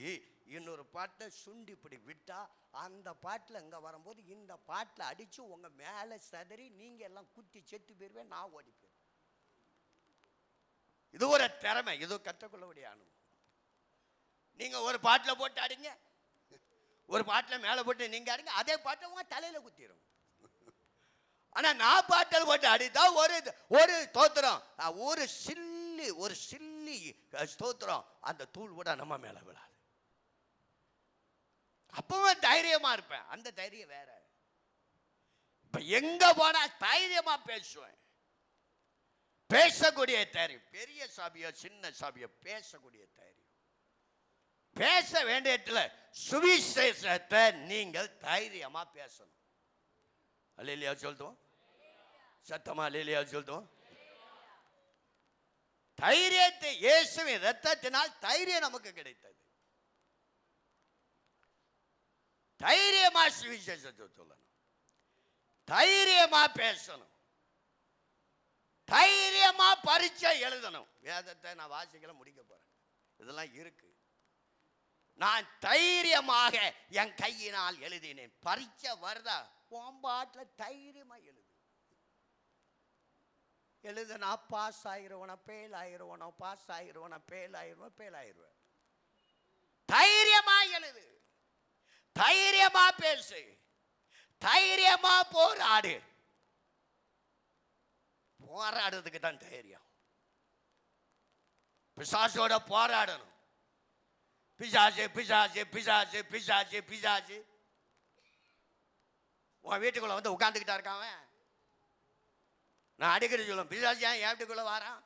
இன்னொரு பாட்டை சுண்டி இப்படி விட்டா அந்த பாட்டில் இங்கே வரும்போது இந்த பாட்டில் அடித்து உங்கள் மேலே சதறி நீங்கள் எல்லாம் குத்தி செத்து போயிருவேன், நான் ஓடி போயிருவேன். இது ஒரு திறமை, இது கற்றுக்கொள்ளக்கூடிய அனுபவம். நீங்கள் ஒரு பாட்டில் போட்டு அடிங்க, ஒரு பாட்டில் மேலே போட்டு நீங்கள் அடிங்க, அதே பாட்டை உங்கள் தலையில் குத்திடும். ஆனால் நான் பாட்டில் போட்டு அடித்தா ஒரு ஸ்தோத்திரம், ஒரு சில்லி ஸ்தோத்திரம், அந்த தூள் கூட நம்ம மேலே விழாது. அப்பவும் தைரியமா இருப்பேன். அந்த தைரியம் வேற. இப்ப எங்க போனா தைரியமா பேசுவேன். பேசக்கூடிய தைரியம். பெரிய சாபியோ சின்ன சாபியோ பேசக்கூடிய தைரியம். பேச வேண்டியதுல சுவிசேஷத்தை நீங்கள் தைரியமா பேசணும். அல்லேலூயா சொல்லுவோம், சத்தமா அல்லேலூயா சொல்லுவோம். தைரியத்தை இயேசுவின் இரத்தத்தினால் தைரியம் நமக்கு கிடைத்தது. தைரியமா சுவிசேஷத்தை சொல்லணும், தைரியமா பேசணும், தைரியமா பரீட்சை எழுதணும். வேதத்தை நான் வாசிக்கல, முடிக்க போறேன். இதெல்லாம் இருக்கு. நான் தைரியமாக என் கையினால் எழுதினேன். பரீட்சை வருதா, பாட்டில் தைரியமா எழுதுனா பாஸ் ஆயிருவனா ஃபெயில் ஆயிருவனா, பாஸ் ஆயிருவனா ஃபெயில் ஆயிருவன், ஃபெயில் ஆயிருவேன். தைரியமா எழுது, தைரியமா பேசு, தைரியமா போராடு. போராடுறதுக்கு தான் தைரியம். பிசாசோட போராடணும். பிசாசு பிசாசு பிசாசு பிசாசு பிசாசு உன் வீட்டுக்குள்ள வந்து உட்காந்துக்கிட்டா இருக்கான். நான் அடிக்கடி சொல்லுவேன், பிசாசு ஏன் என் வீட்டுக்குள்ள வாரான்?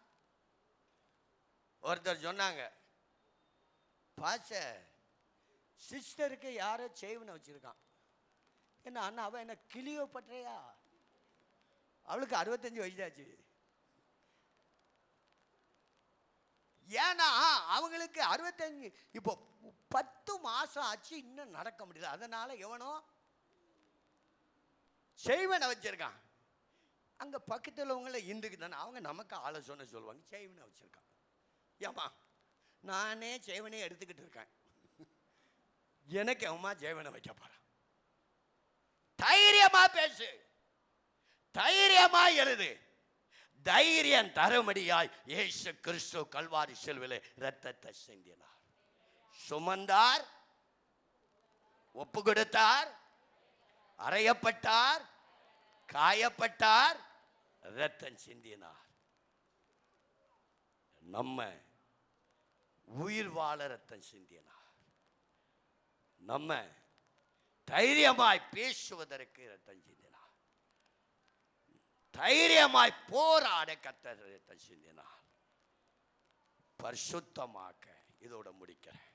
ஒருத்தர் சொன்னாங்க, பாச சிஸ்டருக்கு யாரோ செய்வனை வச்சிருக்கான். என்ன அண்ணா, அவன் என்ன கிளியோ பற்றையா? அவளுக்கு 65 வயசாச்சு. ஏன்னா அவங்களுக்கு 65, இப்போ 10 மாசம் ஆச்சு, இன்னும் நடக்க முடியல. அதனால எவனோ செய்வனை வச்சிருக்கான். அங்க பக்கத்தில் உள்ளவங்கள இந்துக்கு தானே, அவங்க நமக்கு ஆலோசனை சொல்லுவாங்க. செய்வனை வச்சிருக்கான். ஏமா நானே செய்வனே எடுத்துக்கிட்டு இருக்கேன், எனக்கு அம்மா ஜெயவனை வைக்க போறான். தைரியமா பேசு, தைரியமா எழுது. தைரியம் தரும்படியாய் இயேசு கிறிஸ்து கல்வாரி சிலுவையிலே இரத்தத்தை சிந்தினார், சுமந்தார், ஒப்பு கொடுத்தார், அறையப்பட்டார், காயப்பட்டார், இரத்தம் சிந்தினார். நம்ம உயிர் வாழ இரத்தம் சிந்தினார். நம்ம தைரியமாய் பேசுவதற்கு இரத்தம் சிந்தினார். தைரியமாய் போராட கர்த்தர் இரத்தம் சிந்தினார். பரிசுத்தமாக்க. இதோட முடிக்கிறேன்.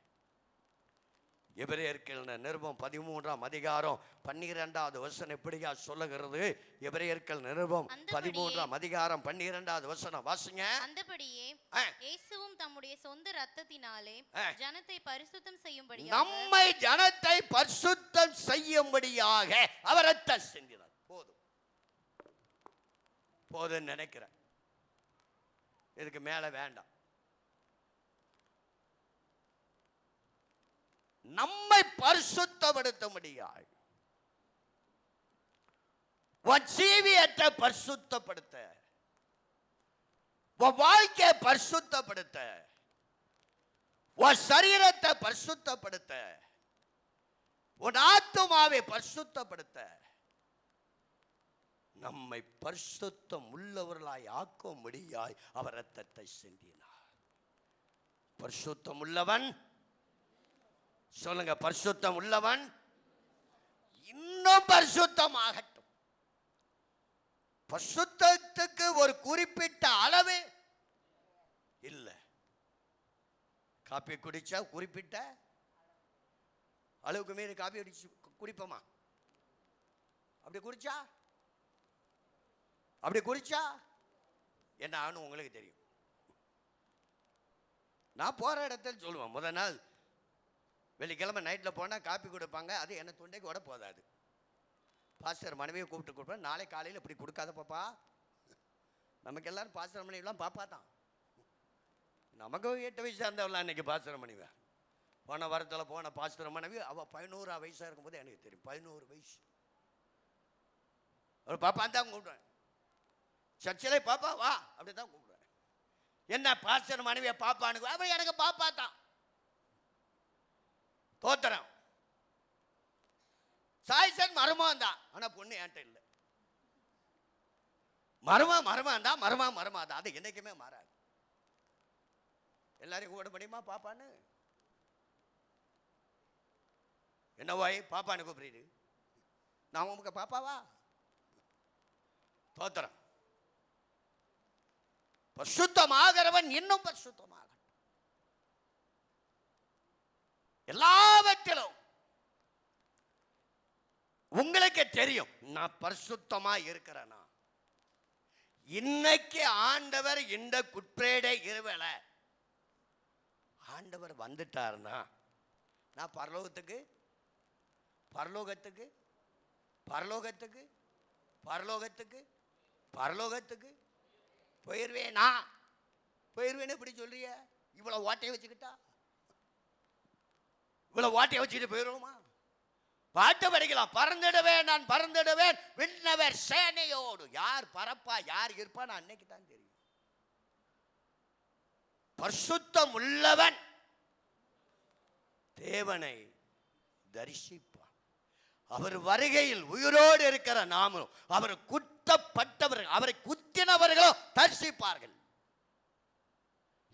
எபிரேயர்கள் நிருபம் 13ஆம் அதிகாரம் 12வது வசனம் எப்படியா சொல்லுகிறது? எபிரேயர்கள் நிருபம் 13ஆம் அதிகாரம் 12வது வசனம் வாசிங்க. அந்தபடியே இயேசுவும் தம்முடைய சொந்த இரத்தத்தினாலே ஜனத்தை பரிசுத்தம் செய்யும்படியாக, நம்மை ஜனத்தை பரிசுத்தம் செய்யும்படியாக அவர் இரத்தம் சிந்தினார். போதும் போதும் நினைக்கிறேன். இதுக்கு மேல வேண்டாம். நம்மை பரிசுத்தப்படுத்தும்படியாய், உன் ஜீவியத்தை பரிசுத்தப்படுத்த, உன் வாழ்க்கையை பரிசுத்தப்படுத்த, உன் சரீரத்தை பரிசுத்தப்படுத்த, உன் ஆத்துமாவை பரிசுத்தப்படுத்த, நம்மை பரிசுத்தம் உள்ளவர்களாய் ஆக்கும்படியாய் அவர் இரத்தத்தை சிந்தினார். பரிசுத்தம் உள்ளவன், சொல்லுங்க, பரிசுத்தம் உள்ளவன் இன்னும் பரிசுத்தமாகட்டும். பரிசுத்தத்துக்கு ஒரு குறிப்பிட்ட அளவு இல்லை. காப்பி குடிச்சா குறிப்பிட்ட அளவுக்கு மீறி காப்பி குடிப்போமா? அப்படி குடிச்சா என்ன ஆகும் உங்களுக்கு தெரியும். நான் போற இடத்துல சொல்லுவேன், முதல் நாள் வெள்ளிக்கிழமை நைட்டில் போனால் காப்பி கொடுப்பாங்க. அது என்ன தொண்டைக்கு உட போதாது. பாஸ்டர் மனைவியை கூப்பிட்டு கொடுப்பேன், நாளை காலையில் இப்படி கொடுக்காத பாப்பா. நமக்கு எல்லாரும் பாஸ்டர் மனைவிலாம் பாப்பா தான். நமக்கு 8 வயசாக இருந்தவளாம் இன்னைக்கு பாஸ்டர் மனைவி. போன வாரத்தில் போன பாஸ்டர் மனைவி அவள் 11 வயசாக இருக்கும்போது எனக்கு தெரியும். 11 வயசு. ஒரு பாப்பா தான் கூப்பிடுவேன். சர்ச்சிலே பாப்பா வா அப்படி தான் கூப்பிடுவேன். என்ன பாஸ்டர் மனைவியை பாப்பான்னு? அவன் எனக்கு பாப்பா தான். தோத்திரம். சாய்சன் மருமகன் தான், ஆனா பொண்ணு என்கிட்ட இல்லை. மருமகன் தான், மருமகன் தான். அது என்னைக்குமே மாறாது. எல்லாரையும் கூப்பிட முடியுமா பாப்பான்னு? என்னவாய் பாப்பான்னு கூப்பிடுறீரு? நான் உங்களுக்கு பாப்பாவா? தோத்திரம். பரிசுத்தமாகிறவன் இன்னும் பரிசுத்தமாக எல்லாவற்றிலும். உங்களுக்கு தெரியும் நான் பரிசுத்தமா இருக்கிறேனா? இன்னைக்கு ஆண்டவர் இந்த குட்பிரேடை இருவேளை ஆண்டவர் வந்துட்டார்னா நான் பரலோகத்துக்கு பரலோகத்துக்கு பரலோகத்துக்கு பரலோகத்துக்கு பரலோகத்துக்கு போயிருவேனா? போயிருவேன்னு இப்படி சொல்றிய? இவ்வளவு ஓட்டையை வச்சுக்கிட்டா, இவ்வளவு ஓட்டையை வச்சுக்கிட்டு போயிருவோமா? பாட்டு படிக்கலாம், பறந்துடுவேன் நான் பறந்துடுவேன் விண்ணவர் சேனையோடு. யார் பறப்பா யார் இருப்பா நான் அன்னைக்கு தான் தெரியும். பரிசுத்தம் உள்ளவன் தேவனை தரிசிப்பான். அவர் வருகையில் உயிரோடு இருக்கிற நாமும் அவர் குத்தப்பட்டவர்கள், அவரை குத்தினவர்களோ தரிசிப்பார்கள்.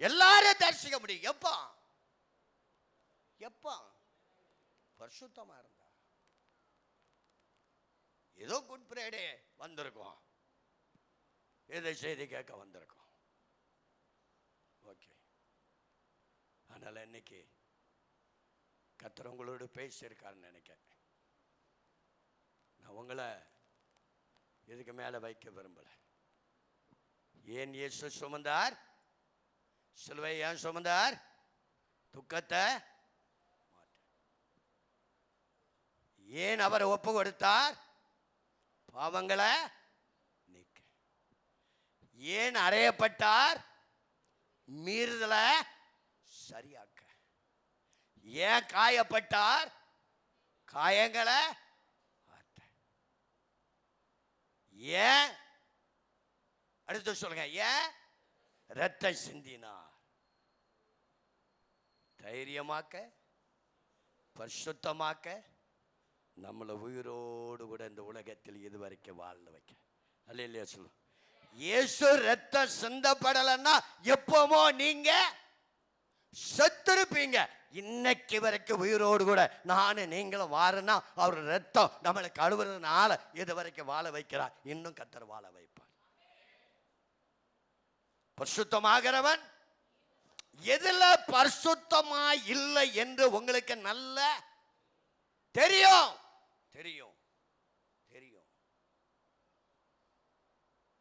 எல்லாரும் தரிசிக்க முடியும். எப்போ? எப்போ? பரிசுத்தமா இருந்தா. ஏதோ குட் ஃப்ரைடே வந்திருக்கோம், ஏதோ செய்தி கேட்க வந்திருக்கோம். ஓகே. அதனால இன்னைக்கு கர்த்தர் உங்களோடு பேசியிருக்காருன்னு நினைக்கிறேன். நான் உங்களை இதுக்கு மேல வைக்க விரும்பல. ஏன் இயேசு சுமந்தார்? சிலுவை ஏன் சுமந்தார்? துக்கத்தை ஏன் அவர் ஒப்பு கொடுத்தார்? பாவங்களை நீக்க. ஏன் அறையப்பட்டார்? மீறுதலை சரியாக்க. ஏன் காயப்பட்டார்? காயங்களை ஆற்ற. ஏன்? அடுத்து சொல்லுங்க. ஏன் இரத்தம் சிந்தினார்? தைரியமாக்க, பரிசுத்தமாக்க, நம்மளை உயிரோடு கூட இந்த உலகத்தில் இதுவரைக்கும் வாழ வைக்க. அல்லேலூயா சொல்லுங்க. இயேசு ரத்தம் சிந்தப்படலைன்னா எப்பமோ நீங்க செத்துருப்பீங்க. இன்னைக்கு வரைக்கும் உயிரோடு கூட நானும் நீங்களும் வாருன்னா அவர் ரத்தம் நம்மளை கழுவுறதுனால இது வரைக்கும் வாழ வைக்கிறார். இன்னும் கர்த்தர் வாழ வைப்பார். பரிசுத்தமாகிறவன் எதுல பரிசுத்தமா இல்லை என்று உங்களுக்கு நல்ல தெரியும். தெரியும் தெரியும்.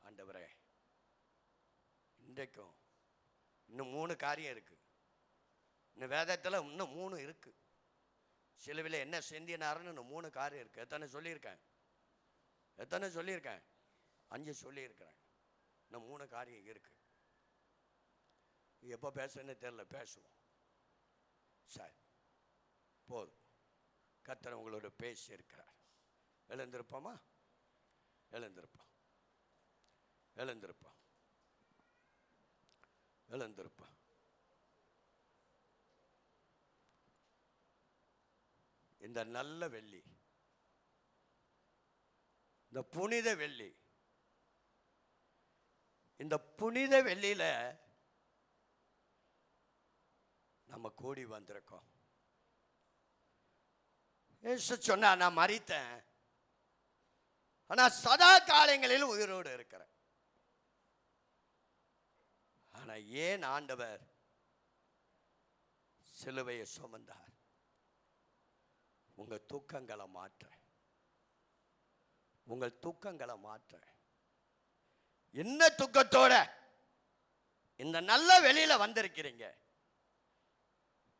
ஆண்டவரே, இன்றைக்கும் இன்னும் 3 காரியம் இருக்கு. இன்னும் வேதத்தில் இன்னும் 3 இருக்கு. சிலுவையில் என்ன செந்தினாருன்னு இன்னும் 3 காரியம் இருக்கு. எத்தனை சொல்லியிருக்கேன்? 5 சொல்லியிருக்கிறேன். இன்னும் 3 காரியம் இருக்கு. எப்போ பேசுன்னு தெரியல, பேசுவோம். சரி, போதும். கர்த்தர் உங்களோட பேசி இருக்கிறார். எழுந்திருப்போமா? எழுந்திருப்போம், எழுந்திருப்போம், எழுந்திருப்போம். இந்த நல்ல வெள்ளி, இந்த புனித வெள்ளி, இந்த புனித வெள்ளியில நம்ம கூடி வந்திருக்கோம். இயேசு சொன்னா, நான் மரித்தேன், ஆனா சதா காலங்களில் உயிரோடு இருக்கிறேன். ஆனா ஏன் ஆண்டவர் சிலுவையை சுமந்தார்? உங்க தூக்கங்களை மாற்ற, உங்கள் தூக்கங்களை மாற்ற. என்ன துக்கத்தோட இந்த நல்ல வெளியில வந்திருக்கிறீங்க?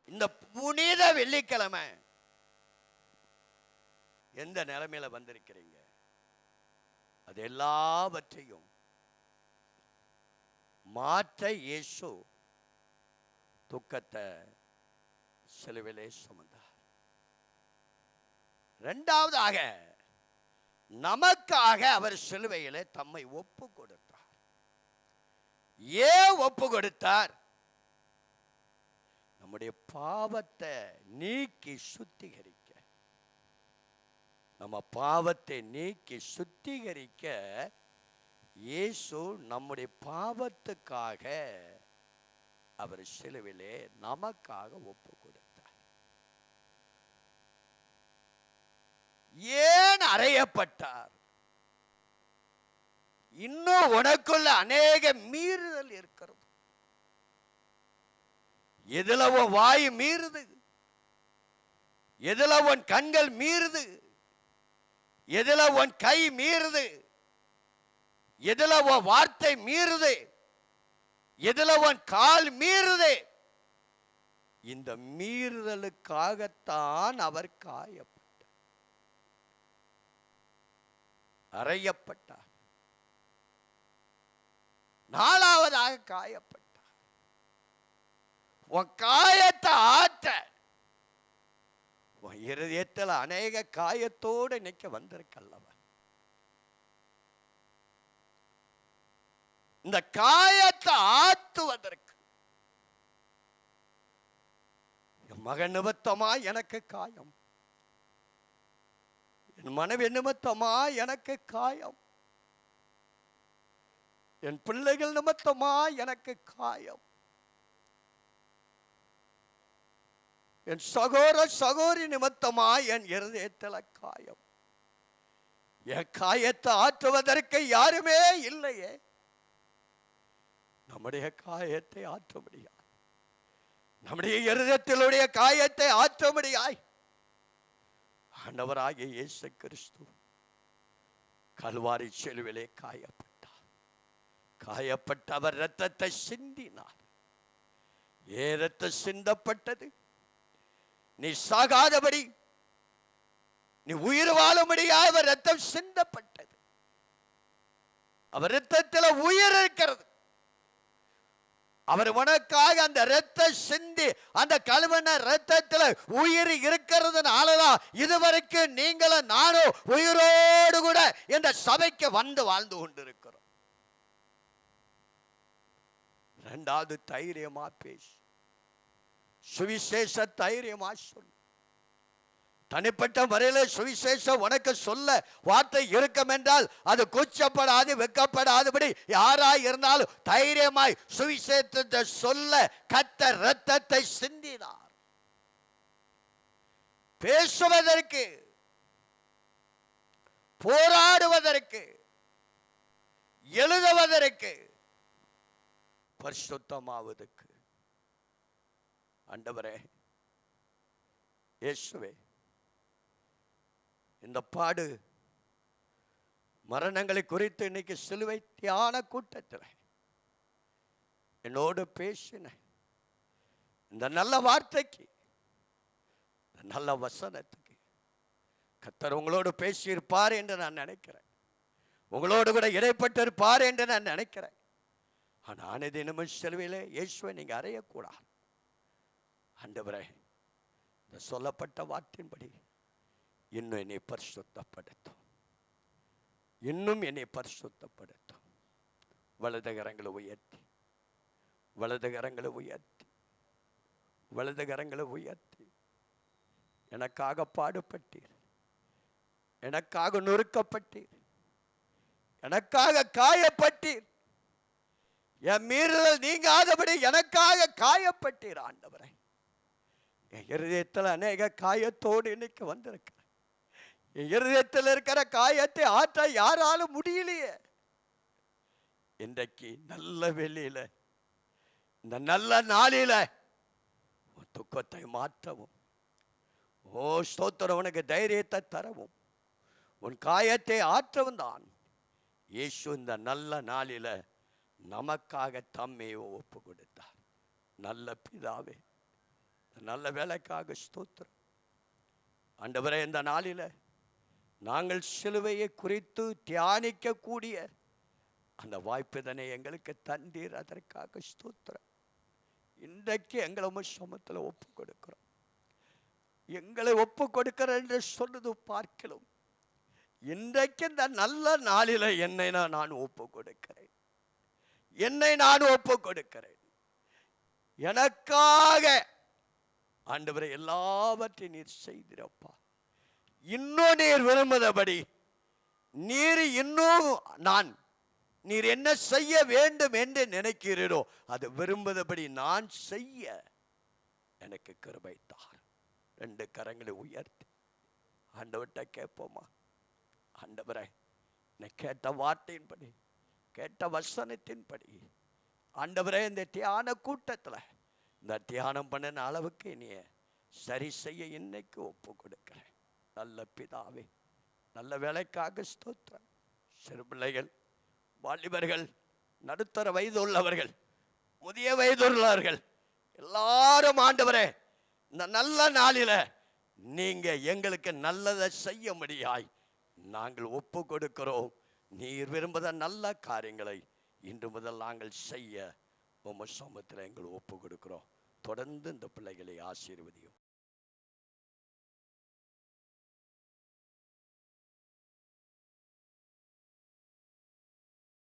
இந்த புனித வெள்ளிக்கிழமை எந்த நிலைமையில வந்திருக்கிறீங்க? அது எல்லாவற்றையும் மாற்ற இயேசு துக்கத்தை சிலுவையிலே சுமந்தார். இரண்டாவதாக, நமக்காக அவர் சிலுவையிலே தம்மை ஒப்பு கொடுத்தார். ஏன் ஒப்பு கொடுத்தார்? நம்முடைய பாவத்தை நீக்கி சுத்திகரிக்க, நம்ம பாவத்தை நீக்கி சுத்திகரிக்க இயேசு நம்முடைய பாவத்துக்காக அவர் சிலுவையிலே நமக்காக ஒப்பு கொடுத்தார். ஏன் அறையப்பட்டார்? இன்னும் உனக்குள்ள அநேக மீறுதல் இருக்கிறது. எதுல உன் வாய் மீறுது, எதுல உன் கண்கள் மீறுது, எதுல உன் கை மீறுது, எதுல உன் வார்த்தை மீறுது, எதுல உன் கால் மீறுது. இந்த மீறுதலுக்காகத்தான் அவர் காயப்பட்டார், அறையப்பட்டார். நாலாவதாக காயப்பட்டார். உன் காயத்தை ஆற்ற, உன் இருதயத்தில் அநேக காயத்தோடு இன்னைக்கு வந்திருக்கல்லவ. இந்த காயத்தை ஆற்றுவதற்கு, என் மகன் நிமித்தமா எனக்கு காயம், என் மனைவி நிமித்தமா எனக்கு காயம், என் பிள்ளைகள் நிமித்தமா எனக்கு காயம், என் சகோதர சகோதரி நிமித்தமா என் இருதயத்தில் காயம். என் காயத்தை ஆற்றுவதற்கு யாருமே இல்லையே. நம்முடைய காயத்தை ஆற்ற முடியாது, நம்முடைய இருதயத்திலுடைய காயத்தை ஆற்ற முடியாய். ஆண்டவராகிய இயேசு கிறிஸ்து கல்வாரி சிலுவிலே காயப்பட்டார். காயப்பட்ட அவர் இரத்தத்தை சிந்தினார். ஏன் இரத்தம் சிந்தப்பட்டது? நீ சாகாதபடி, நீ உயிர் வாழும்படியாக அவர் இரத்தம் சிந்தப்பட்டது. அவர் இரத்தத்தில் உயிர் இருக்கிறது. அவர் உனக்காக அந்த இரத்த சிந்தி, அந்த கழுவன இரத்தத்தில் உயிர் இருக்கிறதுனாலதான் இதுவரைக்கும் நீங்களும் நானும் உயிரோடு கூட இந்த சபைக்கு வந்து வாழ்ந்து கொண்டிருக்கிறோம். இரண்டாவது, தைரியமா பேசு, சுவிசேஷ தைரியமா சொல்லு. தனிப்பட்ட முறையில் சுவிசேஷம் உனக்கு சொல்ல வார்த்தை இருக்கும் என்றால் அது கூச்சப்படாது, வெக்கப்படாதபடி யாராய் இருந்தாலும் தைரியமாய் சுவிசேஷத்தை சொல்ல கர்த்தர் இரத்தத்தை சிந்தினார். பேசுவதற்கு, போராடுவதற்கு, எழுதுவதற்கு, பரிசுத்தமாவதற்கு. ஆண்டவரே இயேசுவே, இந்த பாடு மரணங்களை குறித்து இன்னைக்கு சிலுவை தியான கூட்டத்தில் என்னோடு பேசின இந்த நல்ல வார்த்தைக்கு, இந்த நல்ல வசனத்துக்கு கர்த்தர் உங்களோடு பேசியிருப்பார் என்று நான் நினைக்கிறேன். உங்களோடு கூட இடைப்பட்டிருப்பார் என்று நான் நினைக்கிறேன். ஆனால் தினமும் சிலுவையிலே இயேசுவை நீங்க அறையக்கூடாது. ஆண்டவரே, இந்த சொல்லப்பட்ட வார்த்தையின்படி இன்னும் என்னை பரிசுத்தப்படுத்தும், இன்னும் என்னை பரிசுத்தப்படுத்தும். வலது கரங்களை உயர்த்தி, வலது கரங்களை உயர்த்தி, வலது கரங்களை உயர்த்தி. எனக்காக பாடுபட்டீர், எனக்காக நொறுக்கப்பட்டீர், எனக்காக காயப்பட்டீர், என் மீறுதல் நீங்காதபடி எனக்காக காயப்பட்டீர் ஆண்டவரே. என் இருதயத்தில் அநேக காயத்தோடு இன்னைக்கு வந்திருக்கிறேன். என் இருதயத்தில் இருக்கிற காயத்தை ஆற்ற யாராலும் முடியலையே. இன்றைக்கு நல்ல வெளியில, இந்த நல்ல நாளில துக்கத்தை மாற்றவும், ஓ ஸ்தோத்திரம், உனக்கு தைரியத்தை தரவும், உன் காயத்தை ஆற்றவும் தான் இயேசு இந்த நல்ல நாளில நமக்காக தம்மையை ஒப்பு கொடுத்தார். நல்ல பிதாவே, நல்ல வேலைக்காக ஸ்தோத்திரம் ஆண்டவரே. இந்த நாளில நாங்கள் சிலுவையை குறித்து தியானிக்கக்கூடிய அந்த வாய்ப்புதனை எங்களுக்கு தந்தீர், அதற்காக ஸ்தோத்திரம். இன்றைக்கு எங்களை சமத்தில் ஒப்பு கொடுக்கிறோம். எங்களை ஒப்பு கொடுக்கிற என்று சொன்னது பார்க்கலாம். இன்றைக்கு இந்த நல்ல நாளில என்னை நான் ஒப்பு கொடுக்கிறேன், என்னை நான் ஒப்பு கொடுக்கிறேன். எனக்காக ஆண்டவரை எல்லாவற்றையும் நீர் செய்திருப்பா. இன்னும் நீர் விரும்புதபடி நீர் இன்னும் நீர் என்ன செய்ய வேண்டும் என்று நினைக்கிறீரோ அது விரும்புதபடி நான் செய்ய எனக்கு கிருபை தார். ரெண்டு கரங்களை உயர்த்தி ஆண்டவர்கிட்ட கேட்போமா? ஆண்டவரே, கேட்ட வார்த்தையின்படி, கேட்ட வசனத்தின்படி ஆண்டவரே, இந்த தியான கூட்டத்தில் இந்த தியானம் பண்ணின அளவுக்கு நீ சரி செய்ய இன்னைக்கு ஒப்பு கொடுக்கிறேன். நல்ல பிதாவே, நல்ல வேலைக்காக ஸ்தோத்திரம். சிறு பிள்ளைகள், வாலிபர்கள், நடுத்தர வயது உள்ளவர்கள், முதிய வயது உள்ளவர்கள் எல்லாரும் ஆண்டவரே, இந்த நல்ல நாளில நீங்க எங்களுக்கு நல்லதை செய்ய முடியாய் நாங்கள் ஒப்பு கொடுக்கிறோம். நீர் விரும்புத நல்ல காரியங்களை இன்று முதல் நாங்கள் செய்ய உமது சமூகத்தில் எங்களை ஒப்பு கொடுக்கிறோம். தொடர்ந்து இந்த பிள்ளைகளை ஆசீர்வதியும்.